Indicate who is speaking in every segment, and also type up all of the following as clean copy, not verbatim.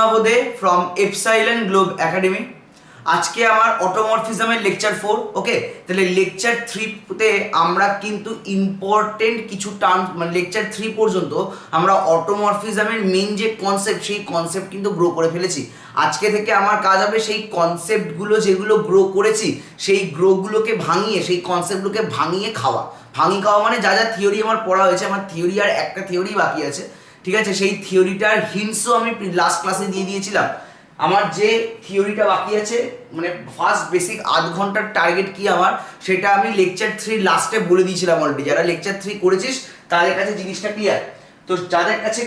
Speaker 1: অভিনব Dey from Epsilon Globe Academy. আজকে আমার অটোমরফিজমের লেকচার 4। ওকে, তাহলে লেকচার 3 তে আমরা কিন্তু ইম্পর্টেন্ট কিছু টার্ম মানে লেকচার 3 পর্যন্ত আমরা অটোমরফিজমের মেইন যে কনসেপ্ট সেই কনসেপ্ট কিন্তু গ্রো করে ফেলেছি। আজকে থেকে আমার কাজ হবে সেই কনসেপ্টগুলো যেগুলো গ্রো করেছি সেই গ্রোগুলোকে ভাঙিয়ে সেই কনসেপ্টগুলোকে ভাঙিয়ে খাওয়া মানে যা যা থিওরি আমার পড়া হয়েছে, আমার থিওরি আর একটা থিওরি বাকি আছে, ঠিক আছে? সেই থিওরিটার হিন্টসও আমি লাস্ট ক্লাসে দিয়ে দিয়েছিলাম। আমার যে থিওরিটা বাকি আছে মানে ফার্স্ট বেসিক আধ ঘন্টার টার্গেট কি আমার, সেটা আমি লেকচার 3 লাস্টে বলে দিয়েছিলাম অলরেডি। যারা লেকচার 3 করেছিস তাদের কাছে জিনিসটা ক্লিয়ার। তো যাদের কাছে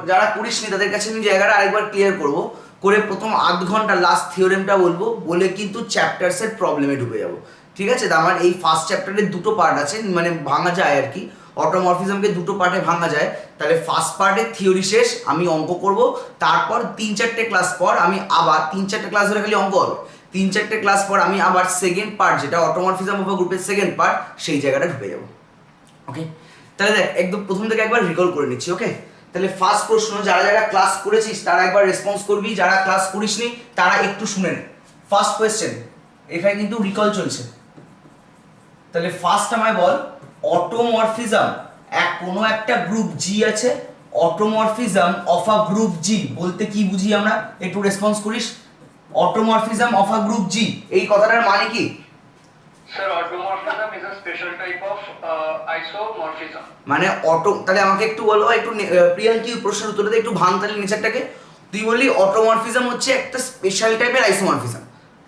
Speaker 1: যারা করিসনি তাদের কাছে আমি জায়গাটা আরেকবার ক্লিয়ার করব, করে প্রথম আধ ঘন্টা লাস্ট থিওরেমটা বলবো, বলে কিন্তু চ্যাপ্টার্সের প্রবলেমে ঢুকে যাব, ঠিক আছে? তো আমার এই ফার্স্ট চ্যাপ্টারের দুটো পার্ট আছে, মানে ভাঙা যায় আর কি, অটোমরফিজমকে দুটো পার্টে ভাঙা যায়। তাহলে ফার্স্ট পার্টের থিওরি শেষ, আমি অঙ্ক করব, তারপর 3-4টে ক্লাস পর আমি আবার 3-4টে ক্লাস ধরে খালি অঙ্ক হবে, 3-4টে ক্লাস পর আমি আবার সেকেন্ড পার্ট যেটা অটোমরফিজম অফ গ্রুপের সেকেন্ড পার্ট সেই জায়গাটা ঢুকে যাব। ওকে, তাহলে দেখ একদম প্রথম থেকে একবার রিকল করে নিচ্ছি। ওকে, তাহলে ফার্স্ট প্রশ্ন, যারা যারা ক্লাস করেছিস তারা একবার রেসপন্স করবি, যারা ক্লাস করিসনি তারা একটু শুনে নে। ফার্স্ট কোয়েশ্চেন, এখানে কিন্তু রিকল চলছে। তাহলে ফার্স্ট আমায় বল, অটোমরফিজম কোনো একটা গ্রুপ জি আছে, অটোমরফিজম অফ আ গ্রুপ জি বলতে কি বুঝি আমরা, একটু রেসপন্স করিস। অটোমরফিজম অফ আ গ্রুপ জি এই কথাটার মানে কি?
Speaker 2: Sir, automorphism is a special type of isomorphism.
Speaker 1: মানে তাহলে আমাকে একটু বলো, একটু প্রিয়াঙ্কি প্রশ্নের উত্তর দে, একটু ভাঙ তাহলে নেচারটাকে। তুই বললি অটোমরফিজম হচ্ছে একটা স্পেশাল টাইপের আইসোমরফিজম,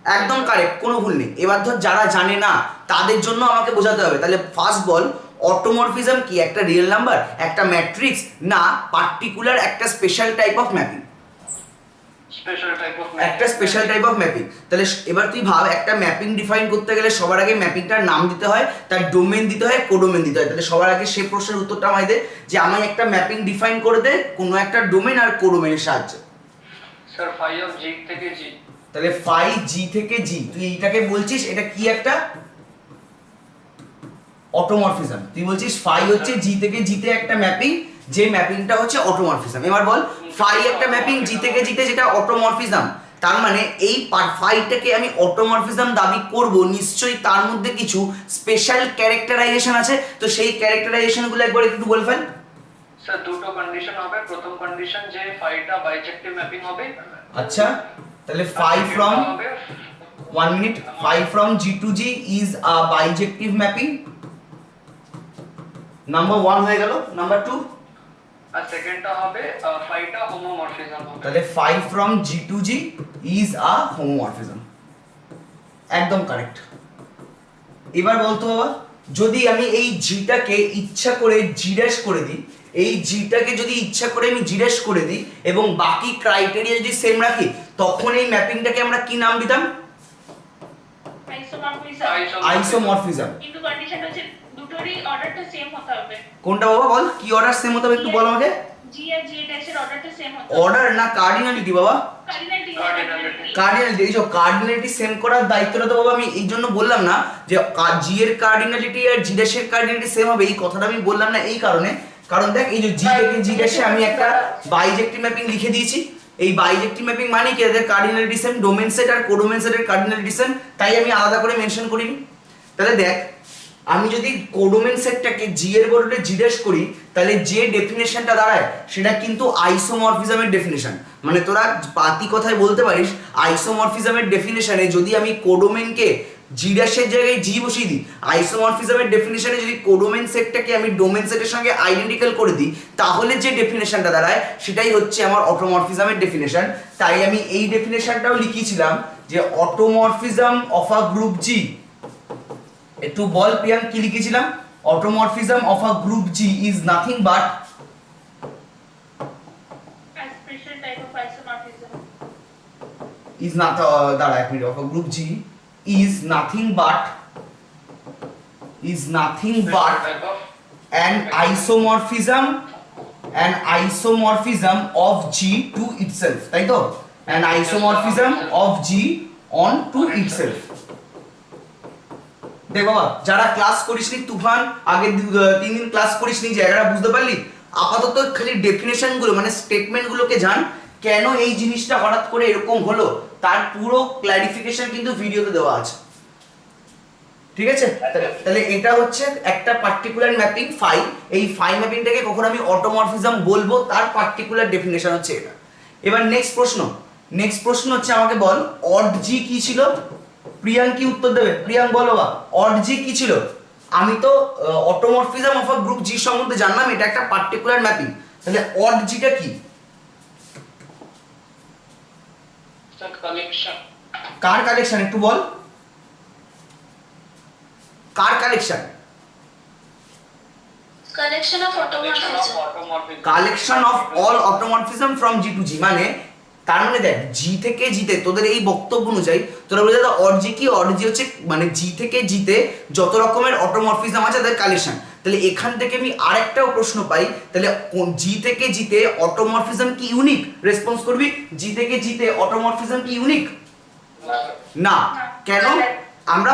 Speaker 1: একদম কারেক্ট, কোনো ভুল নেই। এবার ধর যারা জানে না তাদের জন্য আমাকে বোঝাতে হবে। তাহলে ফার্স্ট বল, অটোমরফিজম কি একটা রিয়েল নাম্বার, একটা ম্যাট্রিক্স, না পার্টিকুলার একটা স্পেশাল টাইপ অফ ম্যাপিং? একটা স্পেশাল টাইপ অফ ম্যাপিং। তাহলে এবার তুই ভাব, একটা ম্যাপিং ডিফাইন করতে গেলে সবার আগে ম্যাপিংটার নাম দিতে হয়, তার ডোমেন দিতে হয়, কোডোমেন দিতে হয়। তাহলে সবার আগে সেই প্রশ্নের উত্তরটা আমায় দে যে আমায় একটা ম্যাপিং ডিফাইন করে দে কোনো একটা ডোমেন আর কোডোমেনের সাহায্যে।
Speaker 2: স্যার ফাই অফ জি থেকে জি।
Speaker 1: তাহলে ফাই জি থেকে জি, তুই এইটাকে বলছিস এটা কি একটা অটোমরফিজম। তুই বলছিস ফাই হচ্ছে জি থেকে জিতে একটা ম্যাপিং, যে ম্যাপিংটা হচ্ছে অটোমরফিজম। এবার বল, ফাই একটা ম্যাপিং জি থেকে জিতে যেটা অটোমরফিজম, তার মানে এই ফাইটাকে আমি অটোমরফিজম দাবি করব, নিশ্চয়ই তার মধ্যে কিছু স্পেশাল ক্যারেক্টারাইজেশন আছে। তো সেই ক্যারেক্টারাইজেশনগুলো একবার একটু বলে ফেল।
Speaker 2: স্যার দুটো কন্ডিশন হবে। প্রথম কন্ডিশন যে ফাইটা বাইজেক্টিভ ম্যাপিং হবে।
Speaker 1: আচ্ছা, তাহলে phi from 1 minute, phi from G to G is a bijective mapping. Number 1 হয়ে গেল। নাম্বার 2
Speaker 2: আর সেকেন্ডটা হবে ফাইটা হোমোমরফিজম হবে।
Speaker 1: তাহলে phi from G to G is a homomorphism, একদম কারেক্ট। এবার বলতো বাবা, যদি আমি এই জিটাকে ইচ্ছা করে জিড্যাশ করে দিই, এই জিটাকে যদি ইচ্ছা করে আমি জিড্যাশ করে দিই এবং বাকি ক্রাইটেরিয়া যদি সেম রাখি, তখন এই ম্যাপিংটাকে আমরা কি নাম দিতাম? আইসোমরফিজম।
Speaker 3: কিন্তু কন্ডিশন হচ্ছে দুটোরই অর্ডারটা সেম হতে হবে।
Speaker 1: কোনটা বাবা বল, কি অর্ডার সেম হতে হবে একটু বল আমাকে।
Speaker 3: জি আর জি ড্যাশের অর্ডারটা সেম হতে হবে।
Speaker 1: অর্ডার না কার্ডিনালিটি বাবা? কার্ডিনালিটি। এই যে কার্ডিনালিটি সেম করার দায়িত্বটা তো বাবা আমি এই জন্য বললাম না যে জি এর কার্ডিনালিটি আর জি ড্যাশের কার্ডিনালিটি সেম হবে, এই কথাটা আমি বললাম না এই কারণে, কারণ দেখ এই যে জি থেকে জি ড্যাশে আমি একটা বাইজেক্টিভ ম্যাপিং লিখে দিয়েছি। এই বাইজেক্টিভ ম্যাপিং মানে কি, এদের কার্ডিনালিটি সেম, ডোমেন সেট আর কোডোমেন সেটের কার্ডিনালিটি সেম, তাই আমি আলাদা করে মেনশন করিনি। তাহলে দেখ, আমি যদি কোডোমেন সেটটাকে জি এর বদলে জি ড্যাশ করি, তাহলে যে ডেফিনেশনটা দাঁড়ায় সেটা কিন্তু আইসোমরফিজমের ডেফিনেশন। মানে তোরা পাতি কথায় বলতে পারিস আইসোমরফিজমের ডেফিনেশনে যদি আমি কোডোমেনকে জি ড্যাশের জায়গায় জি বসিয়ে দিই, আইসোমরফিজমের ডেফিনেশনে যদি কোডোমেন সেটটাকে আমি ডোমেন সেটের সঙ্গে আইডেন্টিক্যাল করে দিই, তাহলে যে ডেফিনেশনটা দাঁড়ায় সেটাই হচ্ছে আমার অটোমরফিজমের ডেফিনেশন। তাই আমি এই ডেফিনেশনটাও লিখিয়েছিলাম যে অটোমরফিজম অফ আ গ্রুপ জি। একটু বল প্রিয়াঙ্ক কি লিখেছিলাম? Automorphism of a group G is nothing but
Speaker 3: special type of isomorphism.
Speaker 1: Is not দাঁড়া এক minute, of a group G is nothing but an isomorphism of G to itself, তাই তো? an isomorphism of G on to itself। দেখ বাবা, যারা class করিসনি, তুফান আগে 3 দিন ক্লাস করিসনি, জায়গাটা বুঝতে পারলি? আপাতত খালি ডেফিনেশন গুলো মানে স্টেটমেন্ট গুলোকে জান, কেন এই জিনিসটা হঠাৎ করে এরকম হলো তার পুরো ক্ল্যারিফিকেশন কিন্তু ভিডিওতে দেওয়া আছে। ঠিক আছে, তাহলে এটা হচ্ছে একটা পার্টিকুলার ম্যাপিং ফাই। এই ফাই ম্যাপিংটাকে কখন আমি অটোমরফিজম বলবো তার পার্টিকুলার ডেফিনেশন হচ্ছে এটা। এবার নেক্সট প্রশ্ন হচ্ছে আমাকে বল অড জি কি ছিল। প্রিয়াঙ্ক কি উত্তর দেবে? প্রিয়াঙ্ক বলো বা অড জি কি ছিল? আমি তো automorphism of a group G সম্বন্ধে জানলাম, এটা একটা পার্টিকুলার ম্যাপিং, তাহলে অড জিটা কি?
Speaker 2: Sir, collection.
Speaker 1: কার কালেকশন একটু বল, কার collection?
Speaker 3: Collection of
Speaker 2: Collection of
Speaker 3: automorphism.
Speaker 2: automorphism.
Speaker 1: Collection of all automorphism from G to G, মানে তার মানে দেখ জি থেকে জিতে তোদের এই বক্তব্য অনুযায়ী তোরা বলে দাদা অড জি কি? অড জি হচ্ছে মানে জি থেকে জিতে যত রকমের অটোমরফিজম আছে তাদের কালেকশন। তাহলে এখান থেকে আমি আরেকটাও প্রশ্ন পাই, তাহলে জি থেকে জিতে অটোমরফিজম কি ইউনিক? রেসপন্স করবি, জি থেকে জিতে অটোমরফিজম কি ইউনিক? না। কেন? আমরা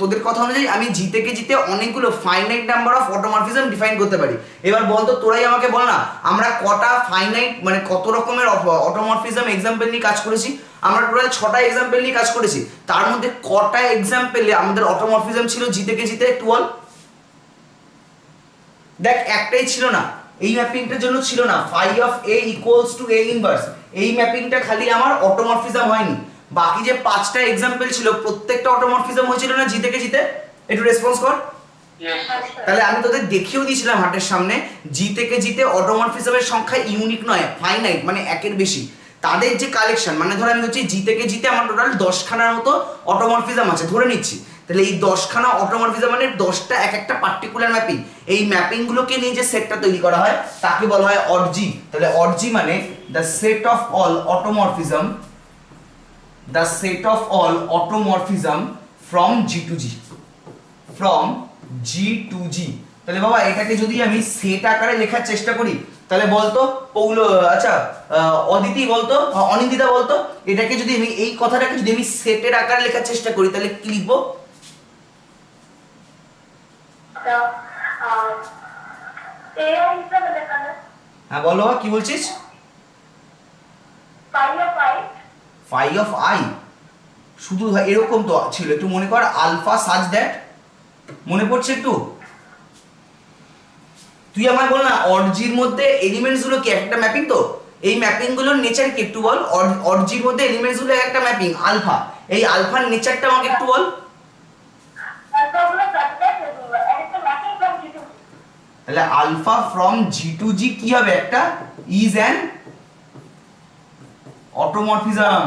Speaker 1: তোদের কথা অনুযায়ী আমি জি থেকে জিতে অনেকগুলো finite number of automorphism define করতে পারি। এবার বল তো তোরাই আমাকে বল না, আমরা কটা ফাইনাইট মানে কত রকমের অটোমরফিজম এক্সাম্পল নিয়ে কাজ করেছি? আমরা টোটাল 6টা এক্সাম্পল নিয়ে কাজ করেছি, তার মধ্যে কটা এক্সাম্পলে আমাদের অটোমরফিজম ছিল জি থেকে জিতে একটু বল। দেখ একটাই ছিল না, এই ম্যাপিংটার জন্য ছিল না phi of a equals to a inverse, এই ম্যাপিংটা খালি আমার অটোমরফিজম হয়নি, বাকি যে 5টা এক্সাম্পল ছিল প্রত্যেকটা অটোমরফিজম হয়েছিল না জি থেকে জিতে? একটু রেসপন্স কর।
Speaker 2: Yes, sir.
Speaker 1: তাহলে আমি তোদের দেখিয়েও দিয়েছিলাম হাটের সামনে জি থেকে জিতে অটোমরফিজমের সংখ্যা ইউনিক নয়, ফাইনাইট মানে একের বেশি। তাদের যে কালেকশন মানে ধর আমি হচ্ছে জি থেকে জিতে আমার টোটাল 10খানার মতো অটোমরফিজম আছে ধরে নিচ্ছি, তাহলে এই 10খানা অটোমরফিজম মানে 10টা এক একটা পার্টিকুলার ম্যাপিং, এই ম্যাপিংগুলোকে নিয়ে যে সেটটা তৈরি করা হয় তাকে বলা হয় অড জি। তাহলে অড জি মানে the set of all automorphism, the set of all automorphism from G to G, from G to G। তাহলে বাবা এটাকে যদি আমি সেট আকারে লেখার চেষ্টা করি তাহলে বলতো আচ্ছা অদিতি বলতো, অনিন্দিতা বলতো, এটাকে যদি আমি এই কথাটাকে যদি আমি সেটের আকারে লেখার চেষ্টা করি তাহলে কি লিখবো? হ্যাঁ বলো কি বলছিস? ফাই অফ আই শুধু এরকম তো ছিল, একটু মনে কর আলফা সাজ দ্যাট, মনে পড়ছে একটু? তুই আমায় বল না অডজির মধ্যে এলিমেন্টস গুলো কি একটা ম্যাপিং? তো এই ম্যাপিং গুলোর নেচার কি একটু বল। অডজির মধ্যে এলিমেন্টস গুলো একটা ম্যাপিং আলফা, এই আলফার নেচারটা আমাকে একটু বল। তাহলে আলফা ফ্রম জি টু জি কি হবে? একটা is an automorphism,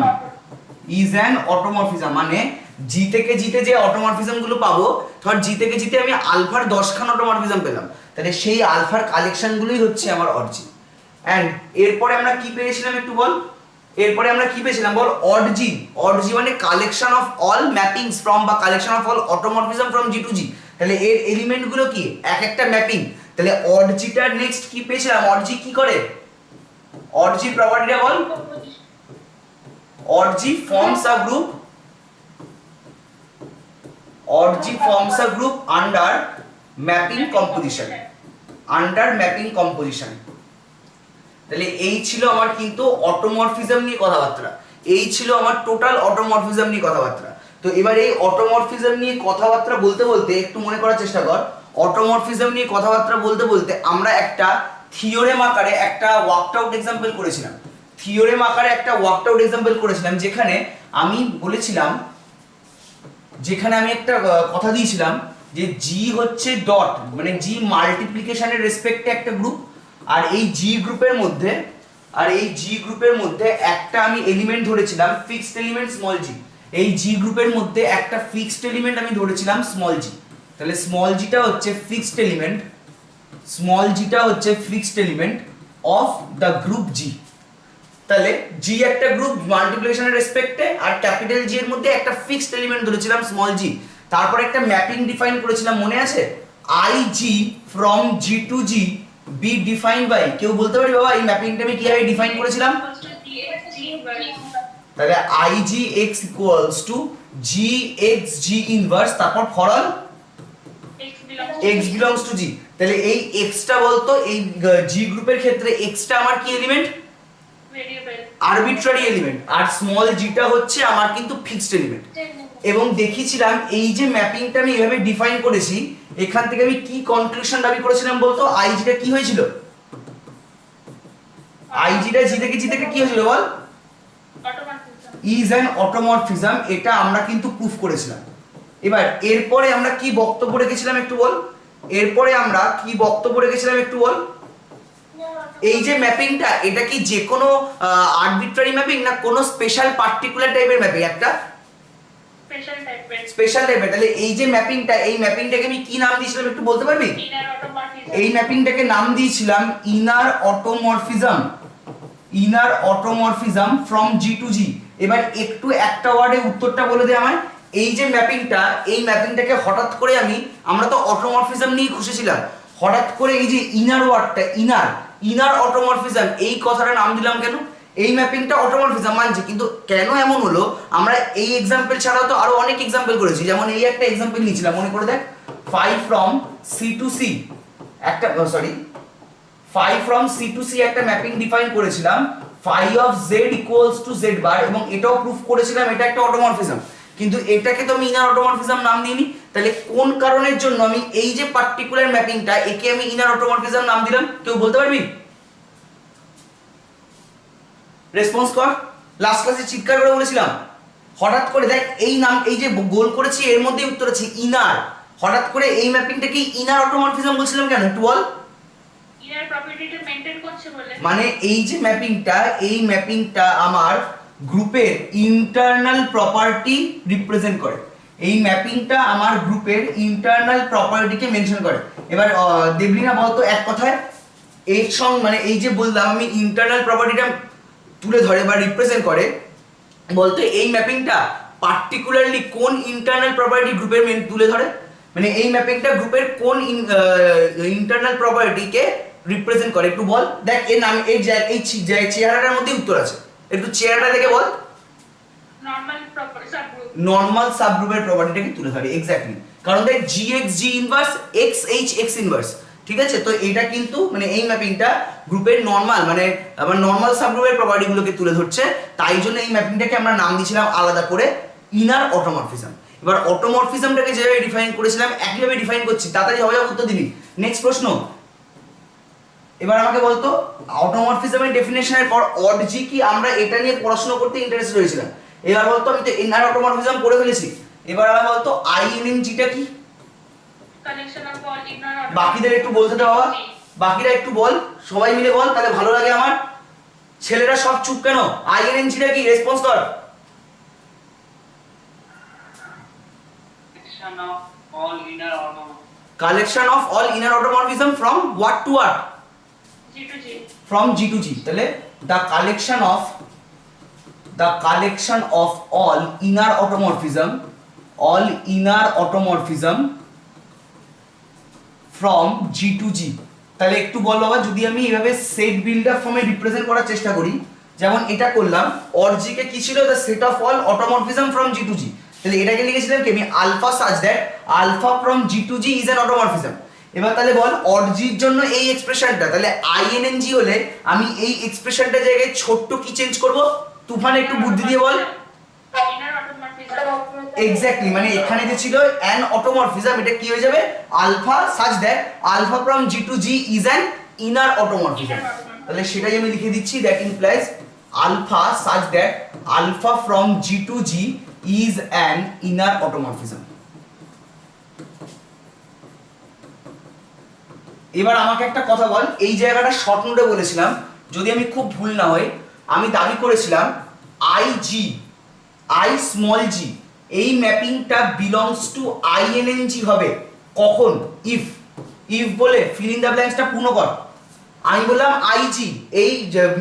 Speaker 1: is an automorphism মানে জি থেকে জিতে যে অটোমরফিজম গুলো পাবো, ধর জি থেকে জিতে আমি আলফার 10খান অটোমরফিজম পেলাম, তাহলে সেই আলফার কালেকশন গুলোই হচ্ছে আমার অডজি। এন্ড এরপরে আমরা কি পেয়েছিলাম একটু বল? এরপরে আমরা কি পেয়েছিলাম বল? অডজি। অডজি মানে collection of all mappings from বা collection of all automorphism from G to G, তাহলে এর এলিমেন্ট গুলো কি এক একটা ম্যাপিং। তাহলে অডজিটার নেক্সট কি পেয়েছিলাম? অডজি কি করে? অডজি প্রপার্টিটা বল। Or G forms a group, or G forms a group under mapping composition, under mapping composition। তাহলে এই ছিল আমার কিন্তু অটোমরফিজম নিয়ে কথাবার্তা, এই ছিল আমার টোটাল অটোমরফিজম নিয়ে কথাবার্তা। তো এবার এই অটোমরফিজম নিয়ে কথাবার্তা বলতে বলতে একটু মনে করার চেষ্টা কর, অটোমরফিজম নিয়ে কথাবার্তা বলতে বলতে আমরা একটা থিওরেম আকারে একটা ওয়ার্কড আউট এক্সাম্পল করেছিলাম, থিওরেম আকারে একটা ওয়ার্কড আউট এক্সাম্পল করেছিলাম যেখানে আমি বলেছিলাম, যেখানে আমি একটা কথা দিয়েছিলাম যে জি হচ্ছে ডট মানে জি মাল্টিপ্লিকেশনের রেসপেক্টে একটা গ্রুপ, আর এই জি গ্রুপের মধ্যে একটা আমি এলিমেন্ট ধরেছিলাম ফিক্সড এলিমেন্ট স্মল জি, এই জি গ্রুপের মধ্যে একটা ফিক্সড এলিমেন্ট আমি ধরেছিলাম স্মল জি। তাহলে স্মল জিটা হচ্ছে ফিক্সড এলিমেন্ট, স্মল জিটা হচ্ছে fixed element of the group G. তাহলে জি একটা গ্রুপ মাল্টিপ্লিকেশনের রেসপেক্টে, আর ক্যাপিটাল জি এর মধ্যে একটা ফিক্সড এলিমেন্ট ধরেছিলাম স্মল জি। তারপর একটা ম্যাপিং ডিফাইন করেছিলাম মনে আছে? I g from G to g be defined by, কেউ বলতে পারি বাবা এই ম্যাপিংটা আমি কিভাবে ডিফাইন করেছিলাম? তাহলে I G x equals to G X G inverse, তারপর for all x belongs to G. তাহলে এই এক্সটা বলতো এই জি গ্রুপের ক্ষেত্রে এক্সটা আমার কি এলিমেন্ট?
Speaker 3: Variable.
Speaker 1: আরবিট্রারি এলিমেন্ট, আর স্মল জিটা হচ্ছে আমার কিন্তু ফিক্সড এলিমেন্ট। এবং দেখিয়েছিলাম এই যে ম্যাপিংটা আমি এভাবে ডিফাইন করেছি, এখান থেকে আমি কি কনক্লুশন দাবি করেছিলাম বলতো? আইজিটা কি হয়েছিল? আইজিটা জি থেকে কি হয়েছিল বল?
Speaker 3: অটোমরফিজম।
Speaker 1: ইজ অ্যান অটোমরফিজম, এটা আমরা কিন্তু প্রুফ করেছিলাম। এবার এরপরে আমরা কি বক্তব্য রেখেছিলাম একটু বল? এরপরে আমরা কি বক্তব্য রেখেছিলাম একটু বল? এই যে ম্যাপিংটা, এটা কি যে কোনো আরবিট্রারি ম্যাপিং না কোনো স্পেশাল পার্টিকুলার টাইপের ম্যাপিং? একটা
Speaker 3: স্পেশাল টাইপের।
Speaker 1: স্পেশাল টাইপের। তাহলে এই যে ম্যাপিংটা, এই ম্যাপিংটাকে আমি কি নাম দিয়েছিলাম একটু বলতে পারবি?
Speaker 3: Inner automorphism.
Speaker 1: এই ম্যাপিংটাকে নাম দিয়েছিলাম inner automorphism. Inner automorphism from G to জি। এবার একটু একটা ওয়ার্ডে উত্তরটা বলে দে আমায়। এই যে ম্যাপিংটা, এই ম্যাপিংটাকে হঠাৎ করে আমরা তো অটোমরফিজম নিয়ে খুশি ছিলাম, হঠাৎ করে এই যে ইনার ওয়ার্ডটা, ইনার অটোমরফিজম, এই কথাটা নাম দিলাম কেন? এই ম্যাপিংটা অটোমরফিজম মানছি, কিন্তু কেন এমন হলো? আমরা এই এক্সাম্পল ছাড়াও তো আরো অনেক এক্সাম্পল করেছি, যেমন এই একটা এক্সাম্পল নিয়েছিলাম, মনে করে দেখ, 5 from C to C একটা, sorry 5 from C to C একটা ম্যাপিং ডিফাইন করেছিলাম, phi of z equals to z bar, এবং এটাও প্রুফ করেছিলাম এটা একটা অটোমরফিজম। কিন্তু এটাকে তো আমি ইনার অটোমরফিজম নাম দিইনি। তাহলে কোন কারণের জন্য আমি এই যে পার্টিকুলার ম্যাপিংটা, একে আমি ইনার অটোমরফিজম নাম দিলাম? কেউ বলতে পারবি? রেসপন্স কর। লাস্ট ক্লাসে চিৎকার করে বলেছিলাম, হঠাৎ করে দেখ এই নাম, এই যে গোল করেছি এর মধ্যে উত্তর আছে ইনার, হঠাৎ করে এই ম্যাপিংটাকে ইনার অটোমরফিজম বলছিলাম কেন একটু বল?
Speaker 3: ইনার প্রপার্টিটা মেইনটেইন করছে বলে।
Speaker 1: মানে এই যে ম্যাপিংটা, এই ম্যাপিংটা আমার গ্রুপের ইন্টারনাল প্রপার্টি রিপ্রেজেন্ট করে। এই ম্যাপিংটা আমার গ্রুপের ইন্টারনাল প্রপার্টিকে মেনশন করে। এবার দেবলিনা বলতো এক কথায় এর সঙ্গে, মানে এই যে বললাম আমি ইন্টারনাল প্রপার্টিটা তুলে ধরে বা রিপ্রেজেন্ট করে, বলতো এই ম্যাপিংটা পার্টিকুলারলি কোন ইন্টারনাল প্রপার্টি গ্রুপের তুলে ধরে? মানে এই ম্যাপিংটা গ্রুপের কোন ইন্টারনাল প্রপার্টিকে রিপ্রেজেন্ট করে একটু বল? দেখ এর নাম, এই চেহারাটার মধ্যে উত্তর আছে, একটু চেহারাটা দেখে বল।
Speaker 3: Normal property subgroup.
Speaker 1: নরমাল সাবগ্রুপের প্রপার্টিটাকে তুলে ধরে, এক্স্যাক্টলি। কারণ দেখ gx g inverse x h x inverse, ঠিক আছে? তো এটা কিন্তু মানে এই ম্যাপিংটা গ্রুপের নরমাল, মানে আবার নরমাল সাবগ্রুপের প্রপার্টিগুলোকে তুলে ধরছে, তাই জন্য এই ম্যাপিংটাকে আমরা নাম দিয়েছিলাম আলাদা করে ইনার অটোমরফিজম। এবার অটোমরফিজমটাকে যেভাবে ডিফাইন করেছিলাম একইভাবে ডিফাইন করছি, তাড়াতাড়ি হবে উত্তর দিবি। নেক্সট প্রশ্ন, এবার আমাকে বলতো অটোমরফিজমের ডেফিনেশনের পর অড-জি কি? আমরা এটা নিয়ে পড়াশোনা করতে ইন্টারেস্টেড হয়েছিলাম। এবার বলতো আমি তো ইনার অটোমরফিজম করে ফেলেছি, এবার আমার বলতো আইএনএনজিটা কি?
Speaker 3: Collection of all inner.
Speaker 1: বাকিদের একটু বলতে দে বাবা, বাকিরা একটু বল, সবাই মিলে বল, তাহলে ভালো লাগে আমার। ছেলেরা সব চুপ কেন? আইএনএনজিটা কি? রেসপন্স কর। Collection of all inner automorphism from what to what?
Speaker 3: G to G.
Speaker 1: From G to G. তাহলে the collection of all inner automorphism, from G to G. তাহলে একটু বল বাবা, যদি আমি এইভাবে সেট বিল্ডার ফর্মে রিপ্রেজেন্ট করার চেষ্টা করি, যেমন এটা করলাম, অর-জি কে কি ছিল? The set of all automorphism from G to G. তাহলে এটাকে লিখেছিলাম কি আমি? Alpha such that alpha from G to G is an automorphism. এবার তাহলে বল অর-জির জন্য এই এক্সপ্রেশনটা, তাহলে আইএনএনজি হলে আমি এই এক্সপ্রেশনটা জায়গায় ছোট্ট কি চেঞ্জ করব? তুফান একটু বুদ্ধি দিয়ে বল।
Speaker 3: Inner automorphism.
Speaker 1: এক্স্যাক্টলি, মানে এখানে যে ছিল অ্যান অটোমরফিজম, এটা কি হয়ে যাবে? Alpha such that alpha from G to G is an inner automorphism. তাহলে সেটাই আমি লিখে দিচ্ছি, that implies alpha such that alpha from G to G is an inner automorphism. এবার আমাকে একটা কথা বল, এই জায়গাটা শর্ট নোটে বলেছিলাম, যদি আমি খুব ভুল না হই, আমি দাবি করেছিলাম আই স্মল জি এই ম্যাপিংটা বিলংস টু আইএনএনজি হবে কখন? ইফ বলে ফিল ইন দ্য ব্ল্যাঙ্কসটা পূর্ণ কর। আমি বললাম আইজি এই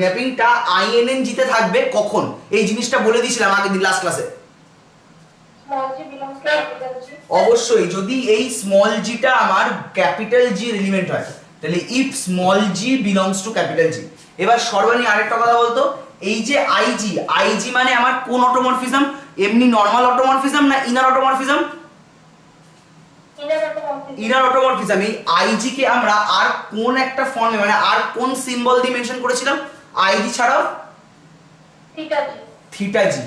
Speaker 1: ম্যাপিংটা আইএনএনজি তে থাকবে কখন? এই জিনিসটা বলে দিয়েছিলাম আগের দিন লাস্ট ক্লাসে। অবশ্যই যদি এই স্মল জিটা আমার ক্যাপিটাল জি এলিমেন্ট হয়, তাহলে if small G belongs two capital জি। এবার সর্বাণী আরেকটা কথা বলতো, এই যে আইজি মানে আমার কোন অটোমরফিজম? এমনি নরমাল অটোমরফিজম না ইনার অটোমরফিজম? Inner automorphism. এই আইজি কে আমরা আর কোন একটা ফর্মে, মানে আর কোন সিম্বল দিয়ে মেনশন করেছিলাম আইজি ছাড়াও?
Speaker 3: থিটা জি।
Speaker 1: থিটা জি।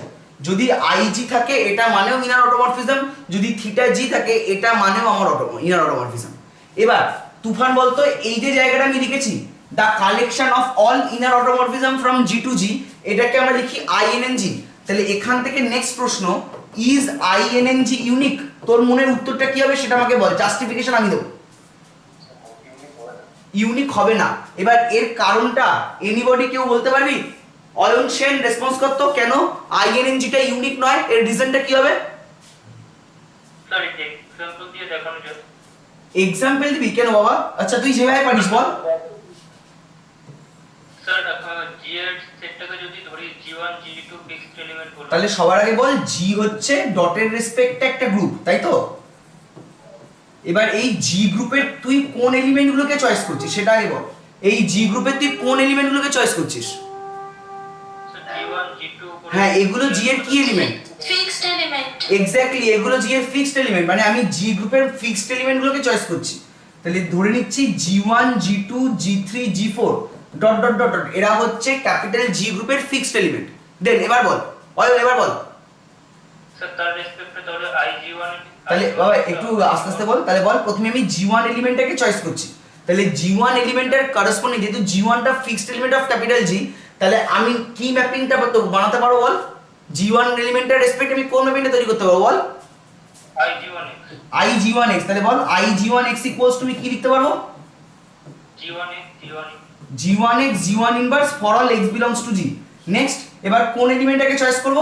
Speaker 1: যদি আইজি থাকে এটা মানেও ইনার অটোমরফিজম, যদি থিটা জি থাকে এটা মানেও আমার ইনার অটোমরফিজম। এবার তুফান বলতো এই যে জায়গাটা আমি লিখেছি the collection of all inner automorphism from G to G, এটাকে আমরা লিখি আইএনএনজি। তাহলে এখান থেকে নেক্সট প্রশ্ন, ইজ আইএনএনজি ইউনিক? তোর মনের উত্তরটা কি হবে সেটা আমাকে বল, জাস্টিফিকেশন আমি দেবো। ইউনিক হবে না। এবার এর কারণটা এনিবডি কেউ বলতে পারবি? অয়ন সেন রেসপন্স করতো কেন আইএনএনজিটা ইউনিক নয়, এর রিজনটা কি হবে?
Speaker 2: স্যার এক্সাম্পল দিয়ে দেখানো যায়।
Speaker 1: এক্সাম্পল দিবি কেন বাবা? আচ্ছা তুই যেভাবে পারিস বল।
Speaker 2: স্যার জি এর সেটটাকে যদি ধরি জি1 জি2 ফিক্সড এলিমেন্ট বলি,
Speaker 1: তাহলে সবার আগে বল জি হচ্ছে ডটের রেসপেক্টে একটা গ্রুপ, তাই তো? এবার এই জি গ্রুপের তুই কোন এলিমেন্টগুলোকে চয়েস করছিস সেটা আগে বল। এই জি গ্রুপের তুই কোন এলিমেন্টগুলোকে চয়েস করছিস?
Speaker 2: স্যার জি1 জি2
Speaker 1: হ্যাঁ, এগুলো জি এর কি এলিমেন্ট?
Speaker 3: Fixed element.
Speaker 1: এক্স্যাক্টলি, এগুলো জি এর ফিক্সড এলিমেন্ট, মানে আমি জি গ্রুপের ফিক্সড এলিমেন্টগুলোকে চয়েস করছি। তাহলে ধরে নিচ্ছি G one জি2 জি3 জি4 dot dot dot dot, এরা হচ্ছে ক্যাপিটাল জি গ্রুপের ফিক্সড এলিমেন্ট। দেন এবার বল এবার বল।
Speaker 2: স্যার তার রেসপেক্টে তাহলে আই জি1,
Speaker 1: তাহলে বাবা একটু আস্তে আস্তে বল। তাহলে বল প্রথমে আমি জি1 এলিমেন্টটাকে চয়েস করছি, তাহলে জি1 এলিমেন্টের করসপন্ডিং যেহেতু জি1টা fixed element of capital G, তাহলে আমি কি ম্যাপিংটা বানাতে পারবো বল? জি1 এলিমেন্টের রেসপেক্ট আমি কোন ম্যাপিংটা তৈরি করতে পারবো বল?
Speaker 2: I
Speaker 1: ig1x। তাহলে বল ig1x ইকুয়ালস টু কি লিখতে পারবো?
Speaker 2: G one
Speaker 1: g1 inverse for all x belongs to g। Next এবার কোন এলিমেন্টটাকে চয়েস করব?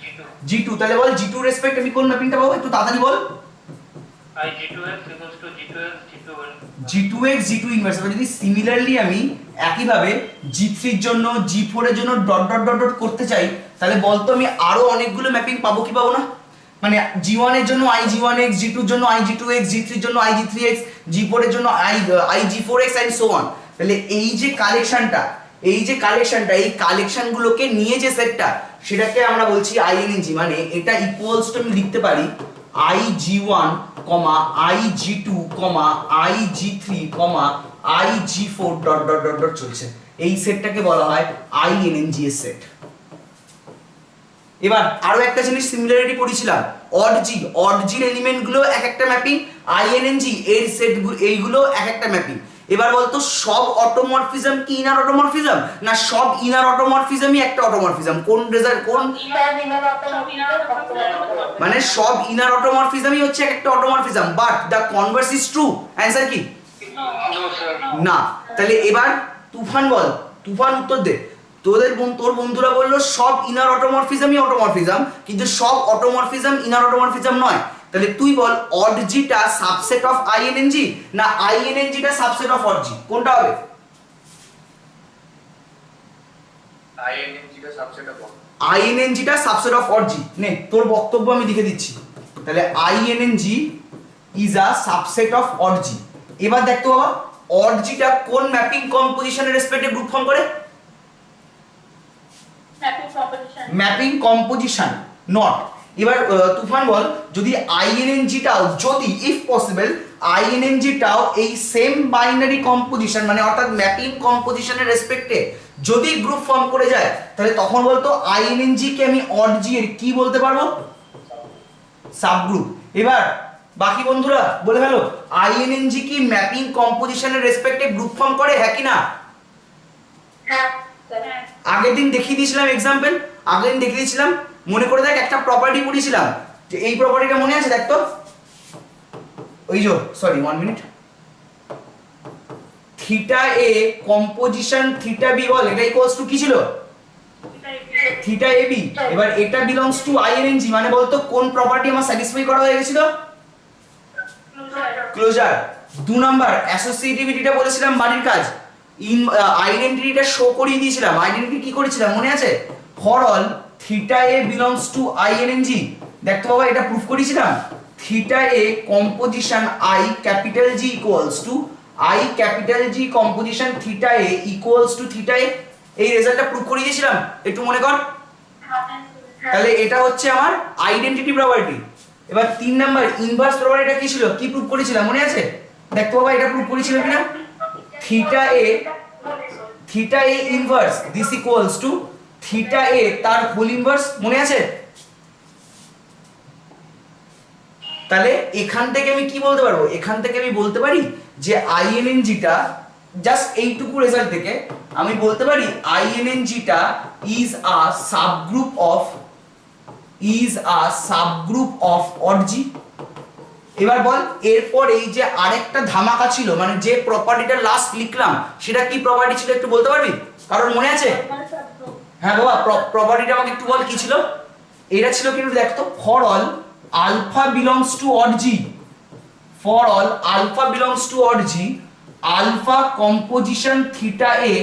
Speaker 2: জি2
Speaker 1: g2। তাহলে বল g2 রেসপেক্ট আমি কোন ম্যাপিংটা পাবো, একটু তাড়াতাড়ি বল।
Speaker 2: I G two x equals to G two x G two
Speaker 1: g2x g2 inverse. এবার যদি সিমিলারলি আমি একইভাবে g3 এর জন্য g4 এর জন্য ডট ডট ডট ডট করতে চাই, তাহলে বলতো আমি আরো অনেকগুলো ম্যাপিং পাবো কি পাবো না? মানে জি1 এর জন্য ig1x, g2 এর জন্য ig2x, g3 এর জন্য ig3x, g4 এর জন্য ig4x এন্ড সো অন। তাহলে এই যে কালেকশনটা এই কালেকশনগুলোকে নিয়ে যে সেটটা সেটাকে আমরা বলছি আইএনএনজি। মানে এটা ইকুয়ালস টু আমি লিখতে পারি ig1, ig2, ig3, ig4 dot dot dot dot চলছে। এই সেটটাকে বলা হয় আইএনএনজি এর সেট। এবার আরো একটা জিনিস সিমিলারিটি পড়েছিলাম, অড জির এলিমেন্ট গুলো এক একটা ম্যাপিং, আইএনএনজি এর সেট এইগুলো এক একটা ম্যাপিং। এবার বলতো সব অটোমরফিজম কি ইনার অটোমরফিজম, না সব ইনার অটোমরফিজমই একটা অটোমরফিজম? কোন রেজাল্ট কোন? মানে সব ইনার অটোমরফিজমই হচ্ছে একটা automorphism, but the Converse is true. Answer কি?
Speaker 2: নো স্যার
Speaker 1: না। তাহলে এবার তুফান বল, তুফান উত্তর দে। তোর বন্ধুরা বললো সব ইনার অটোমরফিজমই অটোমরফিজম, কিন্তু সব অটোমরফিজম ইনার অটোমরফিজম নয়। তাহলে তুই বল অড জিটা সাবসেট অফ আইএনএনজি না আইএনএনজিটা সাবসেট অফ অড জি, কোনটা হবে?
Speaker 2: আইএনএনজিটা সাবসেট অফ
Speaker 1: আইএনএনজিটা সাবসেট অফ অড জি। নে তোর বক্তব্য আমি লিখে দিচ্ছি। তাহলে INNG is a subset of Aut G. এবার দেখতো বাবা অড জিটা কোন ম্যাপিং কম্পোজিশনের রেসপেক্টে গ্রুপ ফর্ম করে? Mapping composition not. এবার তুফান বল যদি আইএনএনজিটাও যদি ইফ পসিবল আইএনএনজিটাও এই সেম বাইনারি কম্পোজিশন মানে অর্থাৎ ম্যাপিং কম্পোজিশনের রেসপেক্টে যদি গ্রুপ ফর্ম করে যায়, তাহলে তখন বলতো আইএনএনজি কে আমি অড জি এর কি বলতে পারবো? সাবগ্রুপ। এবার বাকি বন্ধুরা বলে ফেলো আইএনএনজি কি ম্যাপিং কম্পোজিশনের রেসপেক্টে গ্রুপ ফর্ম করে, হ্যাঁ কি না? আগের দিন দেখিয়ে দিয়েছিলাম এক্সাম্পল, আগের দিন দেখিয়ে দিয়েছিলাম, মনে করে দেখ একটা প্রপার্টি পড়েছিলাম, যে এই প্রপার্টিটা মনে আছে দেখ তো, ওই যে সরি 1 মিনিট, থিটা এ কম্পোজিশন থিটা বি বল, এটা ইকুয়ালস টু কি ছিল? Theta A B. এবার এটা বিলংস টু আইএনএনজি, মানে বলতো কোন প্রপার্টি আমার স্যাটিসফাই করা হয়ে গেছিল? ক্লোজার। 2 নাম্বার অ্যাসোসিয়েটিভিটিটা বলেছিলাম বাড়ির কাজ, আইডেন্টিটিটা শো করিয়ে দিয়েছিলাম। আইডেন্টিটি কি করেছিলাম মনে আছে? For all theta A belongs to INNG. দেখতো বাবা এটা প্রুফ করেছিলাম, theta A composition I capital G equals to I capital G composition theta A equals to theta A. এই রেজাল্টটা প্রুফ করে দিয়েছিলাম, একটু মনে কর। তাহলে এটা হচ্ছে আমার আইডেন্টিটি প্রপার্টি। এবার 3 নাম্বার ইনভার্স প্রপার্টিটা কি ছিল, কি প্রুফ করেছিলাম মনে আছে? দেখতো বাবা এটা প্রুফ করেছিলাম কিনা? Theta A theta A inverse this equals to theta A তার হোল ইনভার্স, মনে আছে? তাহলে এখান থেকে আমি কি বলতে পারবো, এখান থেকে আমি বলতে পারি যে আইএনএনজিটা জাস্ট এইটুকু রেজাল্ট থেকে আমি বলতে পারি আইএনএনজিটা ইজ আ সাবগ্রুপ অফ অডজি। এবার বল এরপর এই যে আরেকটা ধামাকা ছিল, মানে যে প্রপার্টিটা লাস্ট লিখলাম সেটা কি প্রপার্টি ছিল একটু বলতে পারবি, কারণ মনে আছে? হ্যাঁ বাবা, প্রপার্টিটা আমাকে একটু বল কি ছিল। এটা ছিল কিন্তু দেখ তো, for all alpha belongs to odd g, for all alpha belongs to odd g, alpha composition theta A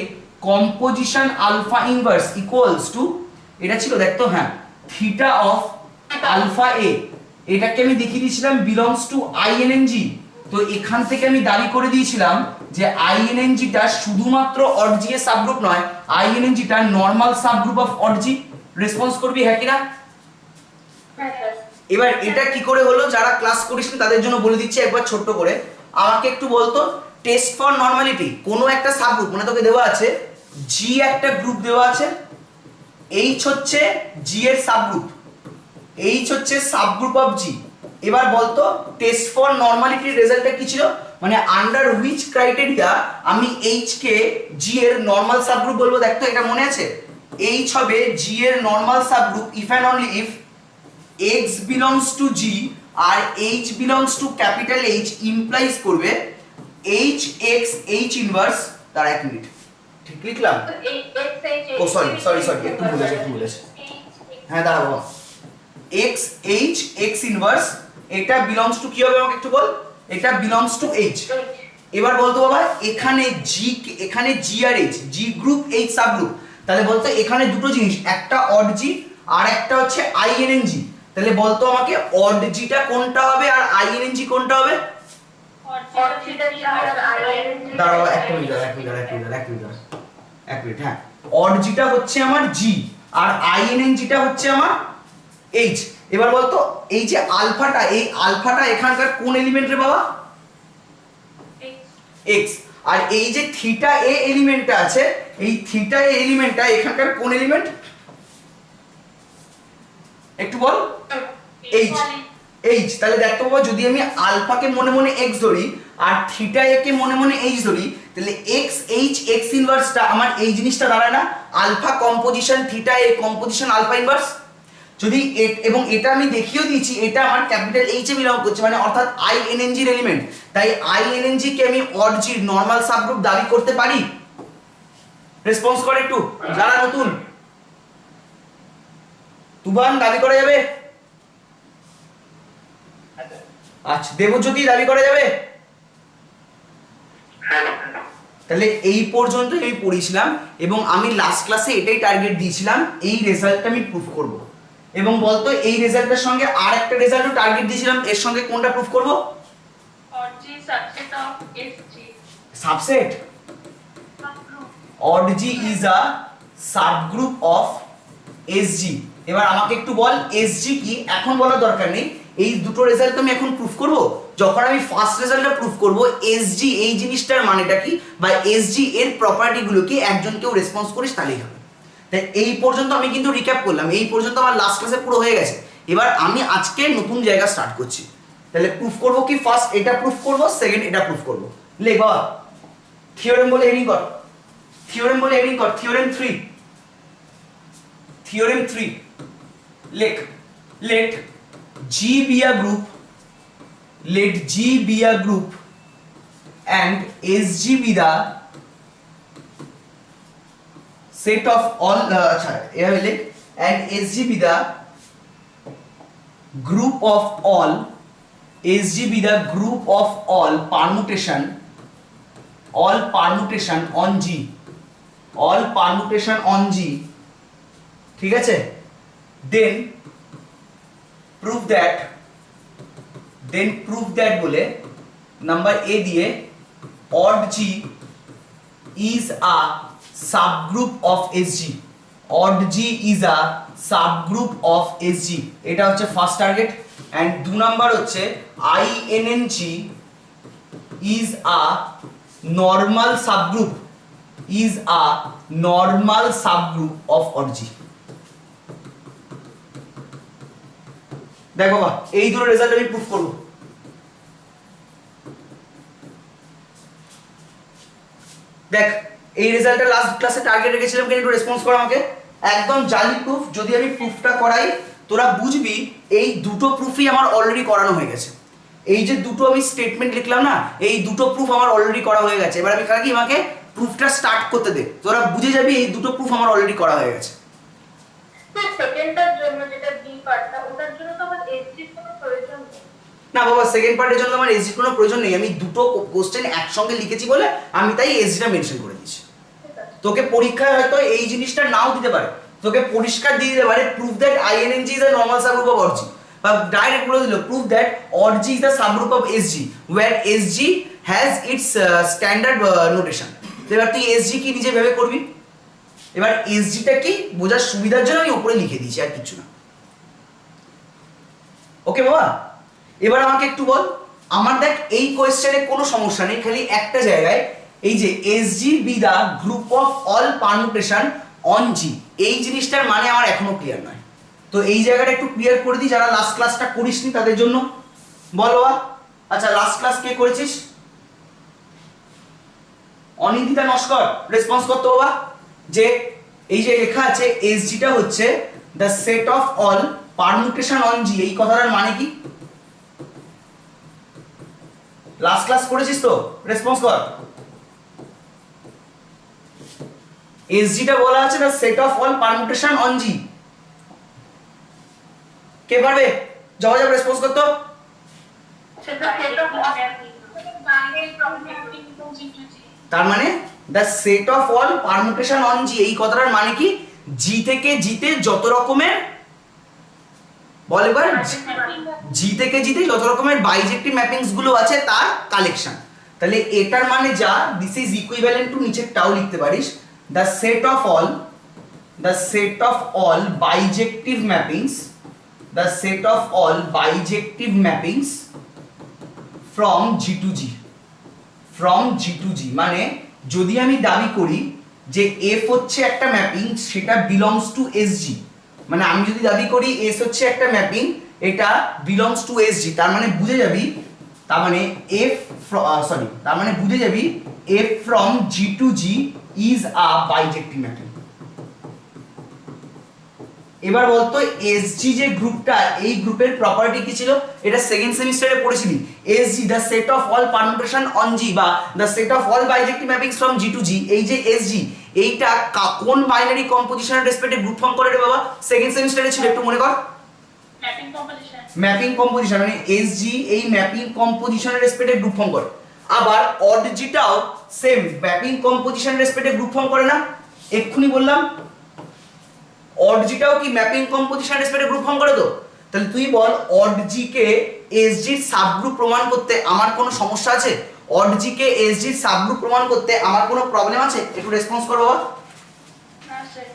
Speaker 1: composition alpha inverse equals to, এটা ছিল দেখ তো, হ্যাঁ, থিটা অফ আলফা এ, এটাকে আমি দেখিয়ে দিয়েছিলাম বিলংস টু আইএনএনজি। তো এখান থেকে আমি দাবি করে দিয়েছিলাম যে আইএনএনজিটা শুধুমাত্র অডজি এর সাবগ্রুপ নয়, আইএনএনজিটা নরমাল সাবগ্রুপ অফ অডজি। রেসপন্স করবি হ্যাঁ কি না? এবার এটা কি করে হলো, যারা ক্লাস করিসনি তাদের জন্য বলে দিচ্ছি একবার ছোট্ট করে। আমাকে একটু বলতো, টেস্ট ফর নরমালিটি, কোনো একটা সাবগ্রুপ, মানে তোকে দেওয়া আছে জি একটা গ্রুপ দেওয়া আছে, এইচ হচ্ছে জি এর সাবগ্রুপ, এইচ হচ্ছে সাবগ্রুপ অফ জি। এবার বলতো টেস্ট ফর নরমালিটির রেজাল্টটা কি ছিল, মানে আন্ডার হুইচ ক্রাইটেরিয়া আমি এইচ কে জি এর নরমাল সাবগ্রুপ বলবো। দেখতো এটা মনে আছে, এইচ হবে জি এর normal subgroup if and only if x belongs to G আর h belongs to capital H implies করবে h x h inverse, তার এক মিনিট ঠিক লিখলাম, ও সরি একটু বলেছে, হ্যাঁ দাঁড়াবো, x h x inverse এটা belongs to কি হবে আমাকে একটু বল, এটা belongs to h। এবার বলতো বাবা এখানে g আর h, g group h subgroup, তাহলে বলতো এখানে দুটো জিনিস, একটা অড জি আর একটা হচ্ছে আইএনএনজি। তাহলে বলতো আমাকে অড জিটা কোনটা হবে আর আইএনএনজি কোনটা হবে? দাঁড়াও এক মিনিট, হ্যাঁ, অড জিটা হচ্ছে আমার জি আর আইএনএনজিটা হচ্ছে আমার এইচ। এবার বলতো এই যে আলফাটা, এই আলফাটা এখানকার কোন এলিমেন্ট রে বাবা? এক্স। আর এই যে থিটা এ এলিমেন্টটা আছে, এই থিটা এ এলিমেন্টটা এখানকার কোন এলিমেন্ট একটু বল? এইচ। এইচ। তাহলে দেখতো বাবা যদি আমি আলফাকে মনে মনে এক্স ধরি আর থিটা এ কে মনে মনে এইচ ধরি, তাহলে এক্স এইচ এক্স ইনভার্সটা আমার এই জিনিসটা দাঁড়ায় না, আলফা কম্পোজিশন থিটা এ কম্পোজিশন আলফা ইনভার্স। যদি এবং এটা আমি দেখিয়েও দিয়েছি এটা আমার ক্যাপিটাল এইচ এ বিলং করছে, মানে অর্থাৎ আইএনএনজি এর এলিমেন্ট, তাই আইএনএনজি কে আমি অড জি নরমাল সাবগ্রুপ দাবি করতে পারি। রেসপন্স করে একটু যারা নতুন, তুবান দাবি করা যাবে? আচ্ছা, দেবজ্যোতি দাবি করা যাবে? তাহলে এই পর্যন্ত আমি পড়িয়েছিলাম এবং আমি লাস্ট ক্লাসে এটাই টার্গেট দিয়েছিলাম, এই রেজাল্টটা আমি প্রুফ করব। এবং বলতো এই রেজাল্টের সঙ্গে আর একটা রেজাল্টও টার্গেট দিয়েছিলাম, এর সঙ্গে কোনটা প্রুফ করব? Subset. Odd G is a subgroup of SG. এবার আমাকে একটু বল এসজি কি, এখন বলার দরকার নেই, এই দুটো রেজাল্ট আমি এখন প্রুফ করব। যখন আমি ফার্স্ট রেজাল্টটা প্রুফ করব এসজি এই জিনিসটার মানেটা কি বা এসজি এর প্রপার্টিগুলো কি, একজন কেউ রেসপন্স করিস তাহলেই হবে। তাই এই পর্যন্ত আমি কিন্তু রিক্যাপ করলাম, এই পর্যন্ত আমার লাস্ট ক্লাসে পুরো হয়ে গেছে। এবার আমি আজকে নতুন জায়গা স্টার্ট করছি। তাহলে প্রুফ করব কি, ফার্স্ট এটা প্রুফ করব, সেকেন্ড এটা প্রুফ করব। লেখ বাবা, থিওরেম বলে হেডিং কর, থিওরেম বলে হেডিং কর, থিওরেম 3, থিওরেম 3 লেখ, late G be a group, let G be a group and SG be the set of all and SG be the group of all, SG be the group of all permutation on G, all permutation on G, ঠিক আছে? then prove that বলে number A দিয়ে odd G is a subgroup of SG, odd G is a subgroup of SG, এটা হচ্ছে first target. And 2 number হচ্ছে INNG is a normal subgroup, is a normal subgroup of orgy. দেখ বাবা এই দুটো result আমি proof করব। দেখ এই রেজাল্টটা লাস্ট ক্লাসে টার্গেট রেখেছিলাম, কিন্তু একটু রেসপন্স কর আমাকে। একদম জালি প্রুফ, যদি আমি প্রুফটা করাই তোরা বুঝবি এই দুটো প্রুফই আমার অলরেডি করানো হয়ে গেছে। এই যে দুটো আমি স্টেটমেন্ট লিখলাম না, এই দুটো প্রুফ আমার অলরেডি করা হয়ে গেছে। এবার আমি কি আমাকে প্রুফটা স্টার্ট করতে দে, তোরা বুঝে যাবি এই দুটো প্রুফ আমার অলরেডি করা হয়ে গেছে।
Speaker 4: সেকেন্ডটার জন্য যেটা বি পার্টটা, ওটার জন্য তো আমার এসজির কোনো প্রয়োজন নেই।
Speaker 1: না বাবা, সেকেন্ড পার্টের জন্য আমার এসজি কোনো প্রয়োজন নেই। আমি দুটো কোশ্চেন একসঙ্গে লিখেছি বলে আমি তাই এসজিটা মেনশন করে দিয়েছি। তোকে পরীক্ষায় হয়তো এই জিনিসটা নাও দিতে পারে, তোকে পরিষ্কার দিয়ে দিতে পারে proof that INNG is a normal subgroup of Aut G, বা ডাইরেক্ট বলে দিল proof that Aut G is a subgroup of SG where SG has its standard notation. এবার তুই এসজি কি নিজে ভেবে করবি। এবার এসজিটা কি বোঝার সুবিধার জন্য আমি উপরে লিখে দিয়েছি, আর কিছু না। ওকে বাবা, এবার আমাকে একটু বল, আমার দেখ এই কোয়েশ্চেনে কোনো সমস্যা নেই, খালি একটা জায়গায় এই যে SG be the group of all permutation on G, এই জিনিসটার মানে আমার এখনো ক্লিয়ার নয়। তো এই জায়গাটা একটু ক্লিয়ার করে দিই যারা লাস্ট ক্লাসটা করিসনি তাদের জন্য। বল বাবা। আচ্ছা, লাস্ট ক্লাস কে করেছিস? অনিন্দিতা নস্কর, রেসপন্স করতে বাবা। যে এই যে লেখা আছে এসজিটা হচ্ছে the set of all permutation on G, এই কথাটার মানে কি? লাস্ট ক্লাস করেছিস তো? রেসপন্স কর। এসজিটা বলা আছে the set of all permutation on G. কে পারবে জবাব রেসপন্স করতে?
Speaker 4: সেটা সেট অফ
Speaker 1: তার মানে the set of all permutation on G, এই কথাটার মানে কি? জি থেকে জিতে যত রকমের, বল এবার, জি থেকে জিতে যত রকমের বাইজেক্টিভ ম্যাপিংস গুলো আছে তার কালেকশন। তাহলে এটার মানে যা, দিস ইজ ইকুইভ্যালেন্ট টু নিচেরটাও লিখতে পারিস, the set of all bijective mappings, the set of all bijective mappings from G to G, from G to G. মানে যদি আমি দাবি করি যে এফ হচ্ছে একটা ম্যাপিং, সেটা বিলংস টু এসজি, মানে আমি যদি দাবি করি এস হচ্ছে একটা ম্যাপিং, এটা বিলংস টু এসজি, তার মানে বুঝে যাবি, তার মানে বুঝে যাবি f from G to G is a bijective mapping. এবার বলতো এসজি যে গ্রুপটা, এই গ্রুপের প্রপার্টি কি ছিল? এটা সেকেন্ড সেমিস্টারে পড়েছিলি। SG the set of all permutation on G, বা the set of all bijective mappings from G to G. এই যে এসজি, এইটা কোন বাইনারি কম্পোজিশনের রেসপেক্টে গ্রুপ ফর্ম করে রে বাবা? সেকেন্ড সেমিস্টারে ছিল, একটু মনে কর।
Speaker 3: Mapping composition.
Speaker 1: ম্যাপিং কম্পোজিশন মানে এসজি এই ম্যাপিং কম্পোজিশনের রেসপেক্টে গ্রুপ ফর্ম করে। আবার অডজিটাও সেম ম্যাপিং কম্পোজিশনের রেসপেক্টে গ্রুপ ফর্ম করে না? এক্ষুনি বললাম অডজিটাও কি ম্যাপিং কম্পোজিশন রেসপেক্টে গ্রুপ ফর্ম করে তো? তাহলে তুই বল অডজি কে এসজির সাবগ্রুপ প্রমাণ করতে আমার কোনো সমস্যা আছে? অডজি কে এসজির সাবগ্রুপ প্রমাণ করতে আমার কোনো প্রবলেম আছে? একটু রেসপন্স করো বাবা।
Speaker 3: না স্যার।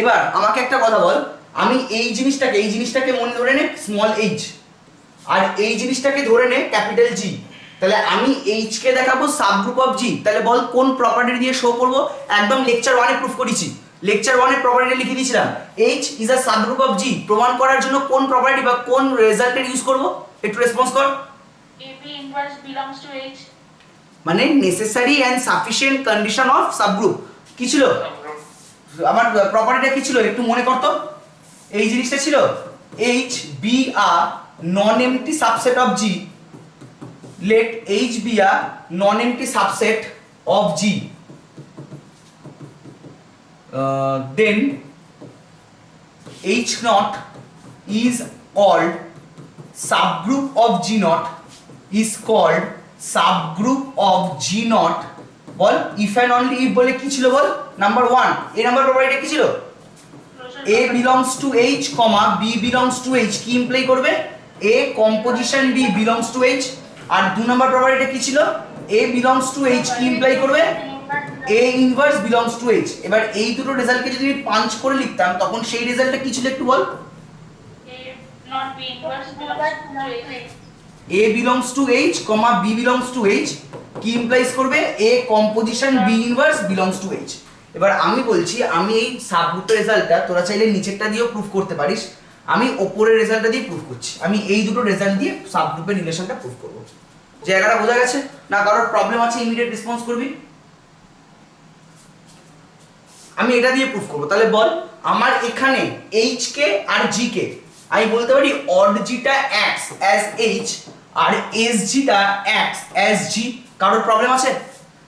Speaker 1: এবার আমাকে একটা কথা বল, আমি এই জিনিসটাকে মনে ধরে নে স্মল এইচ, আর এই জিনিসটাকে ধরে নে ক্যাপিটাল জি। তাহলে আমি এইচ কে দেখাবো সাবগ্রুপ অফ জি। তাহলে বল কোন প্রপার্টি দিয়ে শো করব? একদম লেকচার 1 এ প্রুফ করেছি, লেকচার 1 এর প্রপার্টি লিখে দিয়েছিলাম H is a subgroup of G. প্রমাণ করার জন্য কোন প্রপার্টি বা কোন রেজাল্টের ইউজ করব? একটু রেসপন্স কর।
Speaker 3: AB inverse belongs to H.
Speaker 1: মানে necessary and sufficient condition of subgroup কি ছিল? আমার প্রপার্টিটা কি ছিল একটু মনে করতো। এই জিনিসটা ছিল H be a non-empty subset of G. Let H be a non-empty subset of G. Then H naught is called subgroup of G naught is called subgroup of G naught. Ball if and only if বলে কি ছিল বল? Number 1 এই number প্রপার্টিটা কি ছিল? A belongs to H, B belongs to H কি imply করবে? A composition B belongs to H। আর 2 নাম্বার প্রপার্টিটা কি ছিল? A belongs to H কি ইমপ্লাই করবে? A inverse belongs to H। এবার এই দুটো রেজাল্টকে যদি আমি পাঞ্চ করে লিখতাম তখন সেই রেজাল্টটা কি ছিল একটু বল?
Speaker 3: A not B inverse belongs to H.
Speaker 1: A belongs to H, B belongs to H কি ইমপ্লাইজ করবে a composition b inverse belongs to H. এবার আমি বলছি আমি এই সাবগ্রুপের রেজাল্টটা তোরা চাইলে নিচেরটা দিয়েও প্রুফ করতে পারিস, আমি ওপরের রেজাল্টটা দিয়ে প্রুফ করছি, আমি এই দুটো রেজাল্ট দিয়ে সাবগ্রুপের রিলেশনটা প্রুফ করব। জায়গাটা বোঝা গেছে না? কারোর প্রবলেম আছে ইমিডিয়েট রেসপন্স করবি। আমি এটা দিয়ে প্রুফ করব। তাহলে বল আমার এখানে এইচ কে আর জি কে আমি বলতে পারি odd জিটা acts as H R S জিটা acts as জি। কারোর প্রবলেম আছে?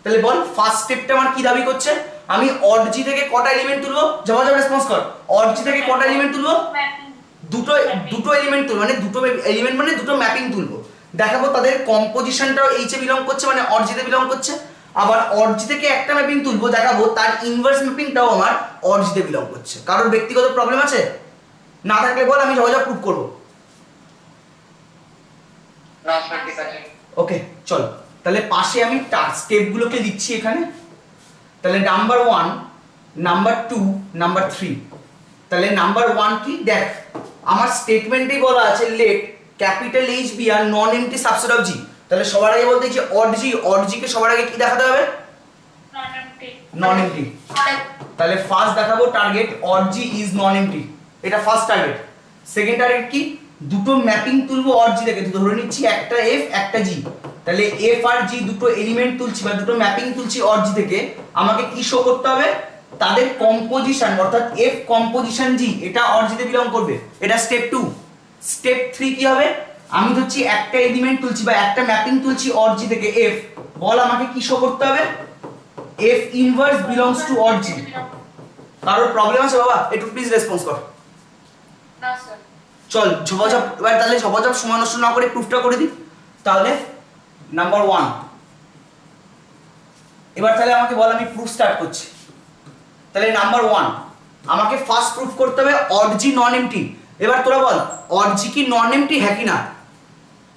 Speaker 1: তাহলে বল ফার্স্ট স্টেপটা আমার কি দাবি করছে, আমি অড জি থেকে কটা এলিমেন্ট তুলবো? জবাব রেসপন্স কর। অড জি থেকে কটা এলিমেন্ট তুলবো?
Speaker 3: ম্যাপিং
Speaker 1: দুটো এলিমেন্ট তুলবো, মানে দুটো এলিমেন্ট মানে দুটো ম্যাপিং তুলবো। দেখাবো তাদের কম্পোজিশনটাও এইচ এ বিলং করছে, মানে অড জি তে বিলং করছে। আবার অড জি থেকে একটা ম্যাপিং তুলবো, দেখাবো তার ইনভার্স ম্যাপিংটাও আমার অড জি তে বিলং করছে। কারোর ব্যক্তিগত প্রবলেম আছে? না থাকলে বল, আমি সহজে প্রুফ করব।
Speaker 2: না স্যার ঠিক আছে।
Speaker 1: ওকে চল, তাহলে পাশে আমি স্টেপগুলোকে লিখছি এখানে। তাহলে নাম্বার 1, নাম্বার 2, নাম্বার 3। তাহলে নাম্বার 1 কি দেখ, আমার স্টেটমেন্টেই বলা আছে লেট ক্যাপিটাল এইচ বি আর non empty subset of G. তাহলে সবার আগে বলতে যে অড জি কে সবার আগে কি দেখাতে হবে?
Speaker 3: নন এমটি
Speaker 1: নন এমটি। তাহলে ফার্স্ট দেখাবো target odd G is non MT, এটা ফার্স্ট টার্গেট। সেকেন্ড টার্গেট কি, দুটো ম্যাপিং তুলবো অড জি থেকে, ধরে নিচ্ছি একটা এফ একটা জি। তাহলে এফ আর জি দুটো এলিমেন্ট তুলছি বা দুটো ম্যাপিং তুলছি অড জি থেকে, আমাকে কি শো করতে হবে? তাদের কম্পোজিশন, অর্থাৎ এফ কম্পোজিশন জি এটা অড জি তে বিলং করবে। এটা স্টেপ 2। স্টেপ 3 কি হবে, আমি ধরছি একটা এলিমেন্ট তুলছি বা একটা ম্যাপিং তুলছি অড জি থেকে এফ, বল আমাকে কি শো করতে হবে? F inverse belongs to odd G. কারোর প্রবলেম আছে বাবা? একটু প্লিজ রেসপন্স কর।
Speaker 3: না স্যার
Speaker 1: চল ঝপাঝপ এবার তাহলে ঝপাঝপ সময় নষ্ট না করে প্রুফটা করে দিই। তাহলে নাম্বার 1, এবার তাহলে আমাকে বল, আমি প্রুফ স্টার্ট করছি। তাহলে নাম্বার 1 আমাকে ফার্স্ট প্রুফ করতে হবে অড জি নন এমটি। এবার তোরা বল অড জি কি নন এমটি, হ্যাঁ কি না?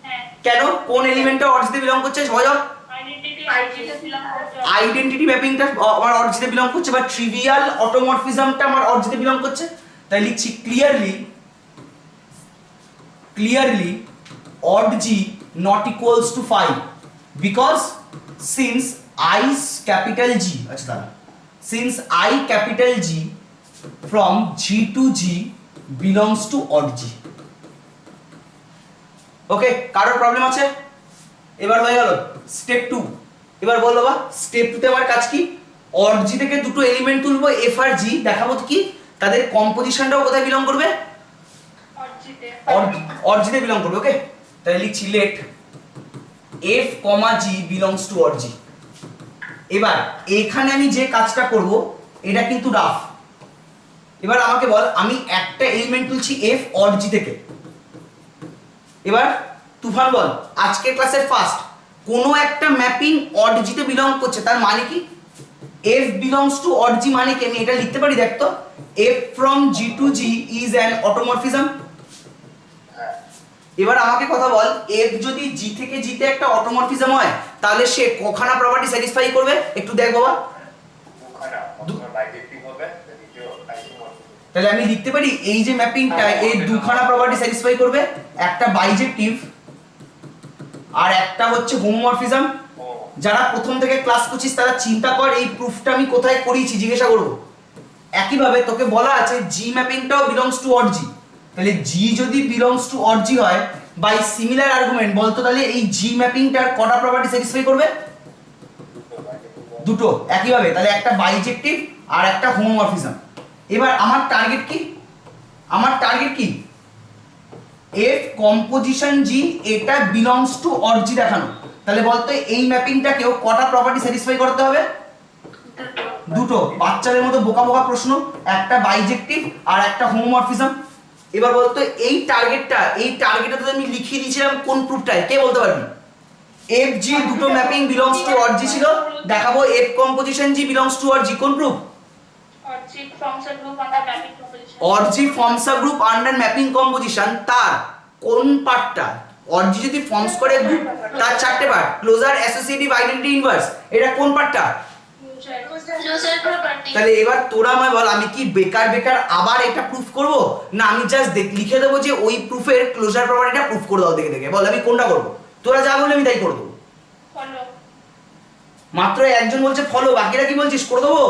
Speaker 3: হ্যাঁ
Speaker 1: কেন? কোন এলিমেন্টটা অড জি তে বিলং করছে? ঝপাঝপ
Speaker 3: আইডেন্টিটি আইজি তে বিলং করছে
Speaker 1: আইডেন্টিটি ম্যাপিংটা আমার অড জি তে বিলং করছে বা ট্রিভিয়াল অটোমরফিজমটা আমার অড জি তে বিলং করছে। তাই লিখছি clearly odd g not equals to 5 because since I capital G, আচ্ছা দাঁড়া, since I capital G from G to G belongs to odd G। ওকে, কারোর প্রবলেম আছে? এবার হয়ে গেল স্টেপ 2। এবার বল বাবা স্টেপ 2 তে আমার কাজ কি, অড জি থেকে দুটো এলিমেন্ট তুলবো এফ আর জি, দেখাবো কি তাদের কম্পোজিশনটাও কোথায় বিলং করবে?
Speaker 3: অর্জিতে
Speaker 1: অড জি তে বিলং করবে। ওকে, তাহলে লিখছি let F comma G belongs to odd G. এবার এখানে আমি যে কাজটা করব এটা কিন্তু রাফ। এবার আমাকে বল, আমি একটা এলিমেন্ট তুলছি এফ অড জি থেকে। এবার তুফান বল, আজকের ক্লাসের ফার্স্ট কোনো একটা ম্যাপিং অড জি তে বিলং করছে, তার মানে কি এফ বিলংস টু অড জি মানে কি? আমি এটা লিখতে পারি, দেখ তো, f from G to G is an automorphism. এবার আমাকে কথা বল, এফ যদি জি থেকে জিতে একটা অটোমরফিজম হয় তাহলে সে কখানা প্রপার্টি স্যাটিসফাই করবে? একটু দেখ বাবা। তাহলে আমি লিখতে পারি এই যে ম্যাপিংটা এই দুখানা প্রপার্টি স্যাটিসফাই করবে, একটা বাইজেক্টিভ আর একটা হচ্ছে হোমোমরফিজম। যারা প্রথম থেকে ক্লাস করছিস তারা চিন্তা কর এই প্রুফটা আমি কোথায় করিয়েছি, জিজ্ঞাসা করবো। একইভাবে তোকে বলা আছে জি ম্যাপিংটাও বিলংস টু অড জি। তাহলে জি যদি বিলংস টু অড জি হয় বাই সিমিলার আর্গুমেন্ট, বলতো তাহলে এই জি ম্যাপিংটার কটা প্রপার্টি স্যাটিসফাই করবে? দুটো। একইভাবে তাহলে একটা বাইজেক্টিভ আর একটা হোমোমরফিজম। এবার আমার টার্গেট কি? আমার টার্গেট কি এফ কম্পোজিশন জি এটা বিলংস টু অড জি দেখানো। তাহলে বলতো এই ম্যাপিংটাকেও কটা প্রপার্টি স্যাটিসফাই করতে হবে? দুটো। বাচ্চাদের মতো বোকা বোকা প্রশ্ন, একটা বাইজেক্টিভ আর একটা হোমোমরফিজম। এবার বলতো এই টার্গেটটা তো আমি লিখিয়ে দিয়েছিলাম কোন প্রুফটায়, কে বলতে পারবি? এফ জি দুটো mapping belongs to odd G ছিল, দেখাবো F composition G belongs to odd G. কোন proof?
Speaker 3: Aut G forms a group under mapping composition
Speaker 1: Aut G forms a group under mapping composition, তার কোন পার্টটা? অড জি যদি forms করে group তার চারটে part, closure, associative, identity, inverse. এটা কোন পার্টটা?
Speaker 3: Closure property.
Speaker 1: তাহলে এবার তোরা আমায় বল, আমি কি বেকার আবার এটা প্রুফ করব, না আমি জাস্ট লিখে দেবো যে ওই প্রুফের ক্লোজার প্রপার্টিটা প্রুফ করে দাও দেখে দেখে? বল আমি কোনটা করব? তোরা যা বললে আমি তাই করব।
Speaker 3: ফলো
Speaker 1: মাত্র একজন বলছে ফলো, বাকিরা কি বলছিস করে দেবো?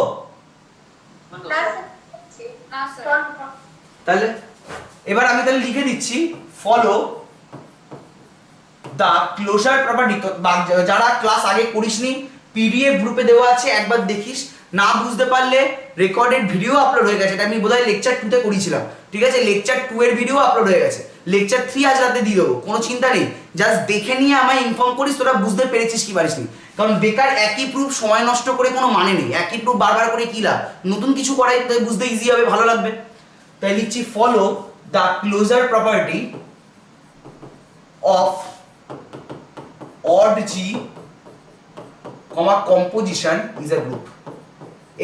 Speaker 4: না স্যার
Speaker 3: না স্যার
Speaker 1: তাহলে এবার আমি তাহলে লিখে দিচ্ছি ফলো দা ক্লোজার প্রপার্টি। যারা ক্লাস আগে করিসনি পিডিএফ গ্রুপে দেওয়া আছে, একবার দেখিস। না বুঝতে পারলে রেকর্ডেড ভিডিও আপলোড হয়ে গেছে, এটা আমি বোধহয় লেকচার 2 তে করিয়েছিলাম, ঠিক আছে? লেকচার 2 এর ভিডিও আপলোড হয়ে গেছে, লেকচার 3 আজ রাতে দিয়ে দেবো, কোনো চিন্তা নেই। জাস্ট দেখে নিয়ে আমায় ইনফর্ম করিস তোরা বুঝতে পেরেছিস কি পারিসনি। কারণ বেকার একই প্রুফ সময় নষ্ট করে কোনো মানে নেই, একই প্রুফ বারবার করে কি লাভ, নতুন কিছু করাই বুঝতে ইজি হবে, ভালো লাগবে। তাই লিখছি follow the closure property of odd G, composition is a group।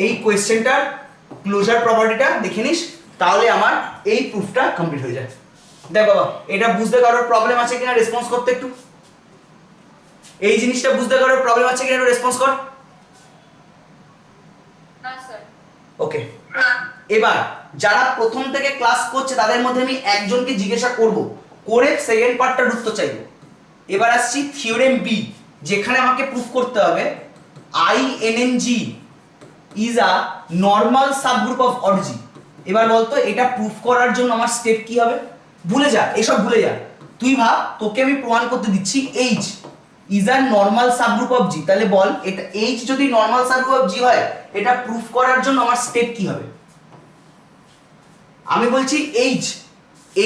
Speaker 1: এই কোয়েশ্চেনটার ক্লোজার প্রপার্টিটা দেখে নিস, তাহলে আমার এই প্রুফটা কমপ্লিট হয়ে যায়। দেখ বাবা, এটা বুঝতে কারোর প্রবলেম আছে কিনা রেসপন্স করতে একটু। এই জিনিসটা বুঝতে কারোর প্রবলেম আছে কিনা একটু রেসপন্স কর।
Speaker 3: না স্যার
Speaker 1: ওকে, এবার যারা প্রথম থেকে ক্লাস করছে তাদের মধ্যে আমি একজনকে জিজ্ঞাসা করব, করে সেকেন্ড পার্টটার উত্তর চাইবো। এবার আসছি থিওরেম বি, যেখানে আমাকে প্রুফ করতে হবে INNG is a normal subgroup of Aut G. এবার বলতো এটা প্রুফ করার জন্য আমার স্টেপ কি হবে? ভুলে যা, এসব ভুলে যা, তুই ভাব তোকে আমি প্রমাণ করতে দিচ্ছি H is a normal subgroup of G. তাহলে বল এটা H যদি নর্মাল সাবগ্রুপ অফ জি হয়, এটা প্রুফ করার জন্য আমার স্টেপ কি হবে? আমি বলছি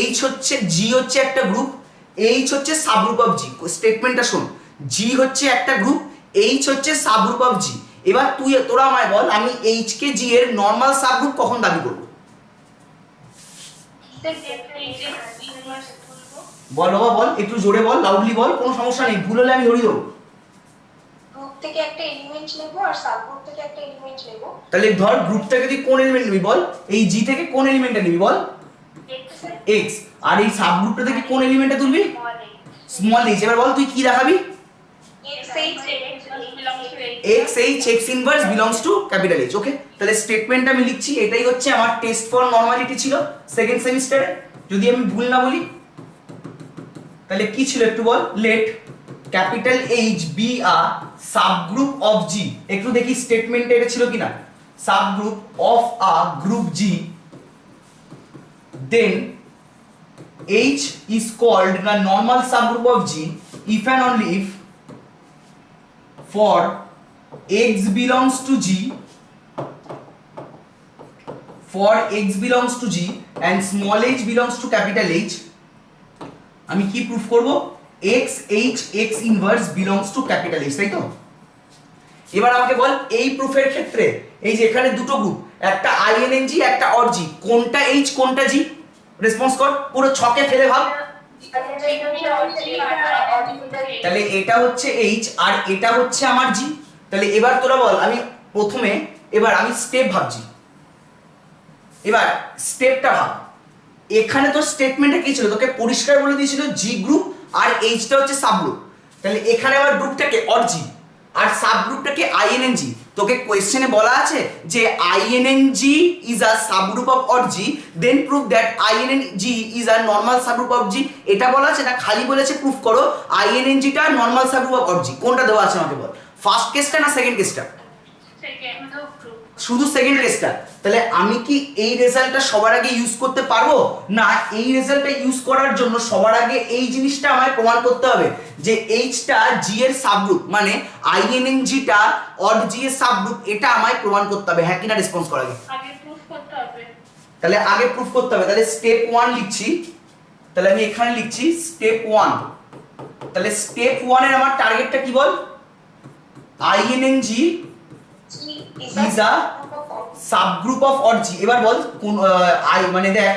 Speaker 1: H হচ্ছে G হচ্ছে একটা গ্রুপ, H হচ্ছে সাবগ্রুপ অফ জি। স্টেটমেন্টটা শোন, G হচ্ছে একটা গ্রুপ, H হচ্ছে সাবগ্রুপ অফ জি। এবার তোরা আমায় বল আমি H কে G এর নর্মাল সাবগ্রুপ কখন দাবি করব? বল বাবা বল, একটু জোরে বল, লাউডলি বল, কোনো সমস্যা নেই, ভুল হলে আমি ধরিয়ে দেবো।
Speaker 4: গ্রুপ থেকে একটা এলিমেন্ট নেব আর সাবগ্রুপ থেকে একটা এলিমেন্ট নেব।
Speaker 1: তাহলে ধর গ্রুপ থেকে তুই কোন এলিমেন্ট নিবি বল? এই G থেকে কোন এলিমেন্টটা নিবি বল? X। আর এই সাবগ্রুপটা থেকে কোন এলিমেন্টটা তুলবি? Small h। এবার বল তুই কি দেখাবি? x h x inverse belongs two capital H। ওকে, তাহলে স্টেটমেন্টটা আমি লিখছি, এটাই হচ্ছে আমার টেস্ট ফর নরমালিটি ছিল সেকেন্ড সেমিস্টারে, যদি আমি ভুল না বলি। তাহলে কি ছিল একটু বল? Let capital H be a subgroup of G। একটু দেখি স্টেটমেন্টে এটা ছিল কিনা, subgroup of a group G, then H is called the normal subgroup of G if and only if for X belongs to G, for X belongs to G and small h belongs to capital H, আমি কি proof করব? X H X inverse belongs to capital H, তাই তো? এবার আমাকে বল এই প্রুফের ক্ষেত্রে এই যে এখানে দুটো গ্রুপ, একটা INNG একটা odd G, কোনটা H কোনটা G? রেসপন্স কর, পুরো ছকে ফেলে ভাব। তাহলে এটা হচ্ছে H আর এটা হচ্ছে আমার G। তাহলে এবার তোরা বল, আমি প্রথমে এবার আমি স্টেপ ভাবছি, এবার স্টেপটা ভাব। এখানে তো স্টেটমেন্টে কি ছিল, তোকে পরিষ্কার বলে দিয়েছিল G গ্রুপ আর Hটা হচ্ছে সাবগ্রুপ। তাহলে এখানে আবার গ্রুপটাকে odd G আর সাবগ্রুপটাকে INNG। তোকে কোয়েশ্চেনে বলা আছে যে INNG is a subgroup of odd G, then prove that INNG is a normal subgroup of G। এটা বলা আছে না, খালি বলেছে প্রুফ করো INNG টা normal subgroup of odd G। কোনটা দেওয়া আছে আমাকে বল, ফার্স্ট কেসটা না সেকেন্ড কেসটা? শুধু সেকেন্ড কেসটা। তাহলে আমি কি এই রেজাল্টটা সবার আগে ইউজ করতে পারবো না? এই রেজাল্টটা ইউজ করার জন্য সবার আগে এই জিনিসটা আমায় প্রমাণ করতে হবে যে Hটা G এর সাবগ্রুপ, মানে INNG টা odd G এর সাবগ্রুপ, এটা আমায় প্রমাণ করতে হবে। হ্যাঁ কিনা রেসপন্স করা আগে?
Speaker 3: আগে প্রুফ করতে হবে।
Speaker 1: তাহলে আগে প্রুফ করতে হবে। তাহলে স্টেপ 1 লিখছি, তাহলে আমি এখানে লিখছি স্টেপ 1। তাহলে স্টেপ 1 এর আমার টার্গেটটা কি বল? INNG is a subgroup of odd G। এবার বল কোন মানে দেখ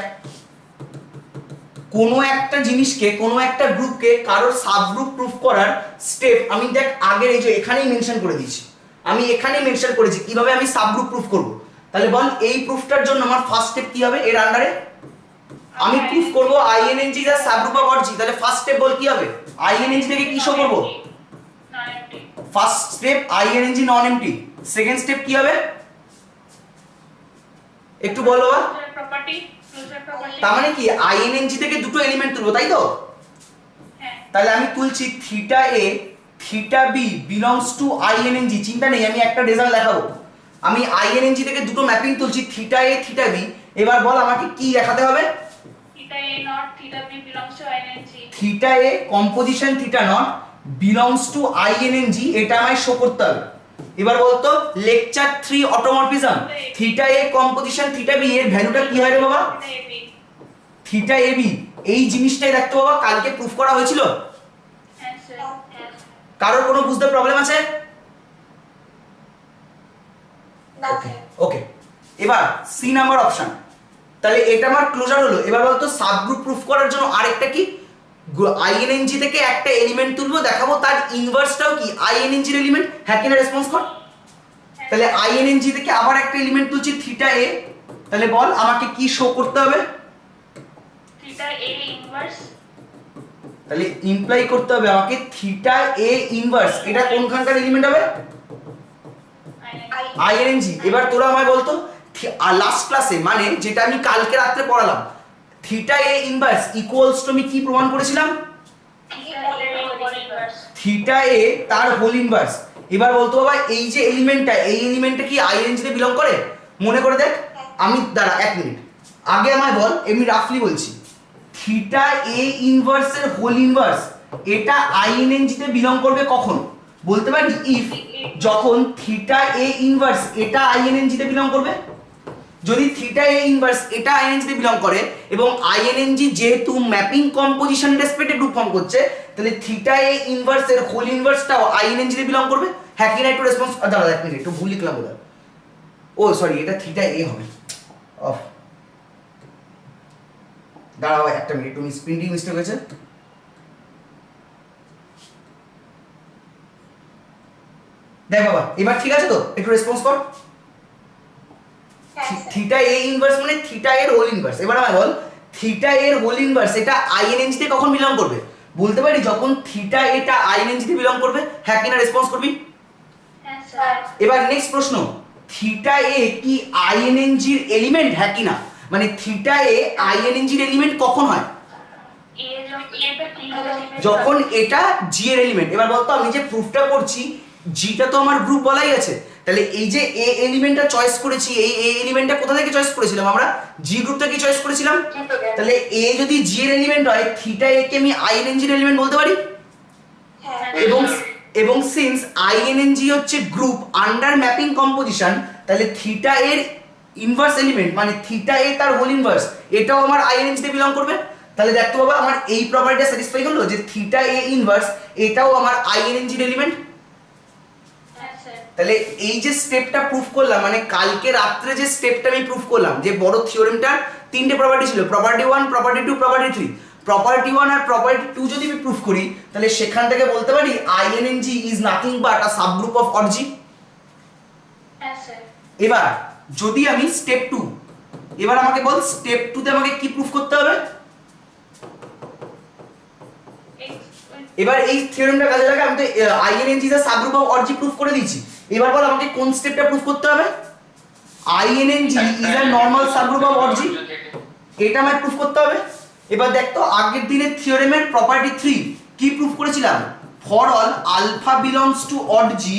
Speaker 1: কোনো একটা জিনিসকে, কোনো একটা গ্রুপকে কারোর সাবগ্রুপ প্রুফ করার স্টেপ আমি দেখ আগের এই যে এখানেই মেনশন করে দিয়েছি, আমি এখানেই মেনশন করেছি কিভাবে আমি সাবগ্রুপ প্রুফ করব। তাহলে বল এই প্রুফটার জন্য আমার ফার্স্ট স্টেপ কি হবে? এর আন্ডারে আমি প্রুফ করব INNG is a subgroup of odd G। তাহলে ফার্স্ট স্টেপ বল কি হবে? INNG থেকে কি শো করব? ফার্স্ট স্টেপ INNG নন এমটি। সেকেন্ড স্টেপ কি হবে একটু বলো বা? তার মানে কি INNG থেকে দুটো এলিমেন্ট তুলবো, তাই তো? তাহলে আমি তুলছি theta A theta B belongs to INNG, চিন্তা নেই আমি একটা রেজাল্ট দেখাবো। আমি আইএনএনজি থেকে দুটো ম্যাপিং তুলছি থিটা এ থিটা বি, এবার বল আমাকে কি দেখাতে হবে?
Speaker 3: theta A not theta B belongs to ING.
Speaker 1: Theta A composition theta not belongs to INNG, এটা আমায় শো করতে হবে। এবার বলতো লেকচার 3 অটোমরফিজম, থিটা এ কম্পোজিশন থিটা বি এর ভ্যালুটা কি হয় রে বাবা?
Speaker 3: Theta AB.
Speaker 1: Theta A B, এই জিনিসটাই দেখতে বাবা কালকে প্রুফ করা হয়েছিল।
Speaker 3: Yes, sir. Yes.
Speaker 1: কারোর কোনো বুঝতে প্রবলেম আছে? ওকে, এবার সি নাম্বার অপশন, তাহলে এটা আমার ক্লোজার হলো। এবার বলতো সাবগ্রুপ প্রুফ করার জন্য আরেকটা কি, আইএনএনজি থেকে একটা এলিমেন্ট তুলবো, দেখাবো তার ইনভার্সটাও কি আইএনএনজির এলিমেন্ট, হ্যাঁ কিনা রেসপন্স কর। তাহলে আইএনএনজি থেকে আবার একটা এলিমেন্ট তুলছি থিটা এ, তাহলে বল আমাকে কি শো করতে হবে?
Speaker 3: Theta A inverse.
Speaker 1: তাহলে ইমপ্লাই করতে হবে আমাকে থিটা এ ইনভার্স, এটা কোনখানকার এলিমেন্ট হবে?
Speaker 3: ING.
Speaker 1: আইএনজি। এবার তোরা আমায় বলতো লাস্ট ক্লাসে মানে যেটা আমি কালকে রাত্রে পড়ালাম, theta A inverse equals to আমি কি প্রমাণ করেছিলাম?
Speaker 3: Theta A whole inverse.
Speaker 1: Theta A তার হোল ইনভার্স। এবার বলতো বাবা এই যে এলিমেন্টটা, এই এলিমেন্টটা কি আইএনজি তে বিলং করে? মনে করে দেখ, আমি দাঁড়া এক মিনিট আগে আমায় বল, এমনি রাফলি বলছি, থিটা এ ইনভার্স এর হোল ইনভার্স এটা আইএনজি তে বিলং করবে কখন? বলতে পারি ইফ, যখন থিটা এ ইনভার্স এটা আইএনজি তে বিলং করবে। যদি থিটা এ ইনভার্স এটা আইএনজি তে বিলং করে এবং আইএনজি যেহেতু ম্যাপিং কম্পোজিশন রেসপেক্টে গ্রুপ ফর্ম করছে, তাহলে থিটা এ ইনভার্স এর হোল ইনভার্সটাও আইএনজি তে বিলং করবে, হ্যাঁ কি না? একটু রেসপন্স দাঁড়া এক মিনিট, একটু ভুল লিখলাম বোধহয়। ও সরি, এটা থিটা এ হবে। অফ, দাঁড়াও একটা মিনিট, তুমি প্রিন্টিং মিস্টেক হয়েছে। দেখ বাবা এবার ঠিক আছে তো, একটু রেসপন্স কর। থিটা এ ইনভার্স মানে থিটা এর হোল ইনভার্স। এবার আমায় বল থিটা এর হোল ইনভার্স এটা আইএনজি তে কখন বিলং করবে? বলতে পারি যখন থিটা এটা আইএনজি তে বিলং করবে, হ্যাঁ কিনা রেসপন্স করবি।
Speaker 3: Yes, sir.
Speaker 1: এবার নেক্সট প্রশ্ন, থিটা এ কি আইএনজি এর এলিমেন্ট, হ্যাঁ কিনা? মানে থিটা এ আইএনজি এর এলিমেন্ট কখন হয়?
Speaker 3: A যখন
Speaker 1: যখন এটা জি এর এলিমেন্ট। এবার বলতো আমি যে প্রুফটা করছি, জিটা তো আমার গ্রুপ বলাই আছে, তাহলে এই যে এ এলিমেন্টটা চয়েস করেছি, এই এ এলিমেন্টটা কোথা থেকে চয়েস করেছিলাম আমরা? জি গ্রুপ থেকে চয়েস করেছিলাম। তাহলে এ যদি জি এর এলিমেন্ট হয়, থিটা এ কে আমি আইএনজি এর এলিমেন্ট বলতে পারি। এবং সিন্স আইএনজি হচ্ছে গ্রুপ আন্ডার ম্যাপিং কম্পোজিশন, তাহলে থিটা এর ইনভার্স এলিমেন্ট মানে থিটা এ তার হোল ইনভার্স এটাও আমার আইএনজি তে বিলং করবে। তাহলে দেখতো বাবা আমার এই প্রপার্টিটা স্যাটিসফাই হলো যে থিটা এ ইনভার্স এটাও আমার আইএনজি এর এলিমেন্ট।
Speaker 3: Yes, sir.
Speaker 1: তাহলে এই যে স্টেপটা প্রুফ করলাম, মানে কালকে রাত্রে যে স্টেপটা আমি প্রুফ করলাম, যে বড় থিওরেমটার তিনটে প্রপার্টি ছিল, প্রপার্টি 1, প্রপার্টি 2, প্রপার্টি 3। প্রপার্টি 1 আর প্রপার্টি 2 যদি আমি প্রুফ করি, তাহলে সেখান থেকে বলতে পারি ING is nothing but a subgroup of Aut G.
Speaker 3: Yes, sir.
Speaker 1: এবার যদি আমি স্টেপ 2, এবার আমাকে বল স্টেপ 2 তে আমাকে কি প্রুফ করতে হবে? এবার এই থিওরেমটা কাজে লাগা, আমি তো ING is a subgroup of Aut G proof করে দিয়েছি। এবার বল আমাকে কোন স্টেপটা প্রুফ করতে হবে? ING is a normal subgroup of Aut G, এটা আমায় প্রুফ করতে হবে। এবার দেখ তো আগের দিনের থিওরেমের প্রপার্টি 3 কি প্রুফ করেছিলাম? For all alpha belongs to odd g,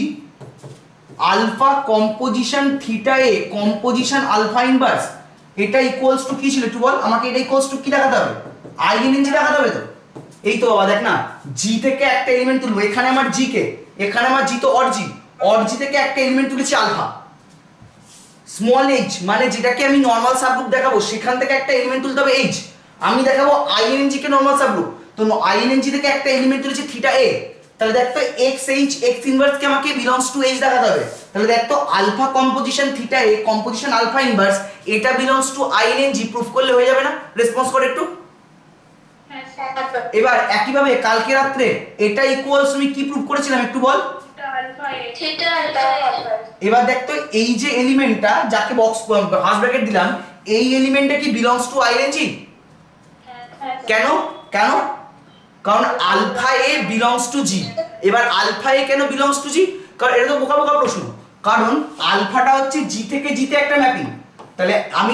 Speaker 1: alpha composition theta A composition alpha inverse এটা ইকুয়ালস টু কি ছিল একটু বল আমাকে। এটা ইকুয়ালস টু কি দেখাতে হবে? আইএনজি দেখাতে হবে তো। এই তো বাবা দেখ না, জি থেকে একটা এলিমেন্ট তুলবো, এখানে আমার জি কে, এখানে আমার জি তো অড জি থেকে একটা এলিমেন্ট তুলেছি আলফা, স্মল এইচ মানে যেটাকে আমি নরমাল সাবগ্রুপ দেখাবো, সেখান থেকে একটা এলিমেন্ট তুলতে হবে এইচ, আমি দেখাবো আইএনজি কে নরমাল সাবগ্রুপ, তো আইএনজি থেকে একটা এলিমেন্ট তুলেছি থিটা এ, তাহলে দেখ তো এক্স এইচ এক্স ইনভার্স কে আমাকে বিলংস টু এইচ দেখাতে হবে। তাহলে দেখ তো আলফা কম্পোজিশন থিটা এ কম্পোজিশন আলফা ইনভার্স এটা বিলংস টু আইএনজি, প্রুফ করলে হয়ে যাবে না? রেসপন্স করে একটু।
Speaker 3: Yes, sir.
Speaker 1: এবার একইভাবে কালকে রাত্রে এটা ইকুয়ালস আমি কি প্রুফ করেছিলাম একটু বল।
Speaker 3: Theta alpha A.
Speaker 4: Theta alpha.
Speaker 1: এবার দেখ তো এই যে এলিমেন্টটা যাকে বক্স হাস ব্র্যাকেট দিলাম, এই এলিমেন্টটা কি belongs to I N G?
Speaker 3: Yes, sir.
Speaker 1: কেন কেন? কারণ আলফা এ বিলংস টু জি। এবার আলফা এ কেন বিলংস টু জি? কারণ এটা তো বোকা বোকা প্রশ্ন, কারণ আলফাটা হচ্ছে জি থেকে জিতে একটা ম্যাপিং, তাহলে আমি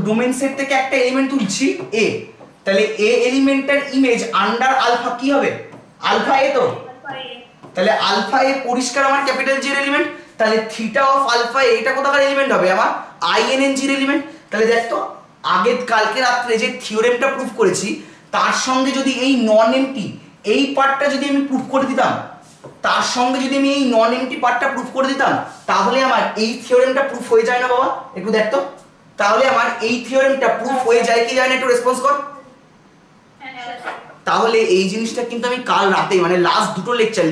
Speaker 1: ডোমেন সেট থেকে একটা এলিমেন্ট তুলছি এ, তাহলে এ এলিমেন্টের ইমেজ আন্ডার আলফা কি হবে? আলফা এ তো।
Speaker 3: Alpha A.
Speaker 1: তাহলে আলফা এ পরিষ্কার আমার ক্যাপিটাল জি এর এলিমেন্ট, তাহলে থিটা অফ আলফা এ এটা কোথাকার এলিমেন্ট হবে আমার আইএনএন জি এর এলিমেন্ট। তাহলে দেখ তো কালকে রাত্রে যে থিওরেমটা প্রুফ করেছি তার সঙ্গে যদি এই নন এমটি এই পার্টটা যদি আমি প্রুফ করে দিতাম, তার সঙ্গে যদি আমি এই নন এমটি পার্টটা প্রুফ করে দিতাম, তাহলে আমার এই থিওরেমটা প্রুফ হয়ে যায় না বাবা? একটু দেখ তো, তাহলে আমার এই থিওরেমটা প্রুফ হয়ে যায় কি যায় না, একটু রেসপন্স কর। তাহলে এই জিনিসটা কিন্তু আমি কাল রাতে মানে লাস্ট দুটো লেকচার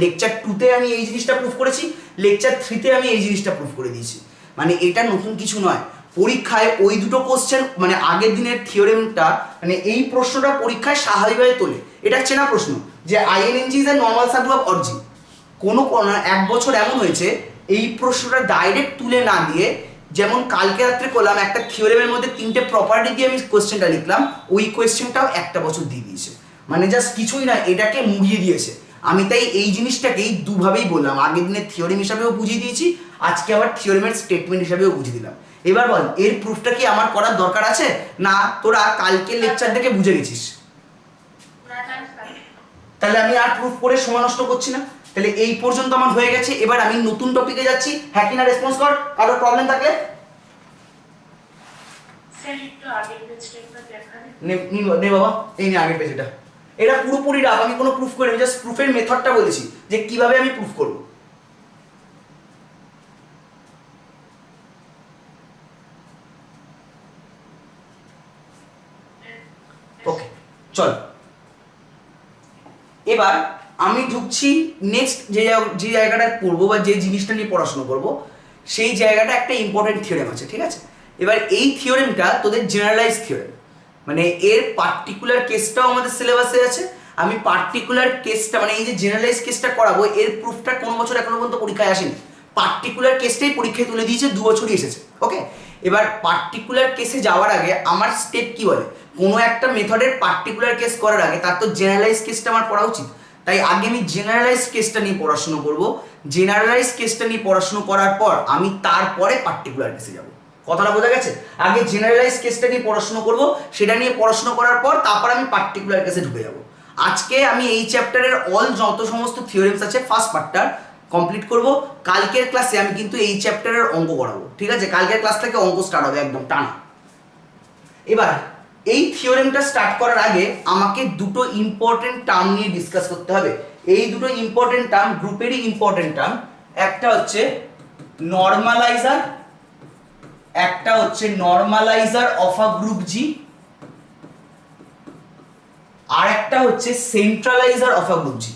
Speaker 1: 2তে আমি এই জিনিসটা প্রুফ করেছি, লেকচার 3তে আমি এই জিনিসটা প্রুফ করে দিয়েছি। মানে এটা নতুন কিছু নয়, পরীক্ষায় ওই দুটো কোশ্চেন মানে আগের দিনের থিওরেমটা মানে এই প্রশ্নটা পরীক্ষায় স্বাভাবিকভাবে তোলে। এটা চেনা প্রশ্ন যে INNG is a normal subgroup of Aut G. কোনো এক বছর এমন হয়েছে এই প্রশ্নটা ডাইরেক্ট তুলে না দিয়ে, যেমন কালকে রাত্রে করলাম একটা থিওরেমের মধ্যে 3টে প্রপার্টি দিয়ে আমি কোশ্চেনটা লিখলাম, ওই কোশ্চেনটাও একটা বছর দিয়ে দিয়েছে। মানে জাস্ট কিছুই না, এটাকে মুড়িয়ে দিয়েছে। আমি তাই এই জিনিসটাকেই দুভাবেই বললাম, আগের দিনের থিওরেম হিসাবেও বুঝিয়ে দিয়েছি, আজকে আবার থিওরেমের স্টেটমেন্ট হিসাবেও বুঝিয়ে দিলাম। এবার বল এর প্রুফটা কি আমার করার দরকার আছে না তোরা কালকের লেকচার থেকে বুঝে গেছিস? তাহলে আমি আর প্রুফ করে সময় নষ্ট করছি না। তাহলে এই পর্যন্ত আমার হয়ে গেছে, এবার আমি নতুন টপিকে যাচ্ছি। হ্যাঁ কি না রেসপন্স কর, কারোর প্রবলেম থাকলে। নে বাবা, এই নে আগের পেজ। এটা পুরোপুরি রাফ, আমি কোনো প্রুফ করিনি, জাস্ট প্রুফের মেথডটা বলেছি যে কিভাবে আমি প্রুফ করব। ওকে চল, এবার আমি ঢুকছি নেক্সট যে জায়গাটা পড়বো বা যে জিনিসটা নিয়ে পড়াশোনা করব, সেই জায়গাটা একটা ইম্পর্টেন্ট থিওরেম আছে, ঠিক আছে? এবার এই থিওরেমটা তোদের জেনারেলাইজ থিওরেম, মানে এর পার্টিকুলার কেসটাও আমাদের সিলেবাসে আছে। আমি পার্টিকুলার কেসটা মানে এই যে জেনারেলাইজ কেসটা করাবো, এর প্রুফটা কোনো বছর এখনো পর্যন্ত পরীক্ষায় আসেনি। পার্টিকুলার কেসটাই পরীক্ষায় তুলে দিয়েছে, 2 বছরই এসেছে। ওকে, এবার পার্টিকুলার কেসে যাওয়ার আগে আমার স্টেপ কি বলে, কোনো একটা মেথডের পার্টিকুলার কেস করার আগে তার তো জেনারেলাইজ কেসটা আমার পড়া উচিত। তাই আগে আমি জেনারেলাইজ কেসটা নিয়ে পড়াশোনা করব, জেনারেলাইজ কেসটা নিয়ে পড়াশোনা করার পর আমি তারপরে পার্টিকুলার কেসে যাব। কথাটা বোঝা গেছে? আগে জেনারেলাইজ কেসটা নিয়ে পড়াশোনা করব, সেটা নিয়ে পড়াশোনা করার পর তারপর আমি পার্টিকুলার কেসে ঢুকে যাব। আজকে আমি এই চ্যাপ্টারের যত সমস্ত থিওরেমস আছে ফার্স্ট পার্টটা কমপ্লিট করব। কালকের ক্লাসে আমি কিন্তু এই চ্যাপ্টারের অঙ্ক করাবো, ঠিক আছে? কালকের ক্লাস থেকে অঙ্ক স্টার্ট হবে একদম টানা। এবার এই থিওরেমটা স্টার্ট করার আগে আমাকে দুটো ইম্পর্টেন্ট টার্ম নিয়ে ডিসকাস করতে হবে। এই দুটো ইম্পর্টেন্ট টার্ম গ্রুপেরই ইম্পর্টেন্ট টার্ম, একটা হচ্ছে নরমালাইজার, একটা হচ্ছে নরমালাইজার অফ আ গ্রুপ জি, আর একটা হচ্ছে সেন্ট্রালাইজার অফ আ গ্রুপ জি।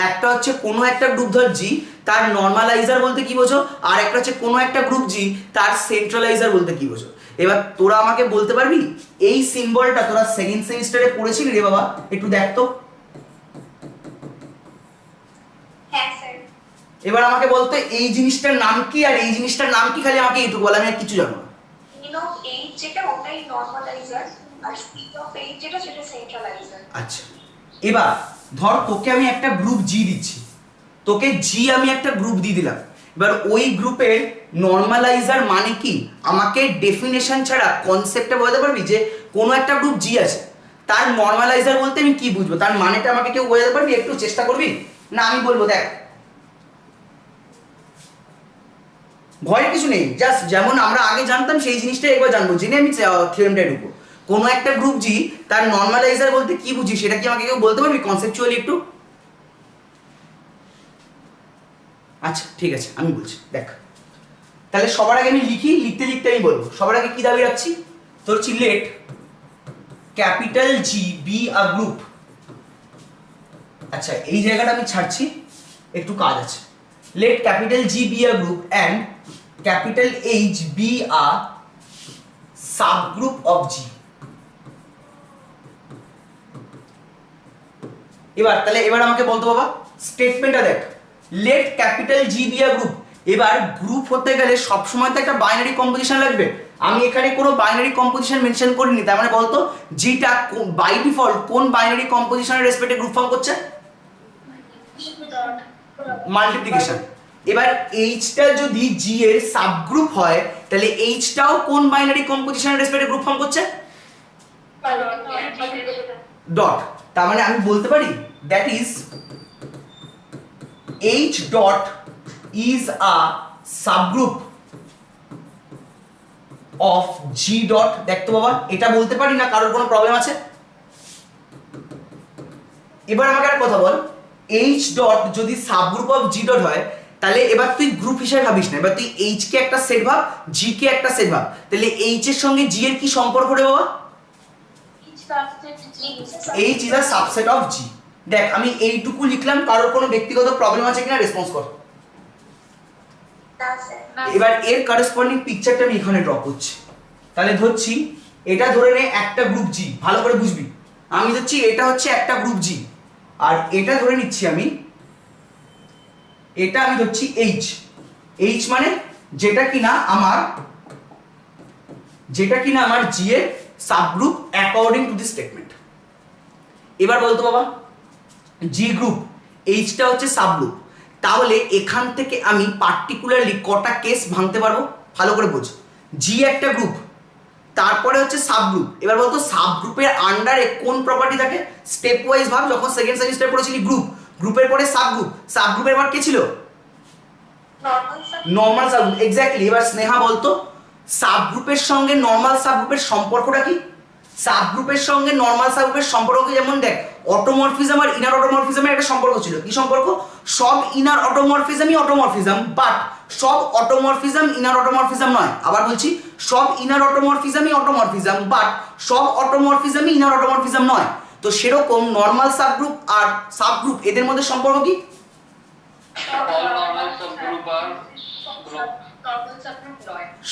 Speaker 1: একটা হচ্ছে কোনো একটা গ্রুপ ধর জি, তার নরমালাইজার বলতে কি বোঝো, আর একটা হচ্ছে কোনো একটা গ্রুপ জি, তার সেন্ট্রালাইজার বলতে কি বোঝো। এবার তোরা আমাকে বলতে পারবি এই সিম্বলটা তোরা সেকেন্ড সেমিস্টারে পড়েছিলি রে বাবা? একটু দেখ তো।
Speaker 4: হ্যাঁ স্যার।
Speaker 1: এবার আমাকে বলতে এই জিনিসটার নাম কি আর এই জিনিসটার নাম কি, খালি আমাকে এইটুকু বল, আমি আর কিছু জানো না।
Speaker 4: মিন অফ এইট যেটা ওটাই normaliser, R speed of eight যেটা সেটা সেন্ট্রালাইজার।
Speaker 1: আচ্ছা, এবার ধর তোকে আমি একটা গ্রুপ জি দিচ্ছি, তোকে জি আমি একটা গ্রুপ দিয়ে দিলাম। এবার ওই গ্রুপের নরমালাইজার মানে কি আমাকে ডেফিনেশন ছাড়া কনসেপ্টটা বলতে পারবি যে কোনো একটা গ্রুপ জি আছে, তার নরমালাইজার বলতে আমি কি বুঝবো, তার মানেটা আমাকে কেউ বোঝাতে পারবি? একটু চেষ্টা করবি না? আমি বলবো দেখ, ভয়ের কিছু নেই, জাস্ট যেমন আমরা আগে জানতাম সেই জিনিসটাই একবার জানবো, জেনে আমি থিওরেমটা ঢুকবো। কোনো একটা গ্রুপ জি তার নরমালাইজার বলতে কি বুঝি সেটা কি আমাকে কেউ বলতে পারবি কনসেপচুয়ালি একটু? আচ্ছা ঠিক আছে, আমি বলছি দেখ। তাহলে সবার আগে আমি লিখি, লিখতে লিখতে আমি বলবো। সবার আগে কি দাবি রাখছি, তোর হচ্ছে let capital G be a group. আচ্ছা এই জায়গাটা আমি ছাড়ছি, একটু কাজ আছে। Let capital G be a group and capital H be a subgroup of G. এবার আমাকে বলতো বাবা স্টেটমেন্টটা দেখ, let capital G be a group. এবার গ্রুপ হতে গেলে সবসময় তো একটা বাইনারি কম্পোজিশন লাগবে। আমি এখানে কোনো বাইনারি কম্পোজিশন মেনশন করিনি, তার মানে বলতো জিটা বাই ডিফল্ট কোন বাইনারি কম্পোজিশনের রেসপেক্টে গ্রুপ ফর্ম করছে? মাল্টিপ্লিকেশন। এবার এইচটা যদি জি এর সাবগ্রুপ হয় তাহলে এইচটাও কোন বাইনারি কম্পোজিশনের রেসপেক্টে গ্রুপ ফর্ম করছে? ডট। তার মানে আমি বলতে পারি that is H dot is a subgroup of G dot, দেখতো বাবা এটা বলতে পারি না, কারোর কোনো প্রবলেম আছে? এবার আমাকে একটা কথা বল, H ডট যদি সাবগ্রুপ অফ G ডট হয়, তাহলে এবার তুই গ্রুপ হিসেবে ভাবিস না, এবার তুই H কে একটা সেট ভাব, G কে একটা সেট ভাব, তাহলে H এর সঙ্গে G এর কি সম্পর্ক রে বাবা? H is a subset of G। দেখ আমি এইটুকু লিখলাম, কারোর কোনো ব্যক্তিগত প্রবলেম আছে কিনা রেসপন্স কর। এবার এর করেসপন্ডিং পিকচারটা আমি এখানে ড্র করছি। তাহলে ধরছি এটা ধরে নে একটা গ্রুপ জি, ভালো করে বুঝবি, আমি ধরছি এটা হচ্ছে একটা গ্রুপ জি, আর এটা ধরে নিচ্ছি আমি, এটা আমি ধরছি এইচ। এইচ মানে যেটা কিনা আমার জি এর subgroup according to the statement. এবার বলতো বাবা, জি গ্রুপ, এইচটা হচ্ছে সাবগ্রুপ, তাহলে এখান থেকে আমি পার্টিকুলারলি কটা কেস ভাঙতে পারবো ভালো করে বোঝ। জি একটা গ্রুপ, তারপরে হচ্ছে সাবগ্রুপ। এবার বলতো সাবগ্রুপের আন্ডারে কোন প্রপার্টি থাকে? স্টেপ ওয়াইজ ভাব, যখন সেকেন্ড সেমিস্টার পড়েছিলি গ্রুপ, গ্রুপের পরে সাবগ্রুপ, সাবগ্রুপের পর কে ছিল? Normal subgroup, exactly. এবার স্নেহা বলতো সাবগ্রুপের সঙ্গে নর্মাল সাবগ্রুপের সম্পর্কটা কি? সাবগ্রুপের সঙ্গে নর্মাল সাবগ্রুপের সম্পর্ক কি? যেমন দেখ, অটোমরফিজম আর ইনার অটোমরফিজমের একটা সম্পর্ক ছিল। কি সম্পর্ক? সব ইনার অটোমরফিজমই অটোমরফিজম, বাট সব অটোমরফিজম ইনার অটোমরফিজম নয়। আবার বলছি, সব ইনার অটোমরফিজমই অটোমরফিজম, বাট সব অটোমরফিজমই ইনার অটোমরফিজম নয়। তো সেরকম নর্মাল সাবগ্রুপ আর সাবগ্রুপ এদের মধ্যে সম্পর্ক কি?
Speaker 2: All normal subgroup are group.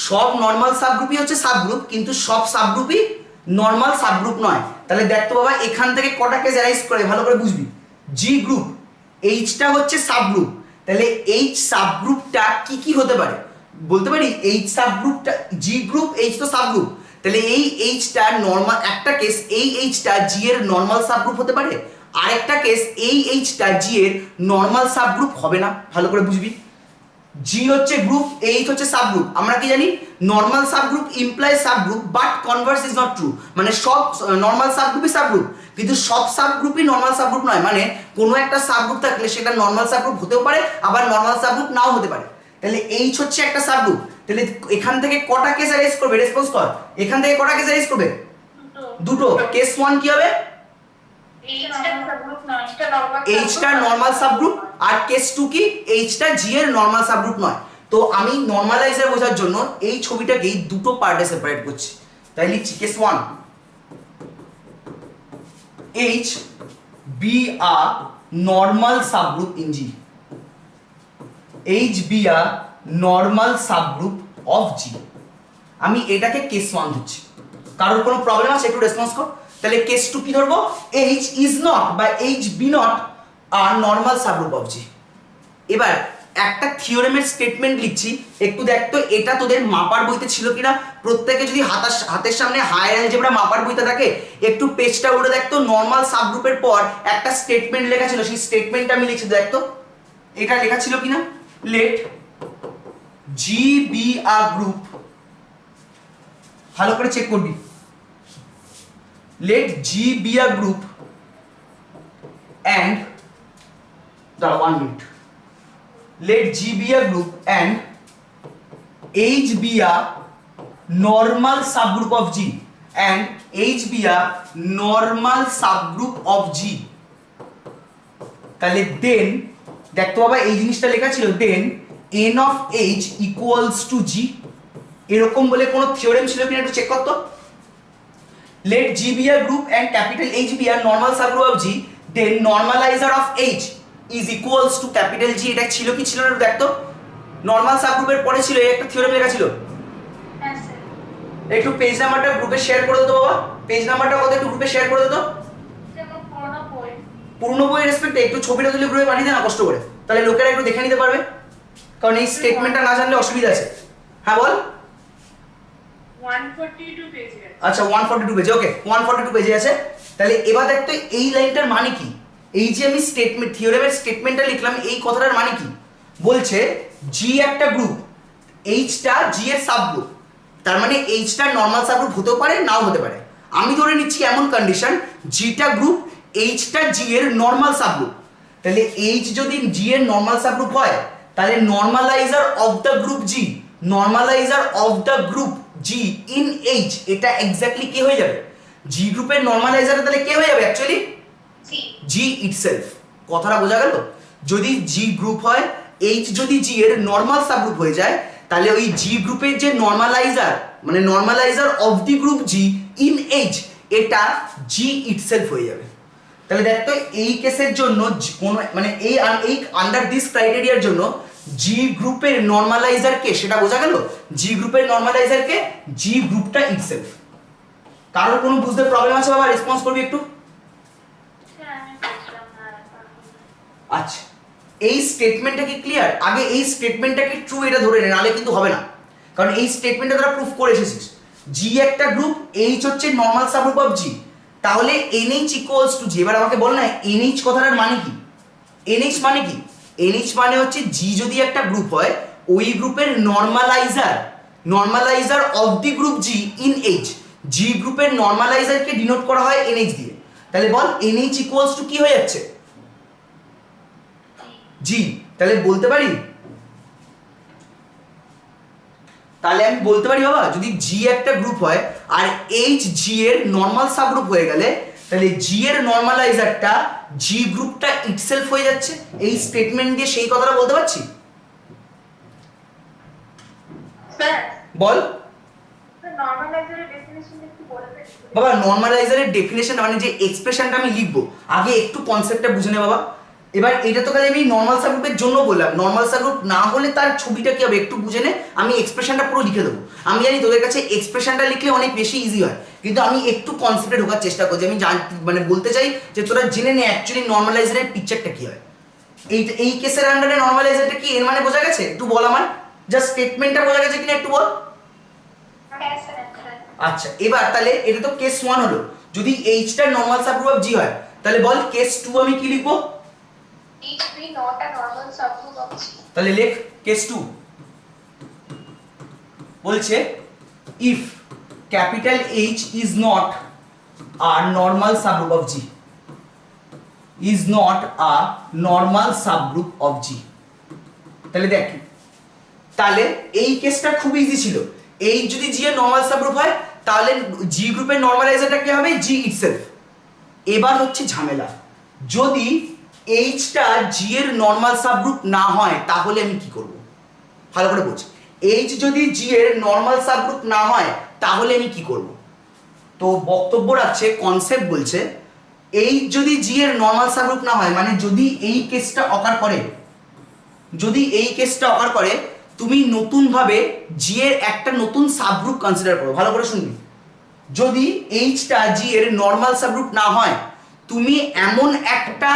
Speaker 1: সব নর্মাল সাবগ্রুপই হচ্ছে সাবগ্রুপ, কিন্তু সব সাবগ্রুপই নর্মাল সাবগ্রুপ নয়। তাহলে দেখতো বাবা, এখান থেকে কটা কেস অ্যারাইজ করে ভালো করে বুঝবি। জি গ্রুপ, এইচটা হচ্ছে সাবগ্রুপ, তাহলে এইচ সাবগ্রুপটা কি কি হতে পারে বলতে পারি? এইচ সাবগ্রুপটা, জি গ্রুপ, এইচ তো সাবগ্রুপ, তাহলে এই এইচটা নর্মাল, একটা কেস এই এইচটা জি এর নর্মাল সাবগ্রুপ হতে পারে, আরেকটা কেস এই এইচটা জি এর নর্মাল সাবগ্রুপ হবে না। ভালো করে বুঝবি, জি হচ্ছে গ্রুপ, এইচ হচ্ছে সাবগ্রুপ। আমরা কি জানি? Normal subgroup implies subgroup, but Converse is not true. মানে সব নর্মাল সাবগ্রুপই সাবগ্রুপ, কিন্তু সব সাবগ্রুপই নর্মাল সাবগ্রুপ নয়। মানে কোনো একটা সাবগ্রুপ থাকলে সেটা নর্মাল সাবগ্রুপ হতেও পারে, আবার নর্মাল সাবগ্রুপ নাও হতে পারে। তাহলে এইচ হচ্ছে একটা সাবগ্রুপ, তাহলে এখান থেকে কটা কেস অ্যারেঞ্জ করবে? রেসপন্স কর, এখান থেকে কটা কেস অ্যারেঞ্জ করবে? দুটো। কেস ওয়ান কি হবে? এইচটা নর্মাল সাবগ্রুপ, আর কেস টু কি? এইচটা জি এর নর্মাল সাবগ্রুপ নয়। তো আমি নর্মালাইজার বোঝার জন্য এই ছবিটাকেই দুটো পার্টে সেপারেট করছি। তাই লিখছি case one, H be a normal subgroup in G, H be a normal subgroup of G. আমি এটাকে কেস ওয়ান ধরছি, কারোর কোনো প্রবলেম আছে একটু রেসপন্স কর। তাহলে কেস টু কি ধরবো? এইচ ইজ নট বা এইচ বি নট আর নর্মাল সাবগ্রুপ অফ জি। এবার একটা থিওরেমের স্টেটমেন্ট লিখছি, একটু দেখতো এটা তোদের মাপার বইতে ছিল কিনা। প্রত্যেকে যদি হাতের সামনে হায়ার অ্যালজেব্রা মাপার বইতে থাকে, একটু পেজটা উল্টে দেখতো, নর্মাল সাবগ্রুপের পর একটা স্টেটমেন্ট লেখা ছিল, সেই স্টেটমেন্টটা আমি লিখছি, দেখতো এটা লেখা ছিল কিনা। Let g be a group, ভালো করে চেক করবি, let G be a group and one minute, let G be a group and H be a normal subgroup of G and H be a normal subgroup of G। তাহলে দেন দেখতো বাবা, এই জিনিসটা লেখা ছিল, দেন n of H equals to G, এরকম বলে কোনো থিওরেম ছিল কিনা একটু চেক করতো। Let G be a group and capital H be a normal subgroup of G, then normalizer of H is equals to capital G। এটা ছিল কি ছিল না দেখতো? নর্মাল সাবগ্রুপের পরে ছিল এই একটা থিওরেম লেখা ছিল। একটু পেজ নাম্বারটা গ্রুপে শেয়ার করে দাও বাবা, পেজ নাম্বারটা কত একটু গ্রুপে শেয়ার করে দাও। পুরনো বই রেসপেক্টে একটু ছবিটা তুলে গ্রুপে পাঠিয়ে দে না কষ্ট করে, তাহলে লোকেরা একটু দেখে নিতে পারবে, কারণ এই স্টেটমেন্টটা না জানলে অসুবিধা আছে। হ্যাঁ বল।
Speaker 3: 142 পেজে।
Speaker 1: আচ্ছা 142 পেজে, ওকে 142 পেজে আছে। তাহলে এবার দেখতো এই লাইনটার মানে কি? এই যে আমি স্টেটমেন্ট থিওরেমের স্টেটমেন্টটা লিখলাম, এই কথাটার মানে কি? বলছে জি একটা গ্রুপ, এইচটা জি এর সাবগ্রুপ, তার মানে এইচটা নর্মাল সাবগ্রুপ হতেও পারে নাও হতে পারে। আমি ধরে নিচ্ছি এমন কন্ডিশন, জিটা গ্রুপ, এইচটা জি এর নর্মাল সাবগ্রুপ, তাহলে এইচ যদি জি এর নর্মাল সাবগ্রুপ হয় তাহলে normalizer of the group G, normalizer of the group G in H, এটা এক্স্যাক্টলি কি হয়ে যাবে? জি গ্রুপের নর্মালাইজার তাহলে কে হয়ে যাবে অ্যাকচুয়ালি?
Speaker 3: জি
Speaker 1: জি ইটসেলফ। কথাটা বোঝা গেল? যদি জি গ্রুপ হয়, এইচ যদি জি এর নর্মাল সাবগ্রুপ হয়ে যায়, তাহলে ওই জি গ্রুপের যে নর্মালাইজার মানে normalizer of the group G in H, এটা জি ইটসেলফ হয়ে যাবে। তাহলে দেখ তো এই কেসের জন্য কোন মানে এই আন্ডার দিস ক্রাইটেরিয়ার জন্য জি গ্রুপের নর্মালাইজার কে সেটা বোঝা গেল? জি গ্রুপের নর্মালাইজার কে? জি গ্রুপটা ইটসেলফ। কারোর কোনো বুঝতে প্রবলেম আছে বাবা? রেসপন্স করবি একটু।
Speaker 3: স্যার আমি বুঝলাম না এখন।
Speaker 1: আচ্ছা, এই স্টেটমেন্টটা কি ক্লিয়ার? আগে এই স্টেটমেন্টটা কি ট্রু এটা ধরে নে, নাহলে কিন্তু হবে না। কারণ এই স্টেটমেন্টটা তোরা প্রুফ করে এসেছিস। জি একটা গ্রুপ, এইচ হচ্ছে নর্মাল সাবগ্রুপ অফ জি, তাহলে এনএইচ ইকুয়ালস টু জি। এবার আমাকে বল না এনএইচ কথাটার মানে কি? এনএইচ মানে কি? এনএইচ মানে হচ্ছে জি যদি একটা গ্রুপ হয়, ওই গ্রুপের normalizer of the group G in H, G গ্রুপের নর্মালাইজারকে ডিনোট করা হয় এনএইচ দিয়ে। তাহলে বল এনএইচ ইকুয়ালস টু কি হয়ে যাচ্ছে? জি। তাহলে বলতে পারি, তাহলে আমি বলতে পারি বাবা, যদি জি একটা গ্রুপ হয় আর এইচ জি এর নর্মাল সাবগ্রুপ হয়ে গেলে, তাহলে জি এর নর্মালাইজারটা জি গ্রুপটা ইটসেলফ হয়ে যাচ্ছে। এই স্টেটমেন্ট দিয়ে সেই কথাটা বলতে পারছি?
Speaker 4: স্যার
Speaker 1: বল
Speaker 4: নর্মালাইজারের ডেফিনিশন একটু বলবেন?
Speaker 1: বাবা। নর্মালাইজারের ডেফিনেশন মানে যে এক্সপ্রেশনটা আমি লিখবো, আগে একটু কনসেপ্টটা বুঝে নে বাবা। এবার এটা তো আমি নর্মাল সাবগ্রুপের জন্য বললাম, নর্মাল সাবগ্রুপ না হলে তার ছবিটা কি হবে একটু বুঝে নে। আমি এক্সপ্রেশনটা পুরো লিখে দেবো। আমি জানি তোদের কাছে এক্সপ্রেশনটা লিখলে অনেক বেশি ইজি হয়, কিন্তু আমি একটু কনসেপ্টে ঢোকার চেষ্টা করছি। আমি মানে বলতে চাই যে তোরা জেনে নে অ্যাকচুয়ালি নর্মালাইজারের পিকচারটা কি হয়। এই কেসের আন্ডারে নর্মালাইজারটা কি এর মানে বোঝা গেছে? একটু বল আমার, জাস্ট স্টেটমেন্টটা বোঝা গেছে কিনা একটু বল।
Speaker 3: হ্যাঁ স্যার।
Speaker 1: আচ্ছা, এবার তাহলে এটা তো কেস 1 হলো। যদি এইচটা নর্মাল সাবগ্রুপ অফ জি হয়, তাহলে বল কেস 2 আমি কি লিখবো?
Speaker 3: H be not a normal subgroup of G.
Speaker 1: তাহলে লেখ কেস 2। বলছে if capital H is not a normal subgroup of G, is not a normal subgroup of G. তাহলে দেখ, তাহলে এই কেসটা খুব ইজি ছিল। এইচ যদি জি এর নর্মাল সাবগ্রুপ হয়, তাহলে জি গ্রুপের নর্মালাইজারটা কি হবে? জি ইটসেলফ। এবার হচ্ছে ঝামেলা, যদি এইচটা জি এর নর্মাল সাবগ্রুপ না হয় তাহলে আমি কি করব? ভালো করে বোঝ। এইচ যদি জি এর নর্মাল সাবগ্রুপ না হয় তাহলে আমি কি করব? তো বক্তব্য রাখছে, কনসেপ্ট বলছে এইচ যদি জি এর নর্মাল সাবগ্রুপ না হয়, মানে যদি এই কেসটা অকার করে, যদি এই কেসটা অকার করে, তুমি নতুনভাবে জি এর একটা নতুন সাবগ্রুপ কনসিডার করো। ভালো করে শুনবি। যদি এইচটা জি এর নর্মাল সাবগ্রুপ না হয়, তুমি এমন একটা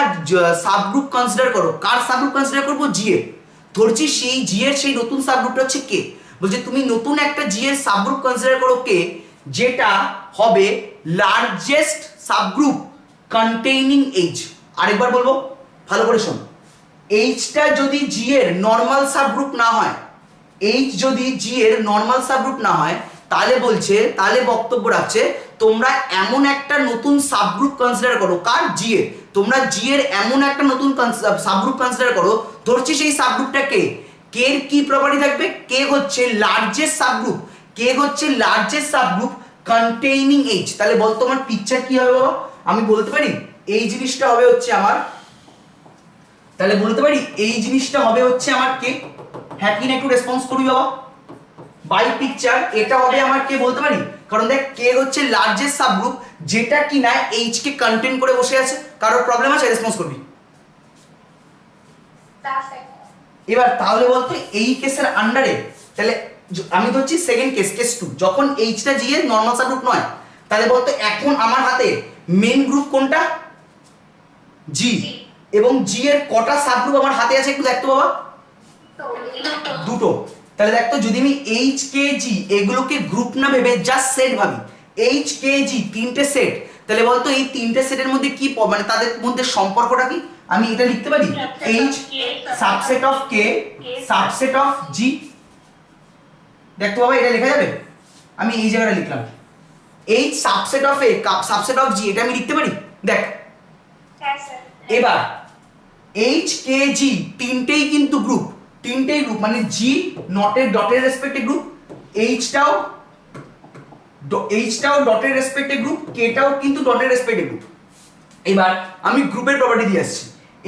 Speaker 1: সাবগ্রুপ কনসিডার করো। কার সাবগ্রুপ কনসিডার করবো? জি এর। ধরছি সেই জি এর সেই নতুন সাবগ্রুপটা হচ্ছে কে। বলছে তুমি নতুন একটা জি এর সাবগ্রুপ কনসিডার করো কে, যেটা হবে লার্জেস্ট সাবগ্রুপ কন্টেইনিং এইচ। আরেকবার বলবো, ভালো করে শোন। এইচটা যদি জি এর নর্মাল সাবগ্রুপ না হয়, এইচ যদি জি এর নর্মাল সাবগ্রুপ না হয়, তাহলে বলছে, তাহলে বক্তব্য রাখছে তোমরা এমন একটা নতুন সাবগ্রুপ কনসিডার করো। কার? জি এর। তোমরা জি এর এমন একটা নতুন সাবগ্রুপ কনসিডার করো, ধরছি সেই সাবগ্রুপটা কে। কে এর কি প্রপার্টি থাকবে? কে হচ্ছে লার্জেস্ট সাবগ্রুপ, কে হচ্ছে লার্জেস্ট সাবগ্রুপ কন্টেইনিং এইচ। তাহলে বল তোমার পিকচার কি হবে বাবা? আমি বলতে পারি এই জিনিসটা হবে হচ্ছে আমার, তাহলে বলতে পারি এই জিনিসটা হবে হচ্ছে আমার কে। হ্যাঁ কি না একটু রেসপন্স করবি বাবা। বাই পিকচার এটা হবে আমার কে বলতে পারি, কারণ দেখ কে হচ্ছে লার্জেস্ট সাবগ্রুপ যেটা কিনা এইচ কে কন্টেইন করে বসে আছে। কারোর প্রবলেম আছে? রেসপন্স করবি। এবার তাহলে বলতো এই কেসের আন্ডারে, তাহলে আমি ধরছি সেকেন্ড কেস, কেস 2, যখন এইচটা জি এর নর্মাল সাবগ্রুপ নয়, তাহলে বলতো এখন আমার হাতে মেন গ্রুপ কোনটা? জি। এবং জি এর কটা সাবগ্রুপ আমার হাতে আছে একটু দেখতো বাবা? দুটো। তাহলে দেখতো যদি আমি এইচ কে জি এগুলোকে গ্রুপ না ভেবে জাস্ট সেট ভাবি, এইচ কে জি তিনটে সেট, তাহলে বলতো এই তিনটে সেটের মধ্যে কি মানে তাদের মধ্যে সম্পর্কটা কি? আমি এটা লিখতে পারি H subset of K subset of G. দেখতো বাবা এটা লেখা যাবে? আমি এই জায়গাটা লিখলাম H subset of A subset of G, এটা আমি লিখতে পারি। দেখ
Speaker 3: হ্যাঁ স্যার।
Speaker 1: এবার এইচ কে জি তিনটেই কিন্তু গ্রুপ, তিনটেই গ্রুপ, মানে জি নটের ডটের রেসপেক্টে গ্রুপ, এইচটাও ডটের রেসপেক্টে গ্রুপ, কেটাও কিন্তু ডটের রেসপেক্টে গ্রুপ। এবার আমি গ্রুপের প্রপার্টি দিয়ে আসছি,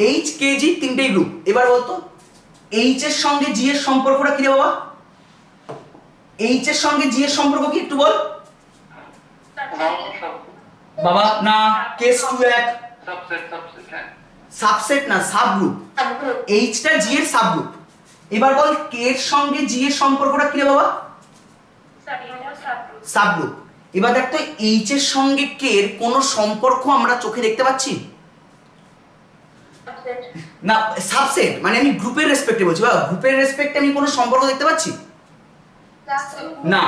Speaker 1: এইচ কে জি তিনটেই গ্রুপ। এবার বলতো এইচ এর সঙ্গে জি এর সম্পর্কটা কি রে বাবা? এইচ এর সঙ্গে জি এর সম্পর্ক কি একটু বল বাবা। না, কেস টু এক
Speaker 2: सबसेट হ্যাঁ
Speaker 1: সাবসেট না, সাবগ্রুপ। এইচটা জি এর সাবগ্রুপ। এবার বল কে এর সঙ্গে জি এর সম্পর্কটা কি রে বাবা? সাবগ্রুপ। এবার দেখ তো এইচ এর সঙ্গে কে এর কোনো সম্পর্ক আমরা চোখে দেখতে পাচ্ছি না? সাবসেট মানে আমি গ্রুপের রেসপেক্টে বলছি বাবা, গ্রুপের রেসপেক্টে আমি কোনো সম্পর্ক দেখতে পাচ্ছি না,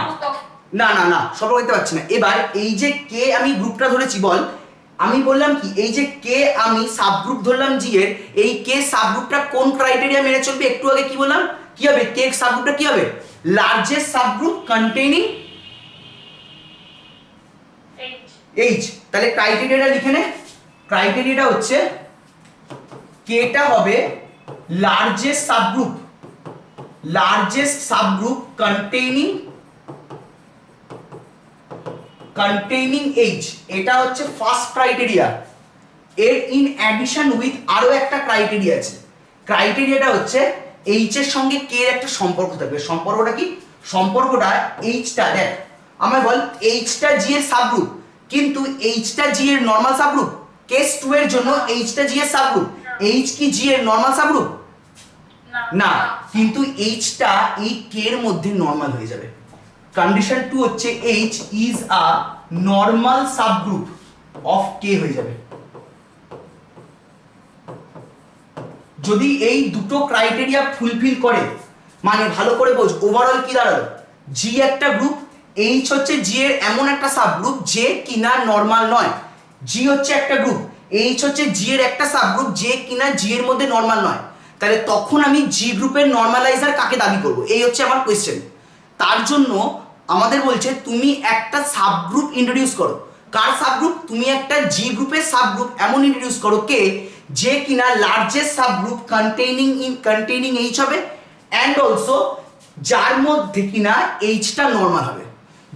Speaker 1: না না না, সম্পর্ক দেখতে পাচ্ছি না। এবার এই যে কে আমি গ্রুপটা ধরেছি, বল আমি বললাম কি এই যে কে আমি সাবগ্রুপ ধরলাম জি এর, এই কে সাবগ্রুপটা কোন ক্রাইটেরিয়া মেনে চলবে? একটু আগে কি বললাম, কি হবে? কে সাবগ্রুপটা কি হবে? Largest subgroup containing H. তাহলে ক্রাইটেরিয়াটা লিখে নে। ক্রাইটেরিয়াটা হচ্ছে কেটা হবে লার্জেস্ট সাবগ্রুপ কন্টেইনিং এইচ। এটা হচ্ছে ফার্স্ট ক্রাইটেরিয়া। এর ইন অ্যাডিশন উইথ আরো একটা ক্রাইটেরিয়া আছে। ক্রাইটেরিয়াটা হচ্ছে এইচ এর সঙ্গে কে এর একটা সম্পর্ক থাকবে। সম্পর্কটা কি? সম্পর্কটা এইচটা দেখ আমার বল, এইচটা জি এর সাবগ্রুপ, কিন্তু এইচটা জি এর নরমাল সাবগ্রুপ। কেস 2 এর জন্য এইচটা জি এর সাবগ্রুপ। এইচ কি জি এর নরমাল সাবগ্রুপ? না, কিন্তু এইচটা এই কে এর মধ্যে নরমাল হয়ে যাবে। কন্ডিশন 2 হচ্ছে H is a normal subgroup of K হয়ে যাবে। যদি এই দুটো ক্রাইটেরিয়া ফুলফিল করে, মানে ভালো করে বোঝ, ওভারঅল কি দাঁড়ালো? জি একটা গ্রুপ, এইচ হচ্ছে জি এর এমন একটা সাবগ্রুপ যে কিনা নরমাল নয়। জি হচ্ছে একটা গ্রুপ, এইচ হচ্ছে জি এর একটা সাবগ্রুপ যে কিনা জি এর মধ্যে নরমাল নয়। তাহলে তখন আমি জি গ্রুপের নরমালাইজার কাকে দাবি করব? এই হচ্ছে আমার কোয়েশ্চেন। তার জন্য আমাদের বলছে তুমি একটা সাবগ্রুপ ইন্ট্রোডিউস করো। কার সাবগ্রুপ? তুমি একটা জি গ্রুপের সাবগ্রুপ এমন ইন্ট্রোডিউস করো কে যে কিনা লার্জেস্ট সাবগ্রুপ কন্টেইনিং এইচ হবে, অ্যান্ড অলসো যার মধ্যে কিনা এইচটা নরমাল হবে।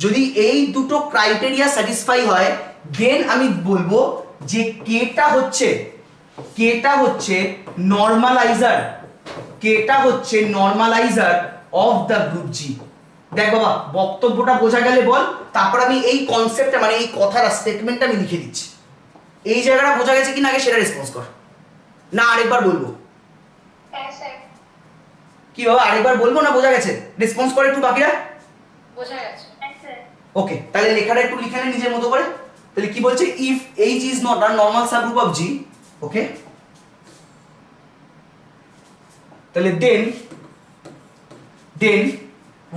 Speaker 1: যদি এই দুটো ক্রাইটেরিয়া স্যাটিসফাই হয়, দেন আমি বলবো যে কেটা হচ্ছে নরমালাইজার অফ দ্য গ্রুপ জি। দেখ বাবা, বক্তব্যটা বোঝা গেলে বল, তারপর আমি এই কনসেপ্টটা মানে এই কথার স্টেটমেন্টটা আমি লিখে দিচ্ছি। এই জায়গাটা বোঝা গেছে কিনা আগে সেটা রেসপন্স কর। না আরেকবার বলবো? কি বাবা আরেকবার বলবো না বোঝা গেছে? রেসপন্স করে একটু বাকিরা।
Speaker 3: বোঝা গেছে।
Speaker 1: ওকে, তাহলে লেখাটা একটু লিখে নে নিজের মতো করে। তাহলে কি বলছে? If H is not a normal subgroup of G, okay, তাহলে then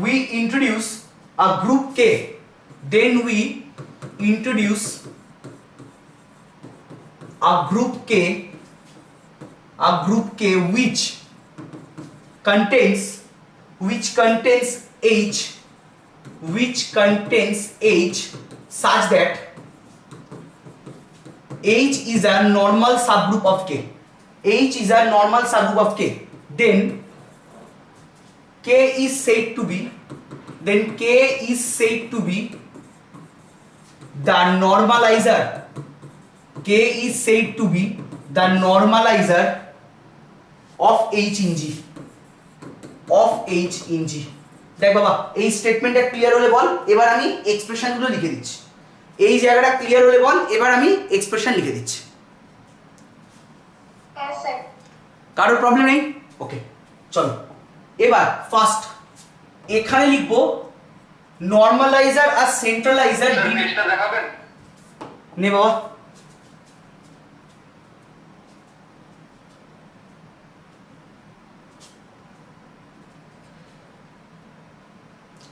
Speaker 1: we introduce a group K, a group K which contains H such that H is a normal subgroup of K. Then K is said to be the normalizer of H in G. দেখ বাবা, এই স্টেটমেন্টটা clear হলে বল, এবার আমি এক্সপ্রেশনগুলো লিখে দিচ্ছি। এই জায়গাটা ক্লিয়ার হলে বল, এবার আমি এক্সপ্রেশন লিখে দিচ্ছি। কারোর প্রবলেম নেই? ওকে, চলো এবার ফার্স্ট এখানে লিখবো নরমালাইজার আর সেন্ট্রালাইজার।
Speaker 2: পেজটা দেখাবেন?
Speaker 1: নে বাবা,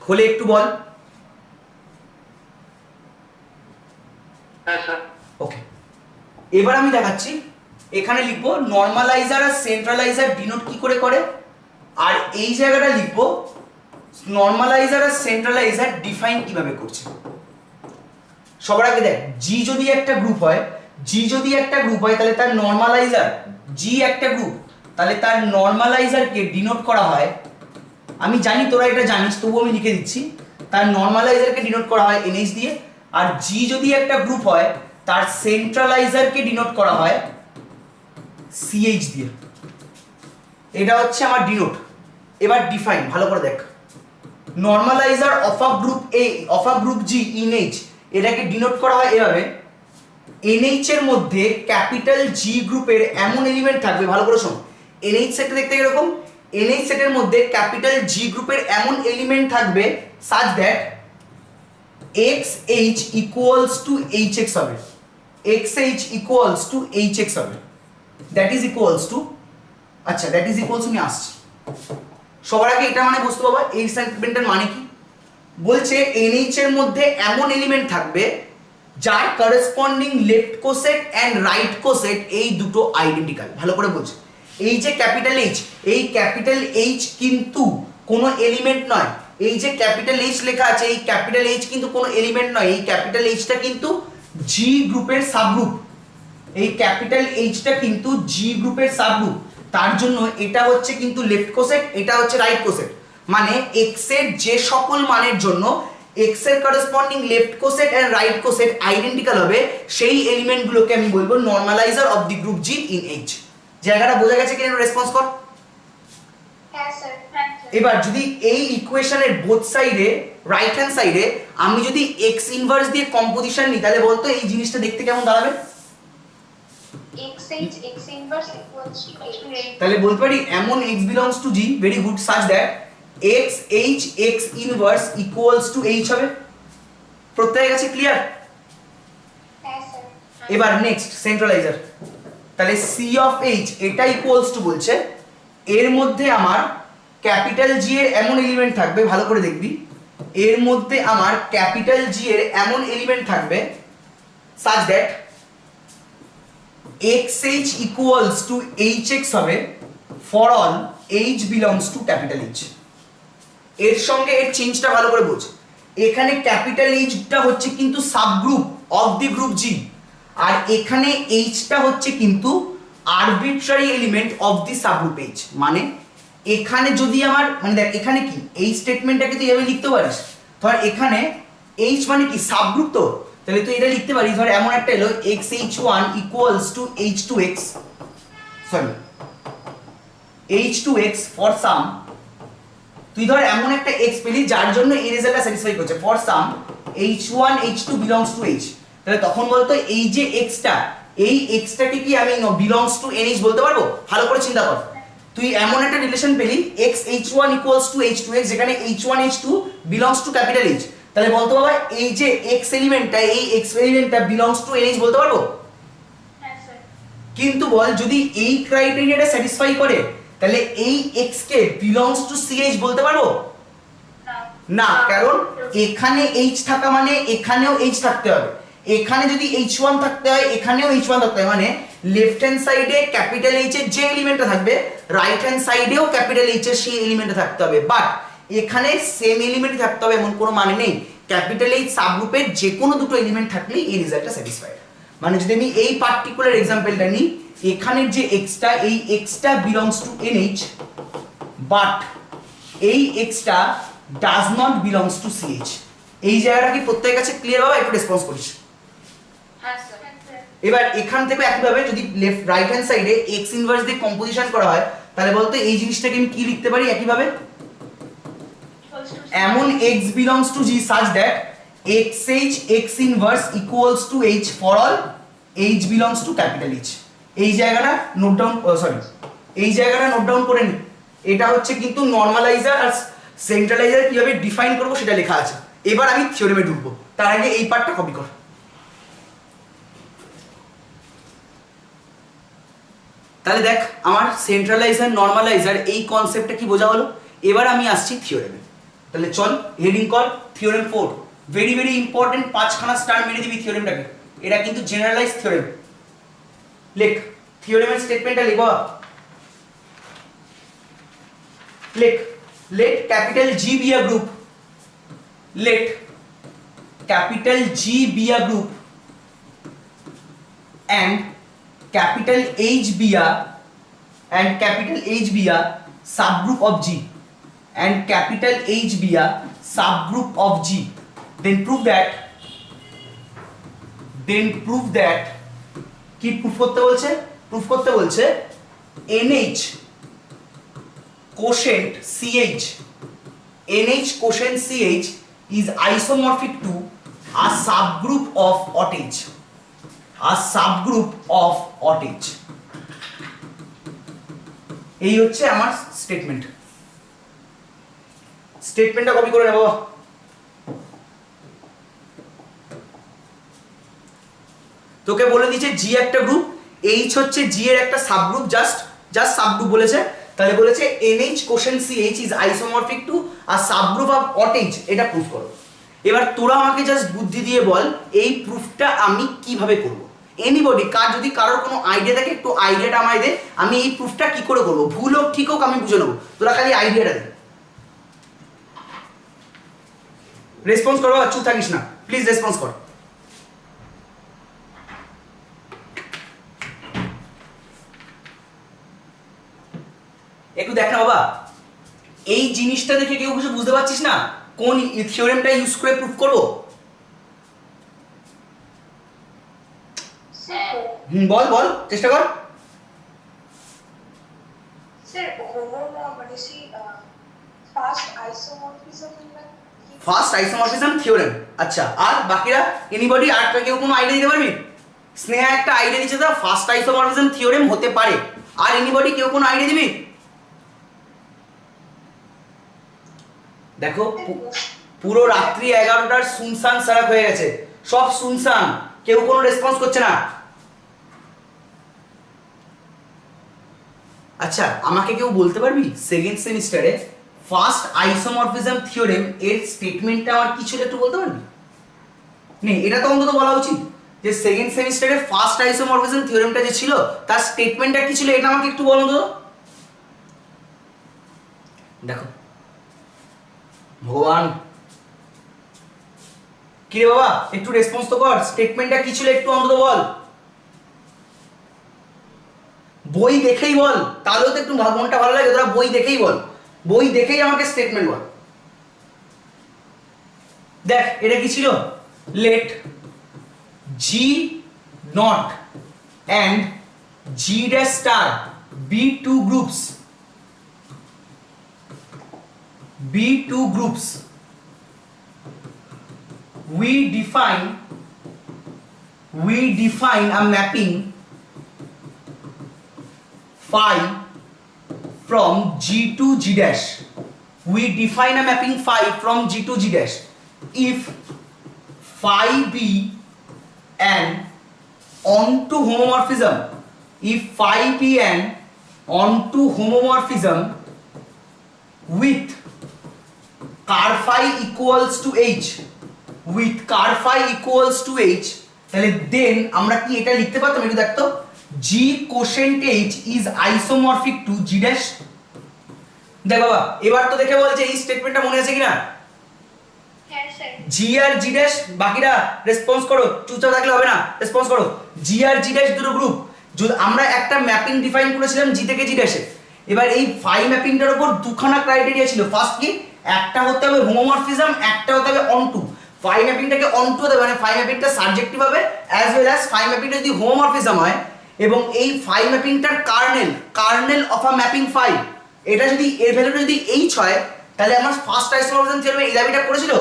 Speaker 1: খোলে একটু বল।
Speaker 2: হ্যাঁ স্যার।
Speaker 1: ওকে, এবার আমি দেখাচ্ছি। এখানে লিখবো নরমালাইজার আর সেন্ট্রালাইজার ডিনোট কি করে করে, আর এই জায়গাটা লিখবো নরমালাইজার আর সেন্ট্রালাইজার ডিফাইন কিভাবে করছে। সবার আগে দেখ, জি যদি একটা গ্রুপ হয়, জি যদি একটা গ্রুপ হয় তাহলে তার নর্মালাইজার, জি একটা গ্রুপ তাহলে তার নর্মালাইজারকে ডিনোট করা হয়, আমি জানি তোরা এটা জানিস তবুও আমি লিখে দিচ্ছি, তার নর্মালাইজারকে ডিনোট করা হয় NH দিয়ে, আর জি যদি একটা গ্রুপ হয় তার সেন্ট্রালাইজারকে ডিনোট করা হয় CH দিয়ে। এটা হচ্ছে আমার ডিনোট। এবার ডিফাইন ভালো করে দেখ, normalizer of a group A of a group G in H, এটাকে ডিনোট করা হয় এভাবে, NH এর মধ্যে ক্যাপিটাল G গ্রুপের এমন এলিমেন্ট থাকবে, ভালো করে শোন, NH সেটটা দেখতে এরকম, NH সেটের মধ্যে ক্যাপিটাল G গ্রুপের এমন এলিমেন্ট থাকবে such that XH equals to HX হবে, XH equals to HX হবে, that is equals to, আচ্ছা that is equals to আমি আসছি, সবার আগে এটা মানে বুঝতে পারবা এই স্টেটমেন্টের মানে কি। বলছে NH এর মধ্যে এমন এলিমেন্ট থাকবে যার corresponding left coset and right কোসেট এই দুটো আইডেন্টিক্যাল। ভালো করে বুঝ, এই যে ক্যাপিটাল H, এই ক্যাপিটাল H কিন্তু কোনো এলিমেন্ট নয়, এই যে ক্যাপিটাল H লেখা আছে এই ক্যাপিটাল H কিন্তু কোনো এলিমেন্ট নয়, এই ক্যাপিটাল Hটা কিন্তু G গ্রুপের সাবগ্রুপ, এই ক্যাপিটাল Hটা কিন্তু G গ্রুপের সাবগ্রুপ, তার জন্য এটা হচ্ছে কিন্তু লেফট কোসেট, এটা হচ্ছে রাইট কোসেট, মানে x এর যে সকল মানের জন্য x এর corresponding left coset and right coset identical হবে সেই এলিমেন্টগুলোকে আমি বলবো normalizer of the group G in H। জায়গাটা বোঝা গেছে কি? রেসপন্স কর।
Speaker 4: হ্যাঁ স্যার।
Speaker 1: এবার যদি এই ইকুয়েশনের বোথ সাইডে রাইট হ্যান্ড সাইডে আমি যদি x ইনভার্স দিয়ে কম্পোজিশন নিই তাহলে বলতো এই জিনিসটা দেখতে কেমন দাঁড়াবে?
Speaker 4: XH X inverse equals to H।
Speaker 1: তাহলে বলতে পারি এমন x belongs to G very good such that XH X inverse equals to H হবে। প্রত্যেকের কাছে ক্লিয়ার?
Speaker 4: হ্যাঁ স্যার।
Speaker 1: এবার নেক্সট সেন্ট্রালাইজার, তাহলে C of H এটা ইকুয়ালস টু বলছে এর মধ্যে আমার ক্যাপিটাল G এর এমন এলিমেন্ট থাকবে, ভালো করে দেখবি, এর মধ্যে আমার ক্যাপিটাল G এর এমন এলিমেন্ট থাকবে such that XH equals to HX হবে for all H belongs to capital H। এর সঙ্গে এর চেঞ্জটা ভালো করে বোঝ, এখানে ক্যাপিটাল Hটা হচ্ছে কিন্তু subgroup of the group G, আর এখানে Hটা হচ্ছে কিন্তু arbitrary element of the subgroup H। মানে এখানে যদি আমার মানে দেখ এখানে কি এই স্টেটমেন্টটাকে তুই এভাবে লিখতে পারিস, ধর এখানে H মানে কি সাবগ্রুপ, তো তাহলে তুই এটা লিখতে পারিস, ধর এমন একটা এলো XH1 equals to H2X, sorry H2X for some, তুই ধর এমন একটা x পেলি যার জন্য এই রেজাল্টটা স্যাটিসফাই করছে for some H1 H2 belongs to H, তাহলে তখন বলতো এই যে xটা, এই xটাকে কি আমি belongs to NH বলতে পারবো? ভালো করে চিন্তা কর, তুই এমন একটা রিলেশন পেলি x H1 equals to H2X যেখানে H1 H2 belongs to capital H, তাহলে বলতে বাবা এই যে x এলিমেন্টটা, এই x এলিমেন্টটা belongs to NH বলতে পারবো?
Speaker 3: হ্যাঁ স্যার।
Speaker 1: কিন্তু বল যদি এই ক্রাইটেরিয়াটা স্যাটিসফাই করে তাহলে এই x K belongs to CH বলতে পারবো
Speaker 3: না।
Speaker 1: না, কারণ এখানে H থাকা মানে এখানেও H থাকতে হবে, এখানে যদি H1 থাকতে হয় এখানেও H1 থাকতে হয়, মানে লেফট হ্যান্ড সাইডে ক্যাপিটাল H এর যে এলিমেন্টটা থাকবে রাইট হ্যান্ড সাইডেও ক্যাপিটাল H এর সেই এলিমেন্টটা থাকতে হবে, বাট এখানে সেম এলিমেন্ট থাকতে হবে এমন কোনো মানে নেই, ক্যাপিটাল H সাবগ্রুপের যে কোনো দুটো এলিমেন্ট থাকলেই এই রেজাল্টটা স্যাটিসফাইড। মানে যদি আমি এই পার্টিকুলার এক্সাম্পলটা নিই, এখানের যে xটা, এই xটা belongs to NH বাট এই xটা does not belongs to CH। এই জায়গাটা কি প্রত্যেকের কাছে ক্লিয়ার হবে? একটু রেসপন্স করিস।
Speaker 3: হ্যাঁ স্যার।
Speaker 1: এবার এখান থেকে একইভাবে যদি লেফট রাইট হ্যান্ড সাইডে x ইনভার্স দিয়ে কম্পোজিশন করা হয় তাহলে বলতো এই জিনিসটাকে আমি কি লিখতে পারি একইভাবে? এমন x belongs to G such that XH X inverse equals to H for all H belongs to capital H। এই জায়গাটা নোট ডাউন, সরি এই জায়গাটা নোট ডাউন করে নি, এটা হচ্ছে কিন্তু নরমালাইজার আর সেন্ট্রালাইজার কিভাবে ডিফাইন করব সেটা লেখা আছে। এবার আমি থিওরেমে ঢুকবো, তার আগে এই পার্টটা কপি কর। তাহলে দেখ আমার সেন্ট্রালাইজার নরমালাইজার এই কনসেপ্টটা কি বোঝা হলো। এবার আমি আসছি থিওরেমে, তাহলে চল হেডিং কর থিওরেম 4, ভেরি ভেরি ইম্পর্টেন্ট, 5খানা স্টার মেরে দিবি থিওরেমটাকে, এটা কিন্তু জেনারেলাইজ থিওরেম। লেখ থিওরেমের স্টেটমেন্টটা লিখো, লেখ let capital G be a group, let capital G be a group and capital H be a subgroup of G and capital H be a subgroup of G, then prove that কি proof করতে বলছে NH quotient CH is isomorphic to a subgroup of OTH. এই হচ্ছে আমার স্টেটমেন্টটা copy করে নেব। তোকে বলে দিয়েছে জি একটা গ্রুপ, এইচ হচ্ছে জি এর একটা সাবগ্রুপ, জাস্ট সাবগ্রুপ বলেছে, তাহলে বলেছে NH quotient CH is isomorphic to a subgroup of OTH, এটা প্রুফ করো। এবার তোরা আমাকে জাস্ট বুদ্ধি দিয়ে বল এই প্রুফটা আমি কিভাবে করব। এনিবডি যদি কারোর কোনো আইডিয়া থাকে একটু আইডিয়াটা আমায় দে, আমি এই প্রুফটা কি করে করব, ভুল হোক ঠিক হোক আমি বুঝে নেবো, তোরা খালি আইডিয়াটা দে। রেসপন্স করো, চুপ থাকিস না প্লিজ, রেসপন্স কর। একটু দেখ না বাবা, এই জিনিসটা দেখে কেউ কিছু বুঝতে পারছিস না কোন থিওরেমটা ইউজ করে প্রুফ করব? বল চেষ্টা কর।
Speaker 5: স্যার মানে সেই ফার্স্ট আইসোমরফিজম
Speaker 1: থিওরেম। আচ্ছা, আর বাকিরা এনিবডি আর কেউ কোনো আইডিয়া দিতে পারবি? স্নেহা একটা আইডিয়া দিচ্ছে, তো ফার্স্ট আইসোমরফিজম থিওরেম হতে পারে, আর এনিবডি কেউ কোনো আইডিয়া দিবি? দেখো পুরো রাত্রি 11টার সুনসান সারাক হয়ে গেছে, সব সুনসান, কেউ কোনো রেসপন্স করছে না। আচ্ছা, আমাকে কেউ বলতে পারবি সেকেন্ড সেমিস্টারে ফার্স্ট আইসোমরফিজম থিওরেম এর স্টেটমেন্টটা আমার কি ছিল একটু বলতে পারবি? নে, এটা তো অন্তত বলা উচিত যে সেকেন্ড সেমিস্টারে ফার্স্ট আইসোমরফিজম থিওরেমটা যে ছিল তার স্টেটমেন্টটা কি ছিল, এটা আমাকে একটু বলো তো। দেখো ভগবান, কি রে বাবা একটু রেসপন্স তো কর, স্টেটমেন্টটা কি ছিল একটু অন্তত বল। বই দেখেই বল, তাহলেও তো একটু মনটা ভালো লাগে, তোরা বই দেখেই বল, বই দেখেই আমাকে স্টেটমেন্ট বল। দেখ এটা কি ছিল, let G naught and G dash star B two groups, we define a mapping phi from G to G dash. We define a mapping phi from G to G dash if phi be an onto homomorphism, with car phi equals to h, তাহলে দেন আমরা কি এটা লিখতে পারতাম, একটু দেখতো, g quotient h is isomorphic to g dash। দেখ বাবা এবার তো দেখে বল যে এই স্টেটমেন্টটা মনে আছে কিনা।
Speaker 3: হ্যাঁ স্যার।
Speaker 1: g আর g dash, বাকিরা রেসপন্স করো, চুপচাপ থাকলে হবে না, রেসপন্স করো। g আর g dash দুটো গ্রুপ, যদি আমরা একটা ম্যাপিং ডিফাইন করেছিলাম g থেকে g dash এ, এবার এই ফাই ম্যাপিংটার উপর দুখানা ক্রাইটেরিয়া ছিল, ফার্স্ট কি, একটা হতে হবে হোমোমরফিজম, একটা হতে হবে অনটু। ফাই ম্যাপিংটাকে অনটু হতে হবে, মানে ফাই ম্যাপিংটা সাবজেক্টিভ হবে অ্যাজ ওয়েল অ্যাজ ফাই ম্যাপিংটা যদি হোমোমরফিজম হয় এবং এই ফাই ম্যাপিংটার kernel of a mapping phi, এটা যদি এর ভ্যালুটা যদি h হয়, তাহলে আমার ফার্স্ট আইসোমরফিজম থিওরেমে এই দাবিটা করেছিল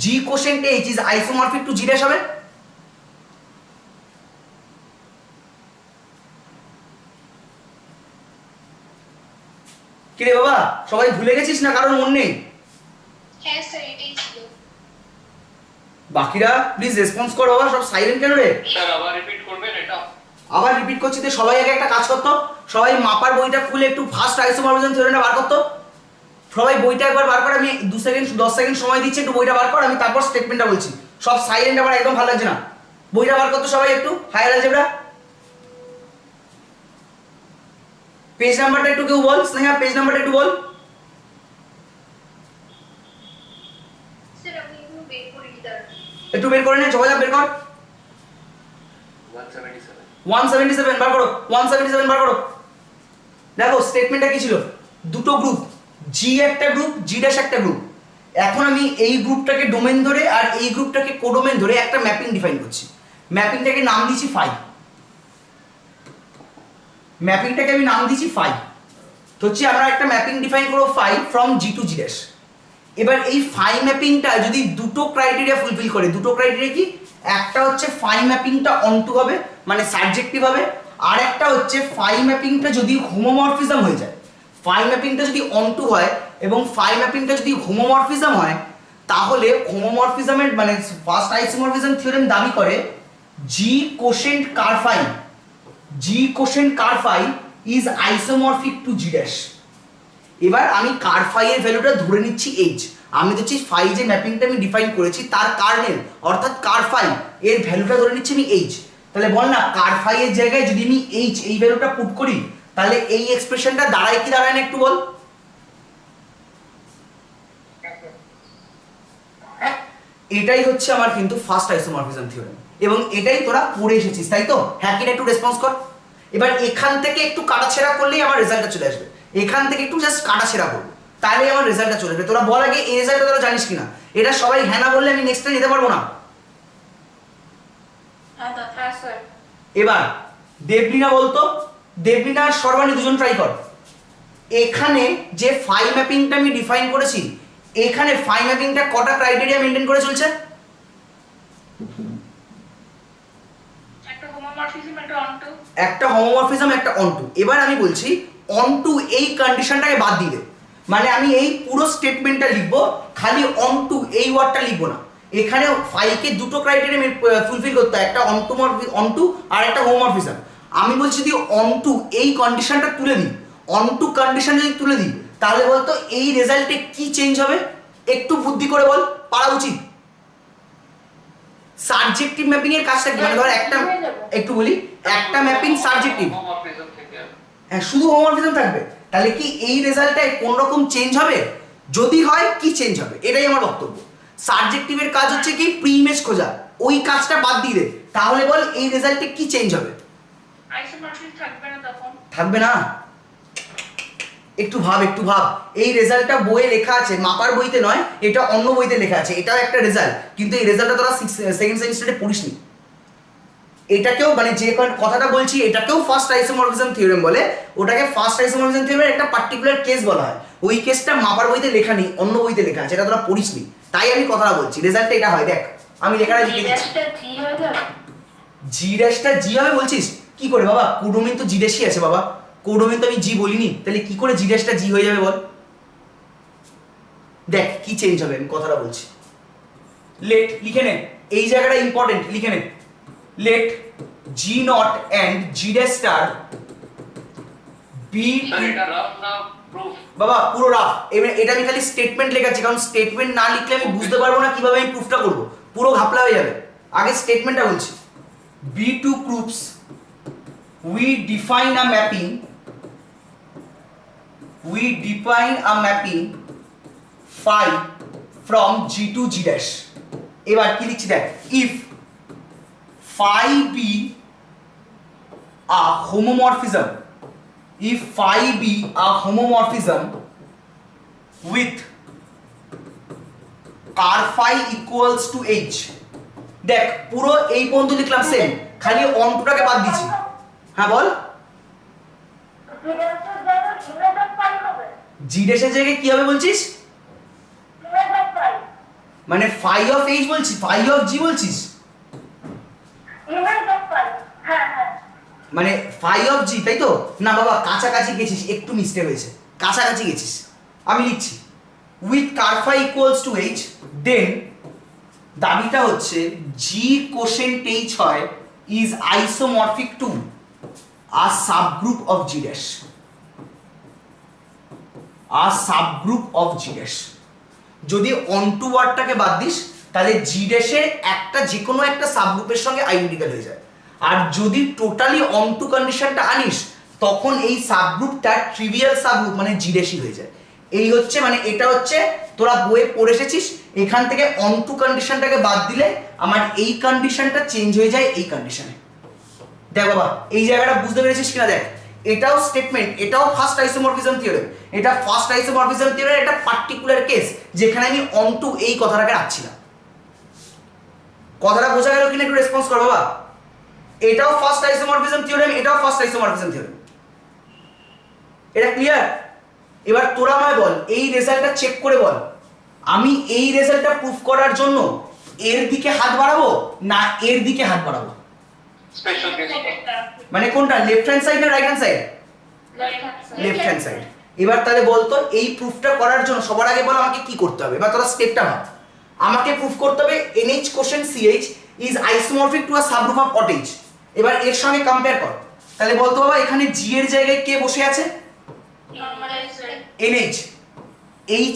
Speaker 1: g quotient h is isomorphic to g dash হবে। কি রে বাবা সবাই ভুলে গেছিস না, কারণ মন নেই?
Speaker 3: হ্যাঁ স্যার এটাই ছিল।
Speaker 1: বাকিরা প্লিজ রেসপন্স করো, বাবা সব সাইলেন্ট কেন রে?
Speaker 2: স্যার আবার রিপিট করবেন এটা?
Speaker 1: আবার রিপিট করছি, তো সবাই আগে একটা কাজ করতো, সবাই মাপার বইটা খুলে একটু ফার্স্ট আইসোমরফিজম থিওরেমটা বার করতো, সবাই বইটা একবার বার করে, আমি 2 সেকেন্ড 10 সেকেন্ড সময় দিচ্ছি, একটু বইটা বার কর, আমি তারপর স্টেটমেন্টটা বলছি। সব সাইলেন্ট, আবার একদম ভালো লাগছে না, বইটা বার করতো সবাই একটু, হায়ার অ্যালজেব্রা পেজ নাম্বারটা একটু কেউ বল, স্নেহা পেজ নাম্বারটা একটু বল।
Speaker 5: স্যার আমি বের করে দিতে পারি।
Speaker 1: একটু বের করে নে, যোগাযোগ বের কর।
Speaker 2: 177
Speaker 1: 177 বার করো, 177 বার করো। দেখো স্টেটমেন্টটা কি ছিল, দুটো গ্রুপ, জি একটা গ্রুপ, জি ড্যাশ একটা গ্রুপ। এখন আমি এই গ্রুপটাকে ডোমেন ধরে আর এই গ্রুপটাকে কোডোমেন ধরে একটা ম্যাপিং ডিফাইন করছি। ম্যাপিংটাকে নাম দিয়েছি ফাই, ম্যাপিংটাকে আমি নাম দিয়েছি ফাই। তো হচ্ছে আমরা একটা ম্যাপিং ডিফাইন করবো phi from G to G dash. এবার এই ফাই ম্যাপিংটা যদি দুটো ক্রাইটেরিয়া ফুলফিল করে, দুটো ক্রাইটেরিয়া কি, একটা হচ্ছে ফাই ম্যাপিংটা অনটু হবে মানে সাবজেক্টিভ হবে, আর একটা হচ্ছে ফাই ম্যাপিংটা যদি হোমোমরফিজম হয়ে যায়। ফাই ম্যাপিংটা যদি অনটু হয় এবং ফাই ম্যাপিংটা যদি হোমোমরফিজম হয়, তাহলে হোমোমরফিজমের মানে ফার্স্ট আইসোমরফিজম থিওরেম দাবি করে G quotient ker phi, G quotient ker phi is isomorphic to G dash. এবার আমি কার ফাই এর ভ্যালুটা ধরে নিচ্ছি এইচ। আমি দেখছি ফাই যে ম্যাপিংটা আমি ডিফাইন করেছি তার কার্নেল অর্থাৎ কার ফাই এর ভ্যালুটা ধরে নিচ্ছি আমি এইচ। তাহলে বল না কার ফাই এর জায়গায় যদি আমি এইচ এই ভ্যালুটা পুট করি তাহলে এই এক্সপ্রেশনটা দাঁড়ায় কি দাঁড়ায় না একটু বল। এটাই হচ্ছে আমার কিন্তু ফার্স্ট আইসোমরফিজম থিওরেম এবং এটাই তোরা পড়ে এসেছিস তাই তো? হ্যাঁ কিনা একটু রেসপন্স কর। এবার এখান থেকে একটু কাটাছেড়া করলেই আমার রেজাল্টটা চলে আসবে, এখান থেকে একটু জাস্ট কাটাছেড়া করবো তাহলে আমার রেজাল্টটা চলে আসবে। তোরা বল আগে এই রেজাল্টটা তোরা জানিস কিনা? এটা সবাই হ্যাঁ না বললে আমি নেক্সটটা নিতে পারবো না।
Speaker 3: হ্যাঁ স্যার।
Speaker 1: এবার দেবলীনা বলতো, দেবলীনা আর সর্বাণী দুজন ট্রাই কর। এখানে যে ফাই ম্যাপিংটা আমি ডিফাইন করেছি, এখানে ফাই ম্যাপিংটা কটা ক্রাইটেরিয়া মেনটেন করে চলছে?
Speaker 3: একটা হোমোমরফিজম, একটা অনটু।
Speaker 1: একটা হোমোমরফিজম, একটা অনটু। এবার আমি বলছি অনটু এই কন্ডিশনটাকে বাদ দিয়ে দে, মানে আমি এই পুরো স্টেটমেন্টটা লিখবো, খালি অনটু এই ওয়ার্ডটা লিখবো না। এখানে ফাইকে দুটো ক্রাইটেরিয়া ফুলফিল করতে হয়, একটা অনটু আর একটা হোমোমরফিজম। আমি বলছি যদি অনটু এই কন্ডিশনটা তুলে দিই, অনটু কন্ডিশন যদি তুলে দিই তাহলে বলতো এই রেজাল্টে কি চেঞ্জ হবে? একটু বুদ্ধি করে বল, পারা উচিত। সাবজেক্টিভ ম্যাপিং এর কাজটা কি? মানে ধর একটা, একটু বলি, একটা ম্যাপিং সাবজেক্টিভ,
Speaker 2: হোমোমরফিজম থেকে
Speaker 1: হ্যাঁ শুধু হোমোমরফিজম থাকবে, তাহলে কি এই রেজাল্টটায় কোন রকম চেঞ্জ হবে? যদি হয় কি চেঞ্জ হবে? এটাই আমার বক্তব্য। সাবজেক্টিভের কাজ হচ্ছে কি প্রি ইমেজ খোঁজা, ওই কাজটা বাদ দিয়ে দে, তাহলে বল এই রেজাল্টে কি চেঞ্জ হবে?
Speaker 3: আইসোমরফিজম থাকবে না তখন।
Speaker 1: থাকবে না? একটু ভাব, একটু ভাব। এই রেজাল্টটা বইয়ে লেখা আছে, মাপার বইতে নয়, এটা অন্য বইতে লেখা আছে, এটাও একটা রেজাল্ট, কিন্তু এই রেজাল্টটা তোরা সেকেন্ড সেমিস্টারে পড়িসনি। এটাকেও মানে যে কথাটা বলছি এটাকেও ফার্স্ট আইসোমরফিজম থিওরেম বলে, ওটাকে ফার্স্ট আইসোমরফিজম থিওরেমের একটা পার্টিকুলার কেস বলা হয়। ওই কেসটা মাপার বইতে লেখা নেই, অন্য বইতে লেখা আছে, এটা তোরা পড়িসনি, তাই আমি কথাটা বলছি। রেজাল্টটা এটা হয়, দেখ আমি লেখাটা লিখে দিচ্ছি। জি ড্যাশটা জি হবে বলছিস কি করে বাবা? কোডোমেন তো জি ড্যাশই আছে বাবা, কোডোমেন তো আমি জি বলিনি, তাহলে কি করে জি ড্যাশটা জি হয়ে যাবে বল? দেখ কি চেঞ্জ হবে, আমি কথাটা বলছি। লেট লিখে নে, এই জায়গাটা ইম্পর্টেন্ট, লিখে নে। Let G naught and G dash star B.
Speaker 2: Sir এটা রাফ না প্রুফ?
Speaker 1: বাবা পুরো রাফ, এটা আমি খালি স্টেটমেন্ট লেখাচ্ছি, কারণ স্টেটমেন্ট না লিখলে আমি বুঝতে পারবো না কিভাবে আমি প্রুফটা করবো, পুরো ঘাপলা হয়ে যাবে। আগে স্টেটমেন্টটা বলছি। B two groups we define a mapping phi from G to G dash। এবার কি লিখছি দেখ, if phi be a homomorphism, if phi be a homomorphism with car phi equals to h। দেখ পুরো এই পর্যন্ত লিখলাম সেম, খালি অনটুটাকে বাদ দিচ্ছি। হ্যাঁ বল। জি ড্যাশের জায়গায় কি হবে বলছিস? মানে ফাই অফ এইচ বলছিস, ফাই অফ জি বলছিস, মানে ফাই অফ জি, তাই তো? না বাবা কাছাকাছি গেছিস, একটু মিস্টেক হয়েছে, কাছাকাছি গেছিস। আমি লিখছি with ker phi equals to H, then দাবিটা হচ্ছে জি কোশেন্ট এইচ হয় is isomorphic to a subgroup of G dash, a subgroup of G dash। যদি অনটু ওয়ার্ডটাকে বাদ দিস তাহলে জি ড্যাশের একটা যে কোনো একটা সাবগ্রুপের সঙ্গে আইডেন্টিক্যাল হয়ে যায়, আর যদি টোটালি অনটু কন্ডিশনটা আনিস তখন এই সাবগ্রুপটা ট্রিভিয়াল সাবগ্রুপ মানে জি ড্যাশই হয়ে যায়। এই হচ্ছে মানে এটা হচ্ছে তোরা বইয়ে পড়ে এসেছিস, এখান থেকে অনটু কন্ডিশনটাকে বাদ দিলে আমার এই কন্ডিশনটা চেঞ্জ হয়ে যায় এই কন্ডিশনে। দেখ বাবা এই জায়গাটা বুঝতে পেরেছিস কিনা দেখ, এটাও স্টেটমেন্ট, এটাও ফার্স্ট আইসোমরফিজম থিওরেম, এটা ফার্স্ট আইসোমরফিজম থিওরেম, এটা পার্টিকুলার কেস যেখানে আমি অনটু এই কথাটাকে রাখছিলাম। কথাটা বোঝা গেল কিনা একটু রেসপন্স কর বাবা। এটাও ফার্স্ট আইসোমরফিজম থিওরেম, এটাও ফার্স্ট আইসোমরফিজম থিওরেম। এটা ক্লিয়ার? এবার তোরা আমায় বল, এই রেজাল্টটা চেক করে বল, আমি এই রেজাল্টটা প্রুফ করার জন্য এর দিকে হাত বাড়াবো না এর দিকে হাত বাড়াবো?
Speaker 2: Special case.
Speaker 1: মানে কোনটা, লেফট হ্যান্ড সাইড না right hand side? Left hand side. এবার তাহলে বলতো এই প্রুফটা করার জন্য সবার আগে বল আমাকে কি করতে হবে। এবার তোরা স্টেপটা ভাব। আমাকে প্রুফ করতে হবে NH quotient CH is isomorphic to a subgroup of OH। এবার এর সঙ্গে কম্পেয়ার কর। তাহলে বলতো বাবা এখানে G এর জায়গায় কে বসে আছে? NH।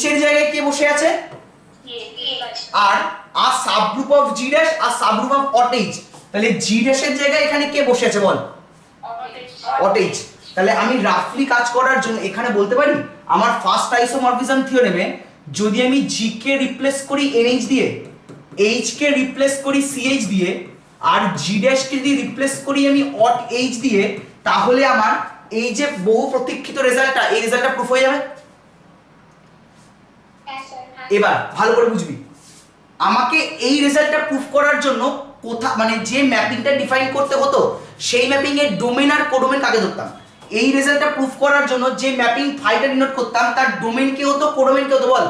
Speaker 1: H এর জায়গায় কে বসে আছে? আর সাবগ্রুপ অফ G ড্যাশ আর সাবগ্রুপ অফ OH। তাহলে G ড্যাশের জায়গায় এখানে কে বসে আছে বল? OH। তাহলে আমি রাফলি কাজ করার জন্য এখানে বলতে পারি আমার ফার্স্ট আইসোমরফিজম থিওরেমে যদি আমি G কে রিপ্লেস করি NH দিয়ে, H কে রিপ্লেস করি CH দিয়ে, আর G ড্যাশ কে যদি রিপ্লেস করি আমি OH দিয়ে, তাহলে আমার এই যে বহু প্রতীক্ষিত রেজাল্টটা, এই রেজাল্টটা প্রুফ হয়ে যাবে। এবার ভালো করে বুঝবি, আমাকে এই রেজাল্টটা প্রুফ করার জন্য কোথা মানে যে ম্যাপিংটা ডিফাইন করতে হতো সেই ম্যাপিং এর ডোমেন আর কোডোমেন কাকে ধরতাম। এই রেজাল্টটা প্রুফ করার জন্য যে ম্যাপিং ফাইটা ডিনোট করতাম তার ডোমেন কি হতো, কোডোমেন কি হতো বল?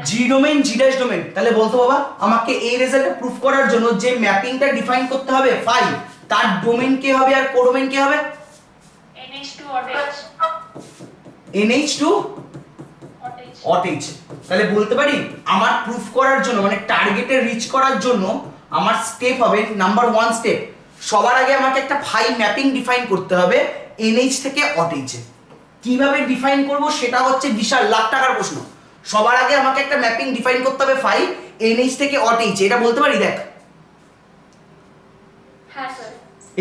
Speaker 1: জি ডোমেন, জি ড্যাশ ডোমেন। তাহলে বলতো বাবা আমাকে এই রেজাল্টটা প্রুফ করার জন্য যে ম্যাপিংটা ডিফাইন করতে হবে ফাই, তার ডোমেন কে হবে আর কোডোমেন কে হবে? NH2 OH। তাহলে বলতে পারি আমার প্রুফ করার জন্য মানে টার্গেটে রিচ করার জন্য আমার স্টেপ হবে নাম্বার 1 স্টেপ, সবার আগে আমাকে একটা ফাই ম্যাপিং ডিফাইন করতে হবে NH থেকে OH এ। কিভাবে ডিফাইন করব সেটা হচ্ছে বিশাল লাখ টাকার প্রশ্ন। সবার আগে আমাকে একটা ম্যাপিং ডিফাইন করতে হবে ফাই NH থেকে OH, এটা বলতে পারি দেখ।
Speaker 3: হ্যাঁ স্যার।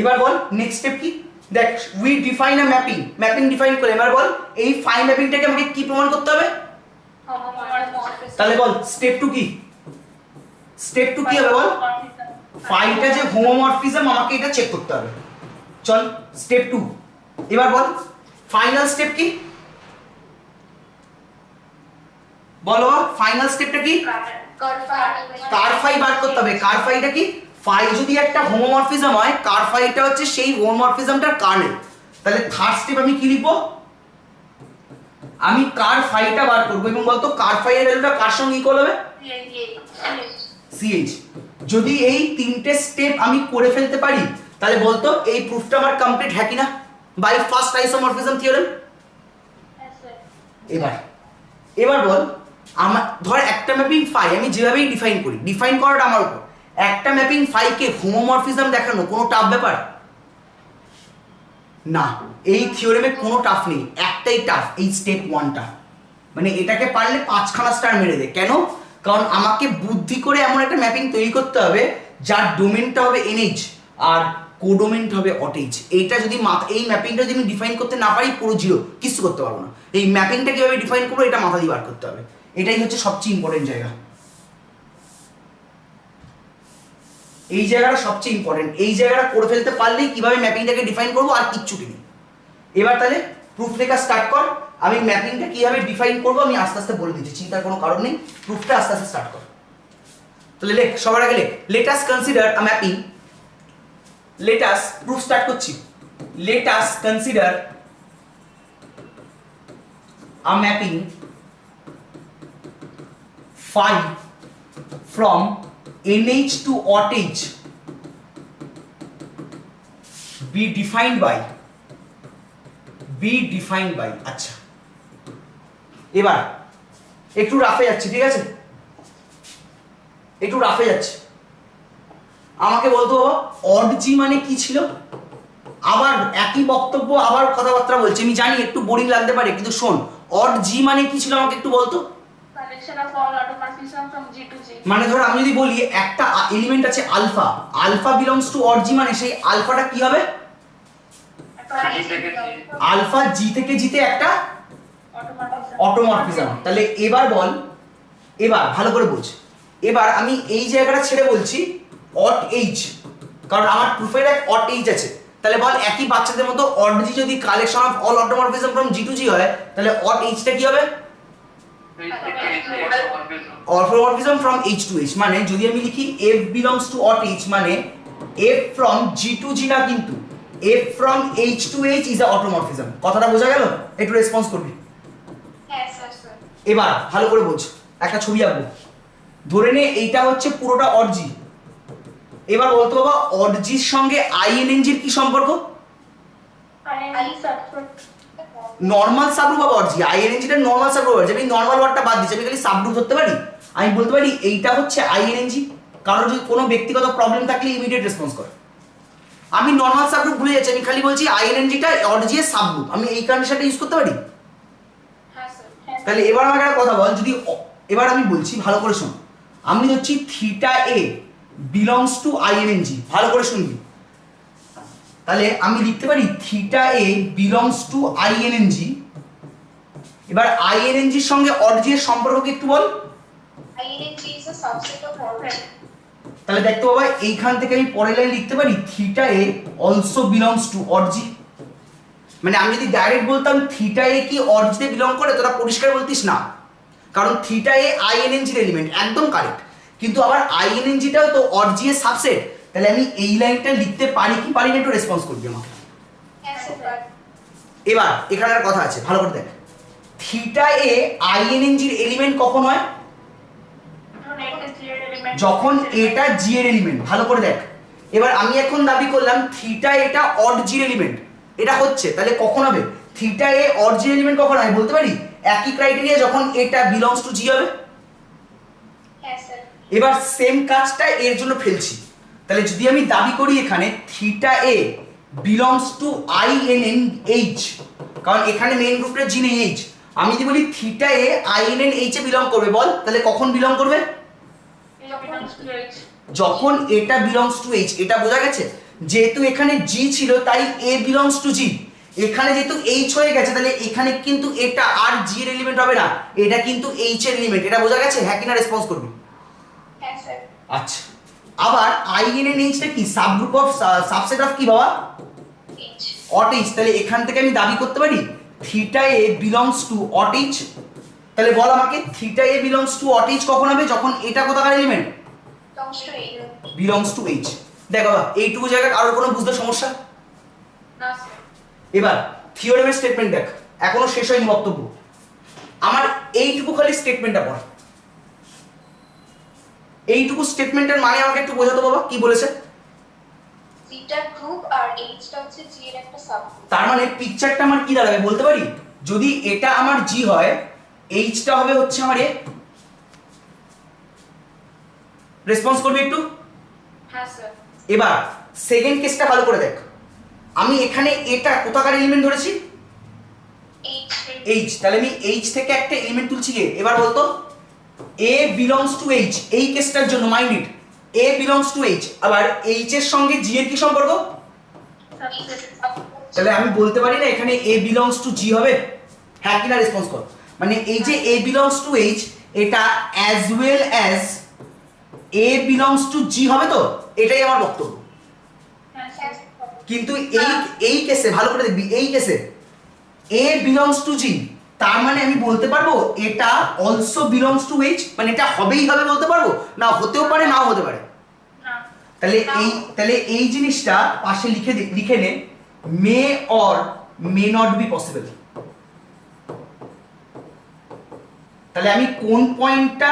Speaker 1: এবার বল নেক্সট স্টেপ কি? দেখ we define a mapping, mapping define করে এবার বল এই ফাই ম্যাপিংটাকে আমাকে কি প্রমাণ করতে হবে? তাহলে বল স্টেপ 2 কি? স্টেপ 2 কি হবে বল? ফাইটা যে হোমোমরফিজম আমাকে এটা চেক করতে হবে। চল স্টেপ 2। এবার বল ফাইনাল স্টেপ কি? বলো ফাইনাল স্টেপটা কি? কার ফাই বার করতে হবে। কার ফাইটা কি? ফাই যদি একটা হোমোমরফিজম হয়, কার ফাইটা হচ্ছে সেই হোমোমরফিজমটার কার্নেল। তাহলে থার্ড স্টেপ আমি কি লিখবো? আমি কার ফাইটা বার করব এবং বলতো কার ফাই এর ভ্যালুটা কার সঙ্গে ইকুয়াল হবে? CH। যদি এই তিনটে স্টেপ আমি করে ফেলতে পারি তাহলে বলতো এই প্রুফটা আমার কমপ্লিট হ্যাঁ কি না বাই ফার্স্ট আইসোমরফিজম থিওরেম। এবার বল আমার ধর একটা ম্যাপিং ফাই আমি যেভাবেই ডিফাইন করি, ডিফাইন করাটা আমার উপর, একটা ম্যাপিং ফাইকে হোমোমরফিজম দেখানো কোনো টাফ ব্যাপার না। এই থিওরেমে কোনো টাফ নেই, একটাই টাফ এই স্টেপ 1টা। মানে এটাকে পারলে 5খানা স্টার মেরে দে। কেন? কারণ আমাকে বুদ্ধি করে এমন একটা ম্যাপিং তৈরি করতে হবে যার ডোমেনটা হবে NH আর কোডোমেনটা হবে OH। এইটা যদি এই ম্যাপিংটা যদি আমি ডিফাইন করতে না পারি পুরো জিরো, কিছু করতে পারবো না। এই ম্যাপিংটা কিভাবে ডিফাইন করবো এটা মাথা দিয়ে বার করতে হবে। এটাই হচ্ছে সবচেয়ে ইম্পর্টেন্ট জায়গা। এই জায়গাটা সবচেয়ে ইম্পর্টেন্ট। এই জায়গাটা করে ফেলতে পারলেই কিভাবে ম্যাপিংটাকে ডিফাইন করবো আর কিচ্ছুটি নেই। এবার তাহলে প্রুফ লেখা স্টার্ট কর। আমি ম্যাপিংটা কিভাবে ডিফাইন করবো আমি আস্তে আস্তে বলে দিচ্ছি, চিন্তার কোনো কারণ নেই। প্রুফটা আস্তে আস্তে স্টার্ট কর। তাহলে লেখ, সবার আগে লেখ let us consider a mapping. Let us, proof start করছি। Let us consider a mapping phi from NH to OH be defined by আচ্ছা এবার একটু রাফে যাচ্ছি, ঠিক আছে? একটু রাফে যাচ্ছি। আমাকে বলতো অড জি মানে কি ছিল? আবার একই বক্তব্য আবার কথাবার্তা বলছি, আমি জানি একটু বোরিং লাগতে পারে, কিন্তু শোন অড জি মানে কি ছিল আমাকে একটু বলতো। মানে ধর আমি যদি বলি একটা এলিমেন্ট আছে alpha, alpha belongs to odd জি মানে সেই আলফাটা কি হবে? আলফা জি থেকে জিতে একটা অটোমরফিজম। তাহলে এবার বল, এবার ভালো করে বুঝ। এবার আমি এই জায়গাটা ছেড়ে বলছি অট এইচ, কারণ আমার প্রুফের এক অড এইচ আছে। তাহলে বল একই বাচ্চাদের মতো অড জি যদি collection of all automorphism from G to G হয়, তাহলে অড এইচটা কি হবে? Automorphism from H to H. মানে যদি আমি লিখি F belongs to Aut H, মানে F from G to G না, কিন্তু F from H to H is a automorphism. কথাটা বোঝা গেল? একটু রেসপন্স করবি।
Speaker 4: হ্যাঁ স্যার স্যার।
Speaker 1: এবার ভালো করে বোঝ, একটা ছবি আঁকবো। ধরে নে এইটা হচ্ছে পুরোটা অডজি। এবার বলতো বাবা অডজির সঙ্গে আইএনএনজির কি সম্পর্ক? Normal subgroup of Aut G. আইএনএনজিটা নর্মাল সাবগ্রুপ অফ অডজি। আমি নর্মাল ওয়ার্ডটা বাদ দিচ্ছি, আমি খালি সাবগ্রুপ ধরতে পারি। আমি বলতে পারি এইটা হচ্ছে আইএনএনজি, কারণ যদি কোনো ব্যক্তিগত প্রবলেম থাকলে ইমিডিয়েট রেসপন্স করে। আমি নর্মাল সাবগ্রুপ ভুলে যাচ্ছি, আমি খালি বলছি আইএনএনজিটা অডজি এর সাবগ্রুপ। আমি এই কন্ডিশনটা ইউজ করতে পারি।
Speaker 4: হ্যাঁ স্যার।
Speaker 1: তাহলে এবার আমাকে একটা কথা বল, যদি এবার আমি বলছি ভালো করে শোন, আমি হচ্ছি থিটা এ বিলংস টু আইএনএনজি। ভালো করে শুনবি। তাহলে আমি লিখতে পারি থিটা এ বিলংস টু আইএনএনজি। এবার আইএনএনজির সঙ্গে অডজি এর সম্পর্ক কি একটু বল।
Speaker 5: ING is a subset of all.
Speaker 1: তাহলে দেখতে বাবা এইখান থেকে আমি পরের লাইন লিখতে পারি theta A also belongs to Aut G. মানে আমি যদি ডাইরেক্ট বলতাম থিটা এ কি অডজিতে বিলং করে, তোরা পরিষ্কার বলতিস না, কারণ থিটা এ আইএনএনজির এলিমেন্ট, একদম কারেক্ট। কিন্তু আবার আইএনএনজিটাও তো অডজি এর সাবসেট। তাহলে আমি এই লাইনটা লিখতে পারি কি পারি না, একটু রেসপন্স করবি আমাকে।
Speaker 4: হ্যাঁ স্যার।
Speaker 1: এবার এখানে একটা কথা আছে, ভালো করে দেখ। থিটা এ আইএনএনজির এলিমেন্ট কখন হয়? যখন এটা জি এর এলিমেন্ট। ভালো করে দেখ। এবার আমি এখন দাবি করলাম থিটা এটা অড জি এর এলিমেন্ট, এটা হচ্ছে, তাহলে কখন হবে? থিটা এ অড জি এলিমেন্ট কখন হয় বলতে পারি? একই ক্রাইটেরিয়া, যখন এটা বিলংস টু জি হবে।
Speaker 4: হ্যাঁ স্যার।
Speaker 1: এবার সেম কাজটা এর জন্য ফেলছি। তাহলে যদি আমি দাবি করি এখানে থিটা এ বিলংস টু আইএনএনএইচ, কারণ এখানে মেইন গ্রুপটা জি নেই এইচ, আমি যদি বলি থিটা এ আইএনএনএইচ এ বিলং করবে, বল তাহলে কখন বিলং করবে? যখন এটা বিলংস টু এইচ। এটা বোঝা গেছে? যেহেতু এখানে জি ছিল তাই এ বিলংস টু জি। এখানে যেহেতু এইচ হয়ে গেছে, তাহলে এখানে কিন্তু এটা আর জি এর এলিমেন্ট হবে না, এটা কিন্তু এইচ এর এলিমেন্ট। এটা বোঝা গেছে? হ্যাঁ কিনা রেসপন্স করবি।
Speaker 4: হ্যাঁ স্যার।
Speaker 1: আচ্ছা, আবার আইএনএনএইচটা কি সাবগ্রুপ অফ সাবসেট অফ কি বাবা?
Speaker 4: এইচ।
Speaker 1: Odd H. তাহলে এখান থেকে আমি দাবি করতে পারি theta A belongs to Aut H. তাহলে বল আমাকে theta A belongs to Aut H কখন হবে? যখন এটা কোথাকার element?
Speaker 4: belongs to A.
Speaker 1: Belongs to H. দেখ বাবা এইটুকু জায়গা কারোর কোনো বুঝতে সমস্যা?
Speaker 4: না স্যার।
Speaker 1: এবার থিওরেমের স্টেটমেন্ট দেখ, এখনো শেষ হয়নি বক্তব্য আমার। এইটুকু খালি স্টেটমেন্টটা পড়। এইটুকু স্টেটমেন্টের মানে আমাকে একটু বোঝাতো বাবা, কি বলেছে?
Speaker 4: থিটা গ্রুপ আর এইচটা হচ্ছে জি এর একটা সাবগ্রুপ।
Speaker 1: তার মানে পিকচারটা আমার কি দাঁড়াবে বলতে পারি? যদি এটা আমার জি হয়, এইচটা হবে হচ্ছে আমার এ। রেসপন্স করবি একটু?
Speaker 4: হ্যাঁ স্যার।
Speaker 1: এবার সেকেন্ড কেসটা ভালো করে দেখ। আমি এখানে এটা কোথাকার এলিমেন্ট ধরেছি?
Speaker 4: এইচ।
Speaker 1: এইচ। তাহলে আমি এইচ থেকে একটা এলিমেন্ট তুলছি কে? এবার বলতো এ বিলংস টু এইচ। এই কেসটার জন্য mind it, A belongs to H. আবার এইচ এর সঙ্গে জি এর কি সম্পর্ক? তাহলে আমি বলতে পারি না এখানে এ বিলংস টু জি হবে? হ্যাঁ কিনা রেসপন্স কর। মানে এই যে এ বিলংস টু এইচ, এটা as well as A belongs to G হবে তো? এটাই আমার বক্তব্য। কিন্তু এই কেসে ভালো করে দেখবি, এই কেসে এ বিলংস টু জি, তার মানে আমি বলতে পারবো এটা অলসো বিলংস টু এইচ। মানে এটা হবেই হবে বলতে পারবো না? হতেও পারে, নাও হতে পারে। তাহলে এই জিনিসটা পাশে লিখে নে, মে or may not be possible. তাহলে আমি কোন পয়েন্টটা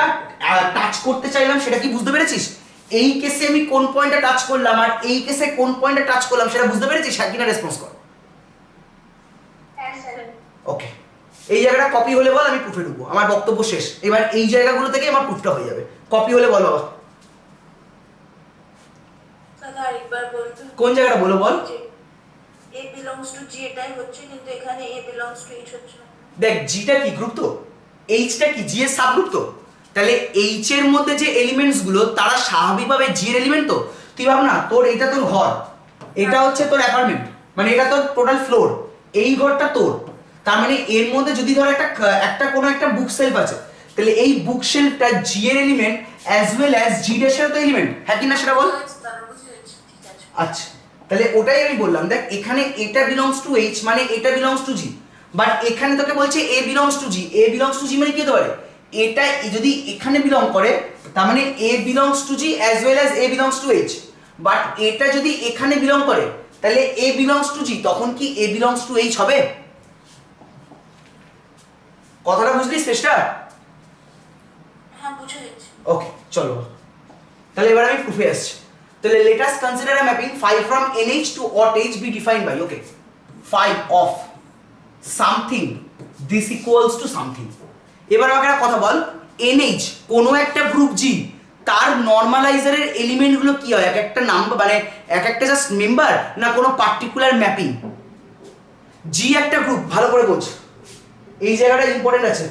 Speaker 1: টাচ করতে চাইলাম সেটা কি বুঝতে পেরেছিস? এই কেসে আমি কোন পয়েন্টটা টাচ করলাম আর এই কেসে কোন পয়েন্টটা টাচ করলাম সেটা বুঝতে পেরেছিস? হ্যাঁ কিনা রেসপন্স কর।
Speaker 4: হ্যাঁ স্যার।
Speaker 1: ওকে, এই জায়গাটা কপি হলে বল, আমি প্রুফে ঢুকবো। আমার বক্তব্য শেষ। এবার এই জায়গাগুলো থেকে আমার প্রুফটা হয়ে যাবে। কপি হলে বল বাবা।
Speaker 5: দাদা আরেকবার বলতো।
Speaker 1: কোন জায়গাটা বলো বল।
Speaker 5: A belongs to G এটাই হচ্ছে, কিন্তু এখানে A belongs to H হচ্ছে না।
Speaker 1: দেখ জিটা কি গ্রুপ তো, এইচটা কি জি এর সাবগ্রুপ তো। তাহলে এইচ এর মধ্যে যে এলিমেন্টস গুলো তারা স্বাভাবিকভাবে জি এর এলিমেন্ট তো। তুই ভাব না, তোর এটা তোর ঘর, এটা হচ্ছে তোর অ্যাপার্টমেন্ট, মানে এটা তোর টোটাল ফ্লোর, এই ঘরটা তোর। তার মানে এর মধ্যে যদি ধর একটা কোনো একটা বুক সেলফ আছে, তাহলে এই বুক সেলফটা জি এর এলিমেন্ট অ্যাজ ওয়েল অ্যাজ জি ড্যাশের তো এলিমেন্ট। হ্যাঁ কি না সেটা বল।
Speaker 5: দাদা বুঝে গেছি, ঠিক আছে।
Speaker 1: আচ্ছা, তাহলে ওটাই আমি বললাম, দেখ এখানে এটা বিলংস টু এইচ মানে এটা বিলংস টু জি, বাট এখানে তোকে বলছে A belongs to G. A belongs to G মানে কি হতে পারে, এটা যদি এখানে বিলং করে তার মানে A belongs to G as well as A belongs to H, but এটা যদি এখানে বিলং করে তাহলে এ বিলংস টু জি, তখন কি এ বিলংস টু এইচ হবে? কথাটা বুঝলি চেষ্টা?
Speaker 5: হ্যাঁ বুঝে গেছি।
Speaker 1: ওকে চলো, তাহলে এবার আমি প্রুফে আসছি। তাহলে late us consider a mapping phi from NH to odd H be defined by, okay, phi of something this equals to something। এবার আমাকে একটা কথা বল, NH কোনো একটা গ্রুপ G, তার নরমালাইজারের এলিমেন্টগুলো কি হয়? এক একটা নাম্বার মানে এক একটা জাস্ট মেম্বার না কোনো পার্টিকুলার ম্যাপিং? G একটা গ্রুপ, ভালো করে বোঝ, এই জায়গাটা ইম্পর্টেন্ট আছে।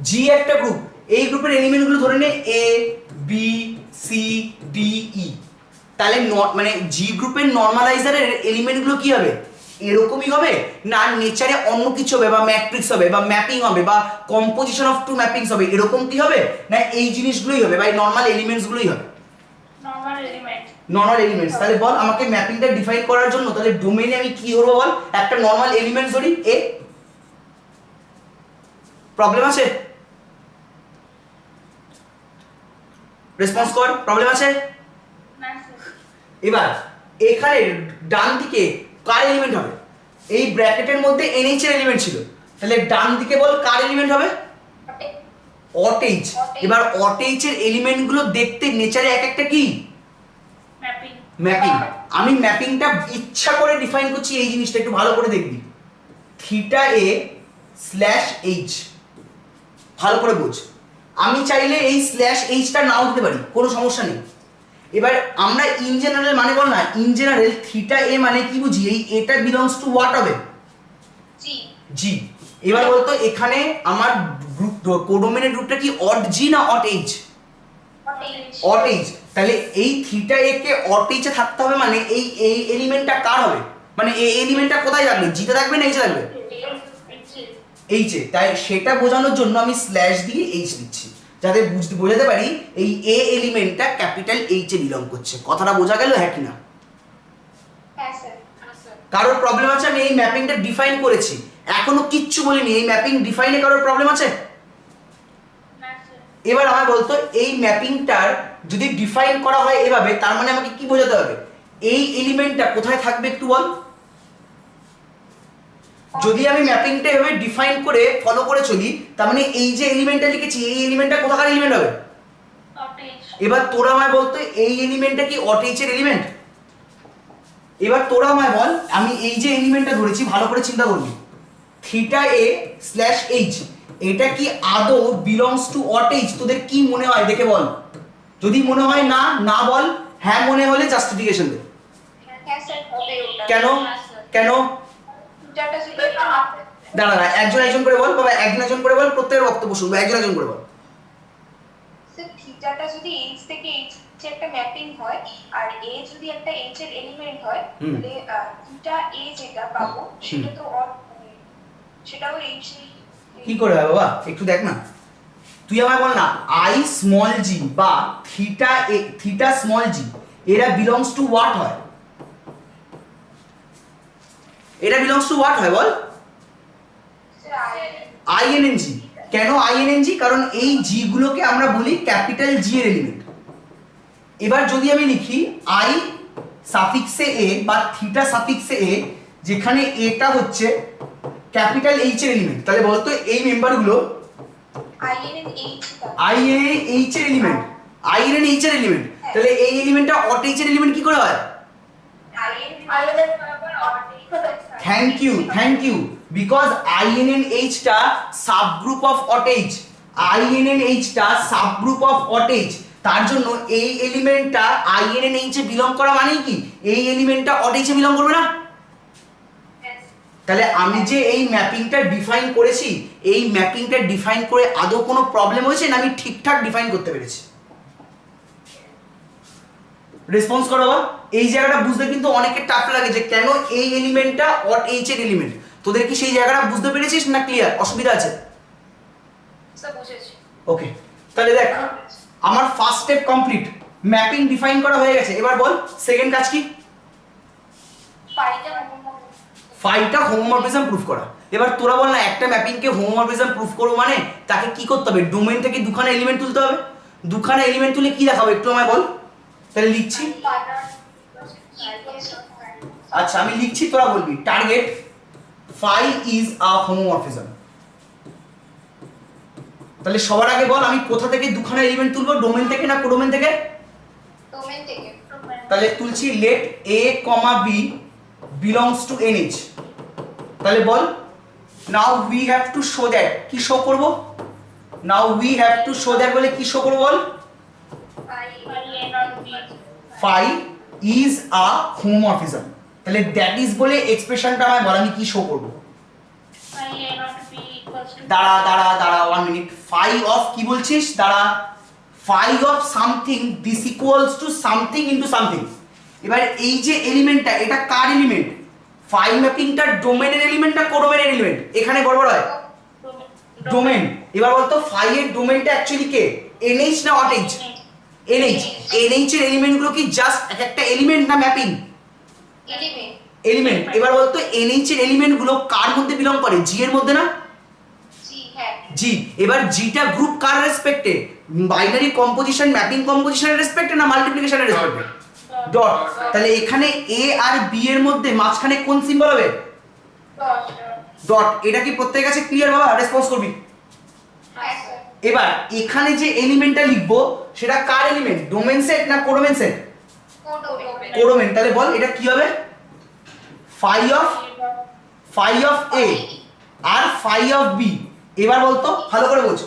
Speaker 1: G একটা গ্রুপ, এই গ্রুপের এলিমেন্টগুলো ধরে নে A B C D E, তাহলে মানে G গ্রুপের নরমালাইজারের এলিমেন্টগুলো কি হবে? এরকমই হবে না নেচারে অন্য কিছু হবে, বা ম্যাট্রিক্স হবে, বা ম্যাপিং হবে, বা কম্পোজিশন অফ টু ম্যাপিংস হবে, এরকম কি হবে? না এই জিনিসগুলোই হবে, বা এই নর্মাল এলিমেন্টসগুলোই হবে,
Speaker 3: নরমাল এলিমেন্ট।
Speaker 1: Normal elements. তাহলে বল আমাকে ম্যাপিংটা ডিফাইন করার জন্য তাহলে ডোমেইনে আমি কি ধরবো বল? একটা নর্মাল এলিমেন্টস ধরি এ। প্রবলেম আছে? রেসপন্স কর, প্রবলেম আছে?
Speaker 3: না স্যার।
Speaker 1: এবার এখানে ডান দিকে কার এলিমেন্ট হবে? এই ব্র্যাকেটের মধ্যে NH এর এলিমেন্ট ছিল, তাহলে ডান দিকে বল কার এলিমেন্ট হবে? অট এইচ। এবার অট এইচ এর এলিমেন্টগুলো দেখতে নেচারে এক একটা কি
Speaker 3: ম্যাপিং।
Speaker 1: ম্যাপিং। আমি ম্যাপিংটা ইচ্ছা করে ডিফাইন করছি, এই জিনিসটা একটু ভালো করে দেখবি, থিটা এ স্ল্যাশ এইচ, ভালো করে বোঝ। আমি চাইলে এই স্ল্যাশ এইচটা নাও দিতে পারি, কোনো সমস্যা নেই। এবার আমরা ইন জেনারেল মানে বল না, ইন জেনারেল থিটা এ মানে কি বুঝি? এই এটা বিলংস টু হোয়াট হবে?
Speaker 3: জি।
Speaker 1: জি। এবার বলতো এখানে আমার গ্রুপ কোডোমেনের গ্রুপটা কি অড জি না অট এইচ? Aut H. তাহলে এই থিটা এ কে অট এইচে থাকতে হবে, মানে এই এই এলিমেন্টটা কার হবে? মানে এই এলিমেন্টটা কোথায় থাকবে? জিতে থাকবে না এইচে থাকবে? এইচে। তাই সেটা বোঝানোর জন্য আমি স্ল্যাশ দিয়ে এইচ দিচ্ছি, যাতে বোঝাতে পারি এই এ এলিমেন্টটা ক্যাপিটাল এইচে বিলং করছে। কথাটা বোঝা গেল হ্যাঁ কি না?
Speaker 3: হ্যাঁ স্যার।
Speaker 1: কারোর প্রবলেম আছে? আমি এই ম্যাপিংটা ডিফাইন করেছি, এখনো কিচ্ছু বলিনি। এই ম্যাপিং ডিফাইনে কারোর প্রবলেম আছে?
Speaker 3: না স্যার।
Speaker 1: এবার আমায় বলতো এই ম্যাপিংটার যদি ডিফাইন করা হয় এভাবে, তার মানে আমাকে কি বোঝাতে হবে? এই এলিমেন্টটা কোথায় থাকবে একটু বল। যদি আমি ম্যাপিংটা এভাবে ডিফাইন করে ফলো করে চলি, তার মানে এই যে এলিমেন্টটা লিখেছি এই এলিমেন্টটা কোথাকার এলিমেন্ট হবে?
Speaker 3: অট এইচ।
Speaker 1: এবার তোরা আমায় বলতো এই এলিমেন্টটা কি অট এইচ এর এলিমেন্ট? এবার তোরা আমায় বল, আমি এই যে এলিমেন্টটা ধরেছি ভালো করে চিন্তা করবি, থিটা এ স্ল্যাশ এইচ, এটা কি আদৌ বিলংস টু অট এইচ? তোদের কি মনে হয় দেখে বল। যদি মনে হয় না, না বল, হ্যাঁ মনে হলে জাস্টিফিকেশন দে।
Speaker 3: হ্যাঁ স্যার হবে ওটা।
Speaker 1: কেন?
Speaker 3: না স্যার।
Speaker 1: কেন?
Speaker 3: যেটা যদি
Speaker 1: দাঁড়া দাঁড়া, একজন একজন করে বল বাবা, একজন একজন করে বল, প্রত্যেকের বক্তব্য শুনবো, একজন একজন করে বল।
Speaker 6: স্যার থিটাটা যদি এইচ থেকে এইচ এর একটা ম্যাপিং হয় আর এ যদি একটা এইচ এর এলিমেন্ট হয়, তাহলে থিটা এ যেটা পাবো সেটা তো সেটাও এইচ
Speaker 1: কি করে হয় বাবা একটু দেখ না, তুই আমায় বল না আই স্মল জি বা থিটা এ থিটা স্মল জি এরা বিলংস টু হোয়াট হয়? এটা বিলংস টু হোয়াট হয় বল? আইএনএনজি। কেন আইএনএনজি? কারণ এই জি গুলোকে আমরা বলি ক্যাপিটাল জি এর এলিমেন্ট। এবার যদি আমি লিখি আই সাফিক্সে এ বা থিটা সাফিক্সে এ, যেখানে এটা হচ্ছে ক্যাপিটাল এইচ এর এলিমেন্ট, তাহলে বলতো এই মেম্বারগুলো আইএনএইচ এর এলিমেন্ট, আইএনএইচ এর এলিমেন্ট। তাহলে এই এলিমেন্টটা অট এইচ এর এলিমেন্ট কি করে হয়? Thank you, thank you. Because INNH টা subgroup of aut H, INNH টা সাবগ্রুপ অফ অট এইচ, তার জন্য এই এলিমেন্টটা INNH এ বিলং করা মানে কি এই এলিমেন্টটা অট এইচ এ বিলং করবে না? তাহলে আমি যে এই ম্যাপিংটা ডিফাইন করেছি, এই ম্যাপিংটা ডিফাইন করে আদৌ কোনো প্রবলেম হয়েছে না আমি ঠিকঠাক ডিফাইন করতে পেরেছি? রেসপন্স করো বাবা। এই জায়গাটা বুঝতে কিন্তু অনেকের টাফ লাগে যে কেন এই এলিমেন্টটা অট এইচ এর এলিমেন্ট। তোদের কি সেই জায়গাটা বুঝতে পেরেছিস না ক্লিয়ার? অসুবিধা আছে?
Speaker 6: স্যার বুঝেছি।
Speaker 1: ওকে, তাহলে দেখ আমার first step complete. Mapping define করা হয়ে গেছে, এবার বল সেকেন্ড কাজ কি?
Speaker 6: ফাইটা হোমোমর্ফিজম
Speaker 1: ফাইটা হোমোমরফিজম প্রুফ করা। এবার তোরা বল না একটা ম্যাপিংকে হোমোমরফিজম প্রুফ করবো মানে তাকে কি করতে হবে? ডোমেন থেকে দুখানা এলিমেন্ট তুলতে হবে। দুখানা এলিমেন্ট তুলে কি দেখাবো একটু আমায় বল। তাহলে লিখছি, আচ্ছা আমি লিখছি, তোরা বলবি target phi is a homomorphism. তাহলে সবার আগে বল আমি কোথা থেকে দুখানা এলিমেন্ট তুলবো, ডোমেন থেকে না কোডোমেন থেকে?
Speaker 6: ডোমেন থেকে
Speaker 1: তাহলে তুলছি let a, b belongs to nh। তাহলে বল now we have to show that, কি শো করব? Now we have to show that বলে কি শো করব বল? Phi is a homomorphism. তাহলে দ্যাট ইজ বলে এক্সপ্রেশনটা আমায় বল, আমি কি শো করব? দাঁড়া 1 মিনিট। ফাই অফ কি বলছিস? দাঁড়া, phi of something this equals to something into something. এবার এই যে এলিমেন্টটা এটা কার এলিমেন্ট? ফাই ম্যাপিংটা ডোমেনের এলিমেন্ট না কোডোমেনের এলিমেন্ট? এখানে গড়বড় হয়, ডোমেন। এবার বলতো ফাই এর ডোমেনটা অ্যাকচুয়ালি কে, এনএইচ না অটএইচ? এনএইচ। এনএইচ এর এলিমেন্টগুলো কি জাস্ট একটা এলিমেন্ট না ম্যাপিং?
Speaker 6: Element
Speaker 1: element. এবার বলতো এনএইচ এর এলিমেন্টগুলো কার মধ্যে বিলং করে? জি এর মধ্যে না?
Speaker 6: জি হ্যাঁ
Speaker 1: জি। এবার জিটা গ্রুপ কার রেসপেক্টে? বাইনারি কম্পোজিশন ম্যাপিং কম্পোজিশনের রেসপেক্টে না মাল্টিপ্লিকেশনের রেসপেক্টে? ডট। তাহলে এখানে এ আর বি এর মধ্যে মাঝখানে কোন সিম্বল হবে? ডট। এটা কি প্রত্যেকের কাছে ক্লিয়ার বাবা? রেসপন্স করবি।
Speaker 6: হ্যাঁ স্যার
Speaker 1: এবার এখানে যে এলিমেন্টটা লিখবো সেটা কার এলিমেন্ট? ডোমেন সেট না কোডোমেন সেট?
Speaker 6: Codomain
Speaker 1: codomain. তাহলে বল এটা কি হবে? ফাই অফ এ আর ফাই অফ বি। এবার বলতো ভালো করে বোঝ,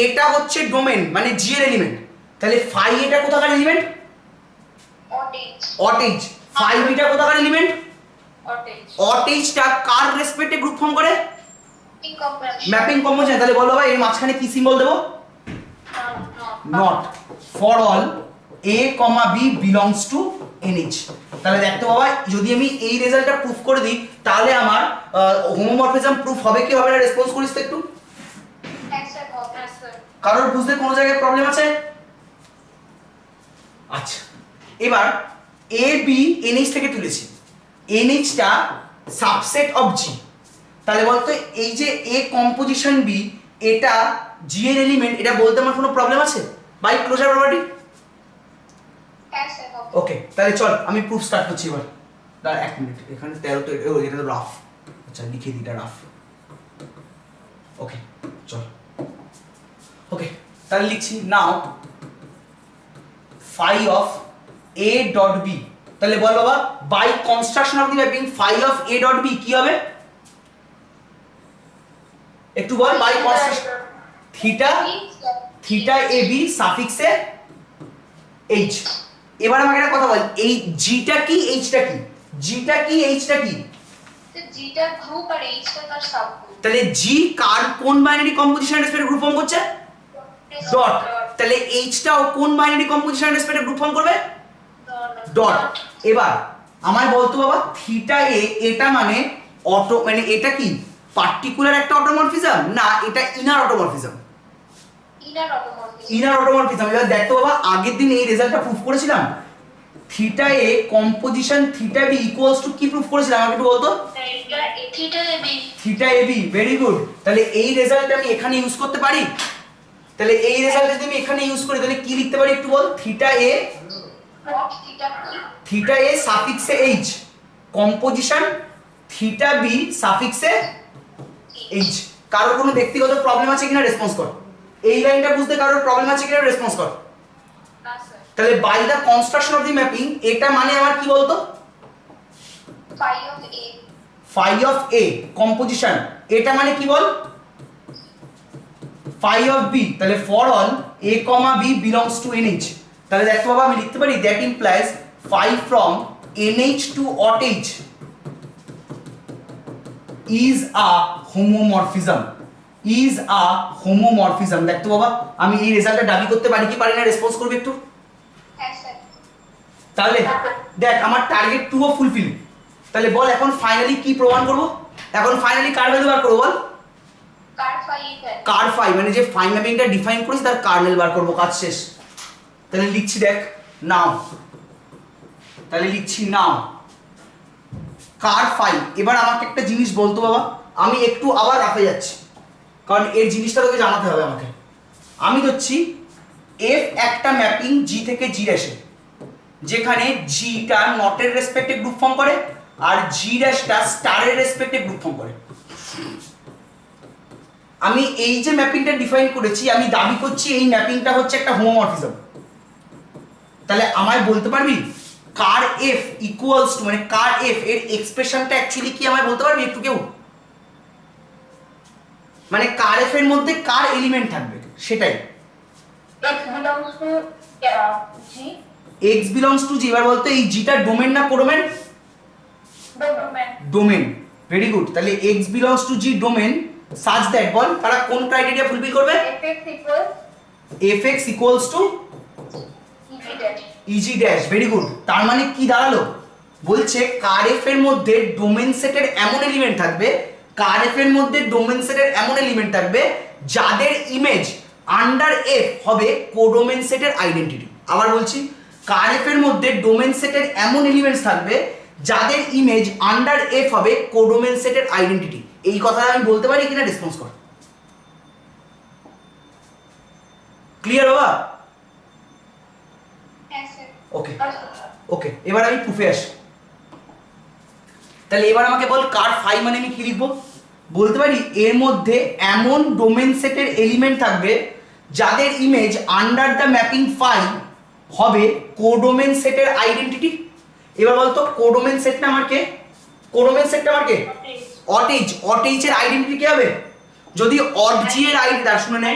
Speaker 1: এটা হচ্ছে ডোমেন মানে জি এর এলিমেন্ট। তাহলে ফাই এটা কোথাকার এলিমেন্ট?
Speaker 6: অটেজ
Speaker 1: অটেজ। ফাই বিটা কোথাকার এলিমেন্ট?
Speaker 6: অটেজ
Speaker 1: অটেজটা কার রেসপেক্টে গ্রুপ ফর্ম করে?
Speaker 6: ইনকম্পারেশন
Speaker 1: ম্যাপিং কম্পোজিশন। তাহলে বলো ভাই এর মাঝখানে কি সিম্বল দেবো? Not. For all a, b belongs to nh। তাহলে দেখতো বাবা যদি আমি এই রেজাল্টটা প্রুফ করে দিই তাহলে আমার হোমোমরফিজম প্রুফ হবে কি হবে না? রেসপন্স করিস তো একটু।
Speaker 6: হ্যাঁ স্যার হবে স্যার
Speaker 1: কারোর বুঝতে কোনো জায়গায় প্রবলেম আছে? আচ্ছা এবার a b nh থেকে তুলেছি, nh টা সাবসেট অফ g। তাহলে বলতো এই যে a কম্পোজিশন b এটা g এর এলিমেন্ট, এটা বলতে আমার কোনো প্রবলেম আছে? By closure property.
Speaker 6: হ্যাঁ স্যার হবে
Speaker 1: ওকে তাহলে চল আমি প্রুফ স্টার্ট করছি এবার। দাঁড়া 1 মিনিট, এখানে 13 তো এটা তো রাফ। আচ্ছা লিখে দিই এটা রাফ। ওকে চল। ওকে তাহলে লিখছি now phi of a dot b। তাহলে বল বাবা by construction of the mapping phi of a dot b কি হবে? একটু বল by construction theta A B সাফিক্সে h। এবার আমাকে একটা কথা বল, এই জিটা কি এইচটা কি? জিটা কি এইচটা কি?
Speaker 6: স্যার জিটা গ্রুপ আর এইচটা তার সাবগ্রুপ
Speaker 1: তাহলে জি কার কোন বাইনারি কম্পোজিশন রেসপেক্টে গ্রুপ ফর্ম করছে? ডট। তাহলে এইচটাও কোন বাইনারি কম্পোজিশন রেসপেক্টে গ্রুপ ফর্ম করবে? ডট। এবার আমায় বলতো বাবা থিটা এ এটা মানে অটো মানে এটা কি পার্টিকুলার একটা অটোমরফিজম না এটা inner automorphism?
Speaker 6: Inner automorphism
Speaker 1: inner automorphism. এবার দেখতো বাবা আগের দিন এই রেজাল্টটা প্রুফ করেছিলাম, theta A composition theta B equals to কি প্রুফ করেছিলাম আমাকে একটু বলতো? Theta A B. Very good. তাহলে এই রেজাল্ট আমি এখানে ইউজ করতে পারি? তাহলে এই রেজাল্ট যদি আমি এখানে ইউজ করি তাহলে কি লিখতে পারি একটু বল? থিটা এ থিটা এ সাফিক্সে এইচ কম্পোজিশন থিটা বি সাফিক্সে এইচ। কারোর কোনো ব্যক্তিগত প্রবলেম আছে কিনা রেসপন্স কর। এই লাইনটা বুঝতে কারোর প্রবলেম আছে কিনা রেসপন্স কর।
Speaker 6: না স্যার
Speaker 1: তাহলে by the construction of the mapping এটা মানে আমার কি বলতো?
Speaker 6: Phi of A
Speaker 1: phi of A composition এটা মানে কি বল? Phi of B. তাহলে for all a, b belongs to nh। তাহলে দেখো বাবা আমি লিখতে পারি that implies phi from nh to Aut H is a homomorphism, is a homomorphism। দেখতো বাবা আমি এই রেজাল্টটা দাবি করতে পারি কি পারি না? রেসপন্স করবে একটু।
Speaker 6: হ্যাঁ স্যার
Speaker 1: তাহলে দেখ আমার টার্গেট 2 ও ফুলফিল। তাহলে বল এখন ফাইনালি কি প্রমাণ করব? এখন ফাইনালি কার ভ্যালু বার করব বল?
Speaker 6: কার ফাই ইভেন
Speaker 1: কার ফাই মানে যে ফাই ম্যাপিংটা ডিফাইন করেছি তার কার্নেল বার করব, কাজ শেষ। তাহলে লিখছি দেখ নাও, তাহলে লিখছি নাও কার ফাই। এবার আমাকে একটা জিনিস বলতো বাবা, আমি একটু আবার রাখে যাচ্ছি কারণ এর জিনিসটা তোকে জানাতে হবে আমাকে। আমি ধরছি এফ একটা ম্যাপিং জি থেকে জি ড্যাশে, যেখানে জিটা নটের রেসপেক্টে গ্রুপ ফর্ম করে আর জি ড্যাশটা স্টারের রেসপেক্টে গ্রুপ ফর্ম করে। আমি এই যে ম্যাপিংটা ডিফাইন করেছি, আমি দাবি করছি এই ম্যাপিংটা হচ্ছে একটা হোমোমরফিজম। তাহলে আমায় বলতে পারবি কার এফ ইকুয়ালস টু, মানে কার এফ এর এক্সপ্রেশনটা অ্যাকচুয়ালি কি আমায় বলতে পারবি একটু কেউ? মানে কার এফ এর মধ্যে কার এলিমেন্ট থাকবে সেটাই।
Speaker 4: x belongs to g,
Speaker 1: x belongs to জি। এবার বলতো এই জিটা ডোমেন না codomain?
Speaker 3: domain.
Speaker 1: Domain. Very good. তাহলে x belongs to G domain such that, বল তারা কোন ক্রাইটেরিয়া ফুলফিল করবে?
Speaker 4: fx equals
Speaker 1: fx equals to
Speaker 4: eg dash.
Speaker 1: E G dash. Very good. তার মানে কি দাঁড়ালো? বলছে কার এফ এর মধ্যে ডোমেন সেটের এমন এলিমেন্ট থাকবে, কার এফ এর মধ্যে ডোমেন সেটের এমন এলিমেন্ট থাকবে যাদের ইমেজ আন্ডার এফ হবে কোডোমেন সেটের আইডেন্টিটি। আবার বলছি, কার এফ এর মধ্যে ডোমেন সেটের এমন এলিমেন্টস থাকবে যাদের ইমেজ আন্ডার এফ হবে কোডোমেন সেটের আইডেন্টিটি। এই কথা আমি বলতে পারি কিনা রেসপন্স কর। ক্লিয়ার বাবা?
Speaker 6: হ্যাঁ স্যার।
Speaker 1: ওকে ওকে, এবার আমি প্রুফে আসি। তাহলে এবার আমাকে বল কার ফাই মানে আমি কি লিখবো? বলতে পারি এর মধ্যে এমন ডোমেন সেটের এলিমেন্ট থাকবে যাদের image under the mapping phi হবে কোডোমেন সেটের আইডেন্টিটি। এবার বলতো কোডোমেন সেটটা আমার কে? কোডোমেন সেটটা আমার কে? Aut H. অট এইচ এর আইডেন্টিটি কি হবে? যদি অট জি এর আইডেন্টিটি, শুনে নে,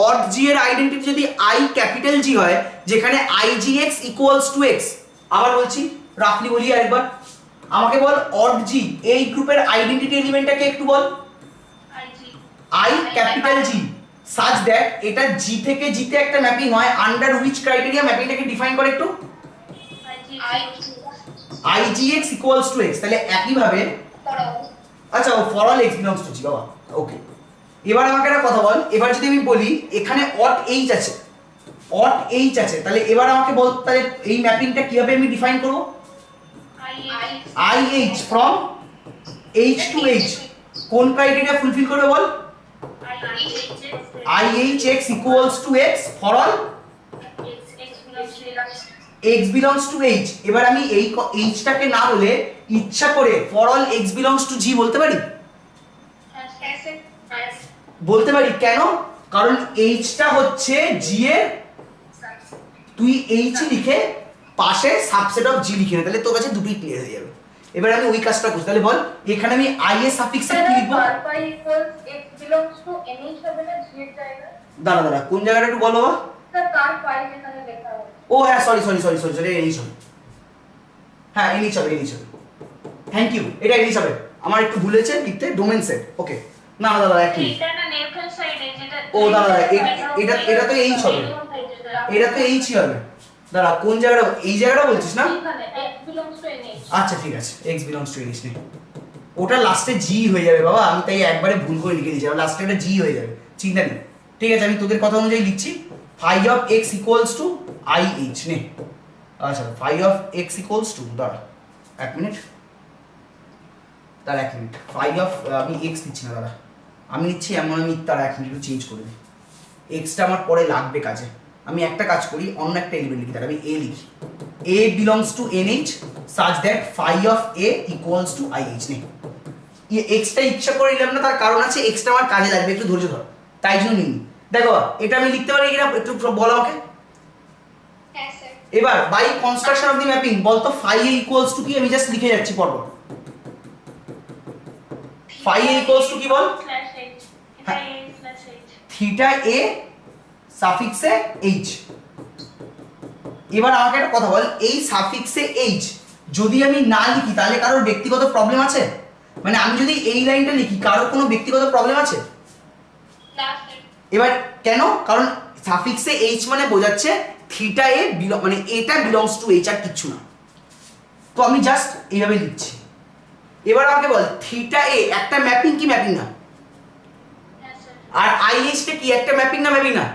Speaker 1: অট জি এর আইডেন্টিটি যদি আই ক্যাপিটাল জি হয়, যেখানে I G x equals to x. আবার বলছি, রাফলি বলি আরেকবার, আমাকে বল অট জি এই গ্রুপের আইডেন্টিটি এলিমেন্টটাকে একটু বল। I capital G such that এটা জি থেকে জিতে একটা ম্যাপিং হয়, আন্ডার হুইচ ক্রাইটেরিয়া ম্যাপিংটাকে ডিফাইন করে একটু? I G x equals to x. তাহলে একইভাবে, আচ্ছা for all x belongs to G বাবা, ওকে। এবার আমাকে একটা কথা বল, এবার যদি আমি বলি এখানে অট এইচ আছে, অট এইচ আছে, তাহলে এবার আমাকে বল তাহলে এই ম্যাপিংটা কিভাবে আমি ডিফাইন করব? I H from H to H কোন ক্রাইটেরিয়া ফুলফিল করবে বল? I H x equals to x for all x belongs to H. এবার আমি এই এইচটাকে না বলে ইচ্ছা করে for all x belongs to G বলতে পারি? বলতে পারি। কেন? কারণ এইচটা হচ্ছে জি এর, তুই এইচ লিখে পাশে সাবসেট অফ জি লিখে নে, তাহলে তোর কাছে দুটোই ক্লিয়ার হয়ে যাবে। এবার আমি ওই কাজটা করছি। তাহলে বল এখানে আমি আই এর সাফিক্সে কি লিখবো?
Speaker 4: phi equals x belongs to nh হবে না g এর জায়গায়?
Speaker 1: দাঁড়া দাঁড়া, কোন জায়গাটা একটু বলো বাবা।
Speaker 4: স্যার কার phi যেখানে লেখা হবে।
Speaker 1: ও হ্যাঁ, সরি এনিচ হবে। হ্যাঁ এনিচ হবে। থ্যাংক ইউ, এটা এনিচ হবে। আমার একটু ভুলেছে লিখতে ডোমেন সেট। ওকে, না দাদা এক মিনিট।
Speaker 3: এটা না লেফট হ্যান্ড সাইডে যেটা
Speaker 1: ও দাদা এটা তো এইচ হবে, এটা তো এইচই হবে। দাঁড়া কোন জায়গাটা, এই জায়গাটা বলছিস না?
Speaker 4: এখানে x belongs to nh।
Speaker 1: আচ্ছা ঠিক আছে, x belongs to nh নেই, ওটা লাস্টে জি হয়ে যাবে বাবা, আমি তাই একবারে ভুল করে লিখে দিয়েছি, লাস্টে একটা জি হয়ে যাবে, চিন্তা নেই। ঠিক আছে, আমি তোদের কথা অনুযায়ী লিখছি phi of x equals to i h নে। আচ্ছা phi of x equals to, দাঁড়া এক মিনিট, phi of আমি x নিচ্ছি না দাঁড়া, আমি নিচ্ছি এমন, আমি তার এক মিনিট চেঞ্জ করে দিই, এক্সটা আমার পরে লাগবে কাজে। আমি একটা কাজ করি, অন্য একটা এলিমেন্ট লিখি, তাহলে আমি a লিখি, a belongs to nh such that phi of a equals to i h নে। এক্সটা ইচ্ছা করে নিলাম না, তার কারণ আছে এক্সটা আমার কাজে লাগবে, একটু ধৈর্য ধর, তাই জন্য নিই। দেখো এটা আমি লিখতে পারি কিনা একটু বলো আমাকে।
Speaker 6: হ্যাঁ স্যার।
Speaker 1: এবার by construction of the mapping বলতো phi a equals to কি, আমি জাস্ট লিখে যাচ্ছি পরপর। phi a equals to কি বল?
Speaker 3: স্ল্যাশ এইচ, এটা a slash H,
Speaker 1: theta a সাফিক্সে h। এবার আমাকে একটা কথা বল, এই সাফিক্সে h যদি আমি না লিখি তাহলে কারোর ব্যক্তিগত প্রবলেম আছে? মানে আমি যদি এই লাইনটা লিখি কারোর কোনো ব্যক্তিগত প্রবলেম আছে?
Speaker 6: না স্যার।
Speaker 1: এবার কেন? কারণ সাফিক্সে h মানে বোঝাচ্ছে থিটা a মানে এটা বিলংস টু h আর কিচ্ছু না, তো আমি জাস্ট এইভাবে লিখছি। এবার আমাকে বল থিটা a একটা ম্যাপিং কি ম্যাপিং না?
Speaker 3: হ্যাঁ স্যার,
Speaker 1: আর আই এইচ টা কি একটা ম্যাপিং না ম্যাপিং না?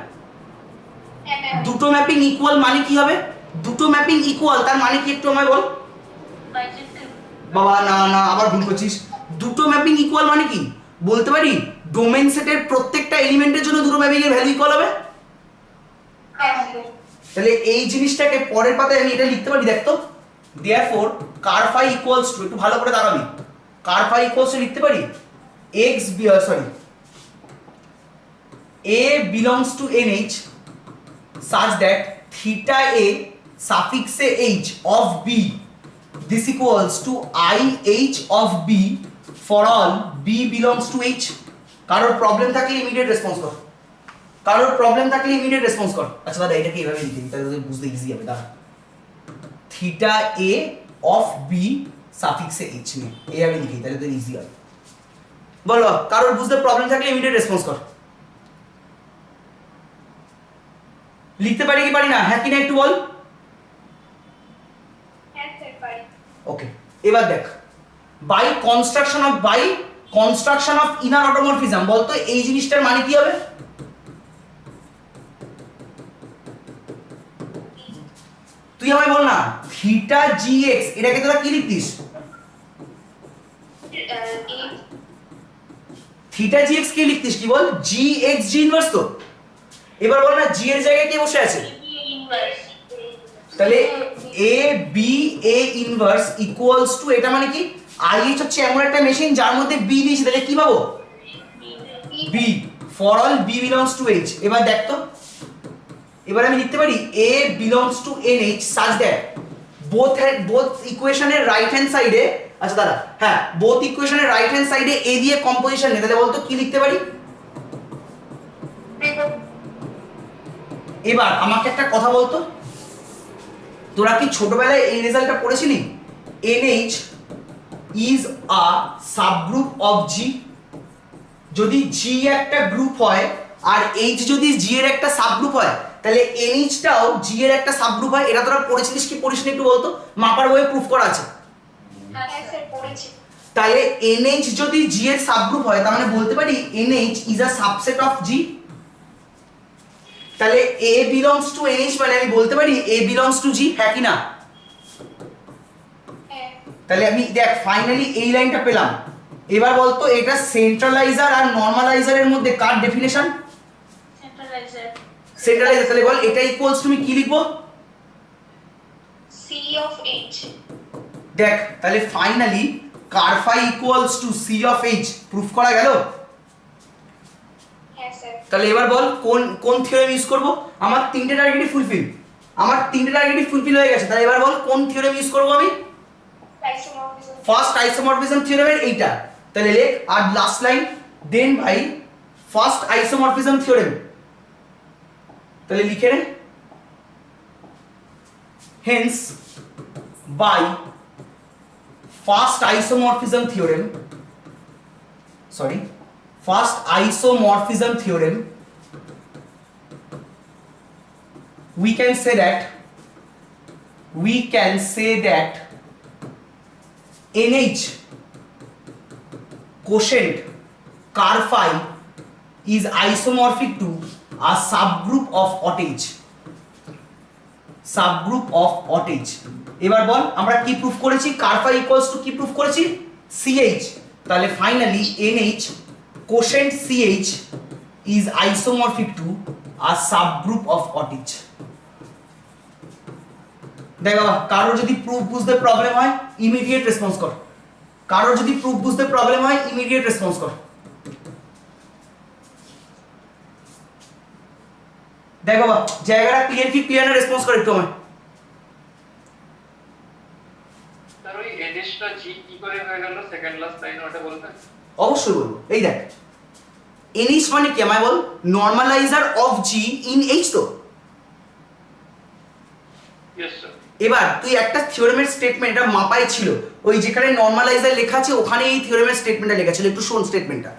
Speaker 6: হ্যাঁ ম্যাম।
Speaker 1: দুটো ম্যাপিং ইকুয়াল মানে কি হবে? দুটো ম্যাপিং ইকুয়াল তার মানে কি একটু আমায় বল।
Speaker 3: বাইজেক্টিভ।
Speaker 1: বাবা না না, আবার ভুল করছিস। দুটো ম্যাপিং ইকুয়াল মানে কি বলতে পারি? ডোমেন সেটের প্রত্যেকটা এলিমেন্টের জন্য দুটো ম্যাপিং এর ভ্যালু ইকুয়াল হবে।
Speaker 4: হ্যাঁ স্যার।
Speaker 1: তাহলে এই জিনিসটাকে পরের পাতায় আমি এটা লিখতে পারি, দেখ তো। Therefore ker phi equals to, একটু ভালো করে দাঁড়াবি, কার ফাই ইকুয়ালস টু লিখতে পারি x sorry a belongs to nh such that theta a suffix a h of b this equals to I h of b for all b belongs to h। কারোর problem থাকলে immediate response কর, কারোর problem থাকলে immediate response কর। আচ্ছা দাদা এটাকে এইভাবে লিখি তাহলে তোদের বুঝতে ইজি হবে। দাঁড়া, theta a of b suffix a h নিয়ে এইভাবে লিখি তাহলে তোদের ইজি হবে। বল কারোর বুঝতে প্রবলেম থাকলে ইমিডিয়েট রেসপন্স কর। লিখতে পারি কি পারি না, হ্যাঁ কি না একটু বল।
Speaker 6: হ্যাঁ স্যার পারি।
Speaker 1: ওকে, এবার দেখ by construction of inner automorphism, বলতো এই জিনিসটার মানে কি হবে? তুই আমায় বল না, থিটা জি এক্স এটাকে তোরা কি লিখতিস? থিটা জি এক্স কি লিখতিস কি বল? জি এক্স জি ইনভার্স তো। এবার বল না জি এর জায়গায় কে বসে আছে?
Speaker 3: ইনভার্স।
Speaker 1: তাহলে A B A inverse equals to, এটা মানে কি আইএইচ হচ্ছে এমন একটা মেশিন যার মধ্যে বি দিয়েছি, তাহলে কি পাবো? B for all B belongs to H. এবার দেখ তো, এবার আমি লিখতে পারি A belongs to N H such that both ইকুয়েশনের রাইট হ্যান্ড সাইডে, আচ্ছা দাঁড়া, হ্যাঁ বোথ ইকুয়েশনের রাইট হ্যান্ড সাইডে এ দিয়ে কম্পোজিশন নেই, তাহলে বলতো কি লিখতে পারি? এবার আমাকে একটা কথা বলতো, তোরা কি ছোটবেলায় এই রেজাল্টটা পড়েছিলি? NH is a subgroup of G। যদি G একটা গ্রুপ হয় আর H যদি G এর একটা সাবগ্রুপ হয়, তাহলে NH টাও G এর একটা সাবগ্রুপ হয়। এটা তোরা পড়েছিলিস কি পড়িসনি একটু বলতো? মাপার বইয়ে প্রুফ করা আছে।
Speaker 6: হ্যাঁ স্যার পড়েছি।
Speaker 1: তাহলে NH যদি G এর সাবগ্রুপ হয় তার মানে বলতে পারি NH is a subset of G। তাহলে A belongs to NH মানে আমি বলতে পারি A belongs to G, হ্যাঁ কি না?
Speaker 6: হ্যাঁ।
Speaker 1: তাহলে আমি দেখ ফাইনালি এই লাইনটা পেলাম। এবার বলতো এটা সেন্ট্রালাইজার আর নরমালাইজারের মধ্যে কার ডেফিনেশন?
Speaker 3: সেন্ট্রালাইজার।
Speaker 1: সেন্ট্রালাইজার। তাহলে বল এটা ইকুয়ালস তুমি কি লিখবো?
Speaker 6: C of H।
Speaker 1: দেখ তাহলে finally ker phi equals to C of H proof করা গেল।
Speaker 6: হ্যাঁ স্যার।
Speaker 1: তাহলে এবার বল কোন থিওরেম ইউজ করব? আমার তিনটে টার্গেটই ফুলফিল হয়ে গেছে। তাহলে এবার বল কোন থিওরেম ইউজ করব আমি?
Speaker 6: আইসোমরফিজম।
Speaker 1: ফার্স্ট আইসোমরফিজম থিওরেমের এইটা। তাহলে লেখ আর লাস্ট লাইন দেন ভাই ফার্স্ট আইসোমরফিজম থিওরেম। তাহলে লিখে নে, hence by first isomorphism theorem we can say that NH quotient car phi is isomorphic to a subgroup of OTH. এবার বল আমরা কি প্রুফ করেছি? car phi equals to কি প্রুফ করেছি? CH। তাহলে finally NH quotient CH is isomorphic to a subgroup of OTH। দেখ বাবা, কারোর যদি প্রুফ বুঝতে প্রবলেম হয় ইমিডিয়েট রেসপন্স কর। দেখ বাবা জায়গাটা ক্লিয়ার না রেসপন্স কর একটু আমায়।
Speaker 2: স্যার ওই এডিশটা জি কি করে হয়ে গেল সেকেন্ড লাস্ট লাইন ওটা বলবেন?
Speaker 1: অবশ্যই বলবো। এই দেখ NH মানে কি আমায় বল? Normaliser of G in H তো।
Speaker 2: Yes sir.
Speaker 1: এবার তুই একটা থিওরেমের স্টেটমেন্ট, এটা মাপাই ছিল, ওই যেখানে নরমালাইজার লেখা আছে ওখানে এই থিওরেমের স্টেটমেন্টটা লেখা ছিল, একটু শোন স্টেটমেন্টটা।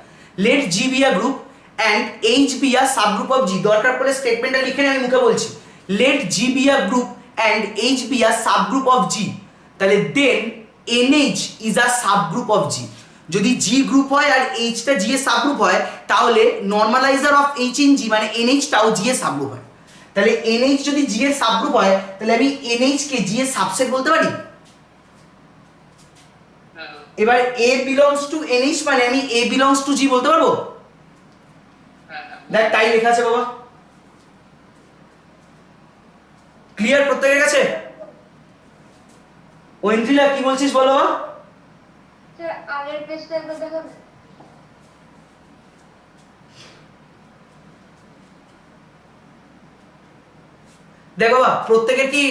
Speaker 1: Let G be a group and H be a subgroup of G। দরকার পড়লে স্টেটমেন্টটা লিখে নে, আমি মুখে বলছি। Let G be a group and H be a subgroup of G। তাহলে then NH is a subgroup of G। যদি G গ্রুপ হয় আর H টা G এর সাবগ্রুপ হয় তাহলে normalizer of H in G মানে NH টাও G এর সাবগ্রুপ হয়। তাহলে এনএইচ যদি জি এর সাবগ্রুপ হয় তাহলে আমি এনএইচ কে জি এর সাবসেট বলতে পারি। এবার এ বিলংস টু এনএইচ মানে আমি এ বিলংস টু জি বলতে পারবো। দেখ তাই লেখা আছে বাবা, ক্লিয়ার প্রত্যেকের কাছে? ঐন্দ্রিলা কি বলছিস বলো বাবা?
Speaker 4: স্যার আগের পেজটা একবার দেখাবেন?
Speaker 1: দেখ বাবা প্রত্যেকের কি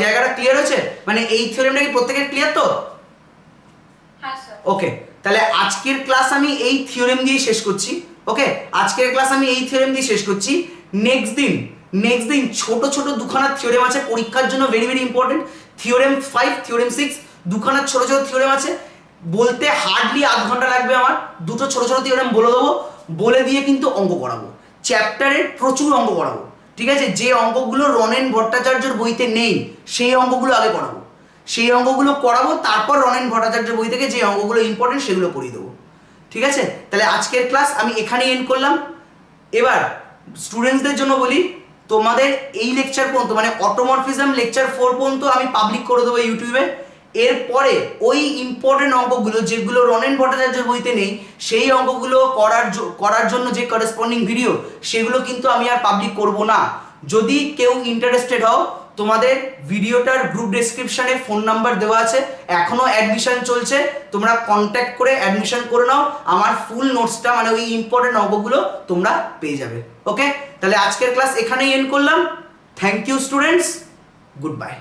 Speaker 1: জায়গাটা ক্লিয়ার হয়েছে, মানে এই থিওরেমটা কি প্রত্যেকের ক্লিয়ার তো?
Speaker 6: হ্যাঁ স্যার।
Speaker 1: ওকে, তাহলে আজকের ক্লাস আমি এই থিওরেম দিয়ে শেষ করছি। ওকে, আজকের ক্লাস আমি এই থিওরেম দিয়ে শেষ করছি। নেক্সট দিন ছোট ছোট দুখানা থিওরেম আছে পরীক্ষার জন্য, very very important. Theorem 5, theorem 6, দুখানা ছোট ছোট থিওরেম আছে, বলতে হার্ডলি আধ ঘন্টা লাগবে আমার। দুটো ছোট ছোট থিওরেম বলে দেবো, বলে দিয়ে কিন্তু অঙ্ক করাবো, চ্যাপ্টারের প্রচুর অঙ্ক করাবো। ঠিক আছে, যে অঙ্কগুলো রনেন ভট্টাচার্যর বইতে নেই সেই অঙ্কগুলো আগে করাবো, সেই অঙ্কগুলো করাবো, তারপর রনেন ভট্টাচার্যের বই থেকে যে অঙ্কগুলো ইম্পর্টেন্ট সেগুলো করিয়ে দেবো। ঠিক আছে, তাহলে আজকের ক্লাস আমি এখানেই এন্ড করলাম। এবার স্টুডেন্টসদের জন্য বলি, তোমাদের এই লেকচার পর্যন্ত মানে অটোমরফিজম লেকচার 4 পর্যন্ত আমি পাবলিক করে দেবো ইউটিউবে। এরপরে ওই ইম্পর্টেন্ট অঙ্কগুলো যেগুলো রনেন ভট্টাচার্যের বইতে নেই সেই অঙ্কগুলো করার জন্য যে করেসপন্ডিং ভিডিও সেগুলো কিন্তু আমি আর পাবলিক করব না। যদি কেউ ইন্টারেস্টেড হও, তোমাদের ভিডিওটার গ্রুপ ডেসক্রিপশনে ফোন নাম্বার দেওয়া আছে, এখনো অ্যাডমিশন চলছে, তোমরা কন্ট্যাক্ট করে অ্যাডমিশন করে নাও। আমার ফুল নোটসটা মানে ওই ইম্পর্টেন্ট অঙ্কগুলো তোমরা পেয়ে যাবে। ওকে, তাহলে আজকের ক্লাস এখানেই এন্ড করলাম। Thank you students, good bye.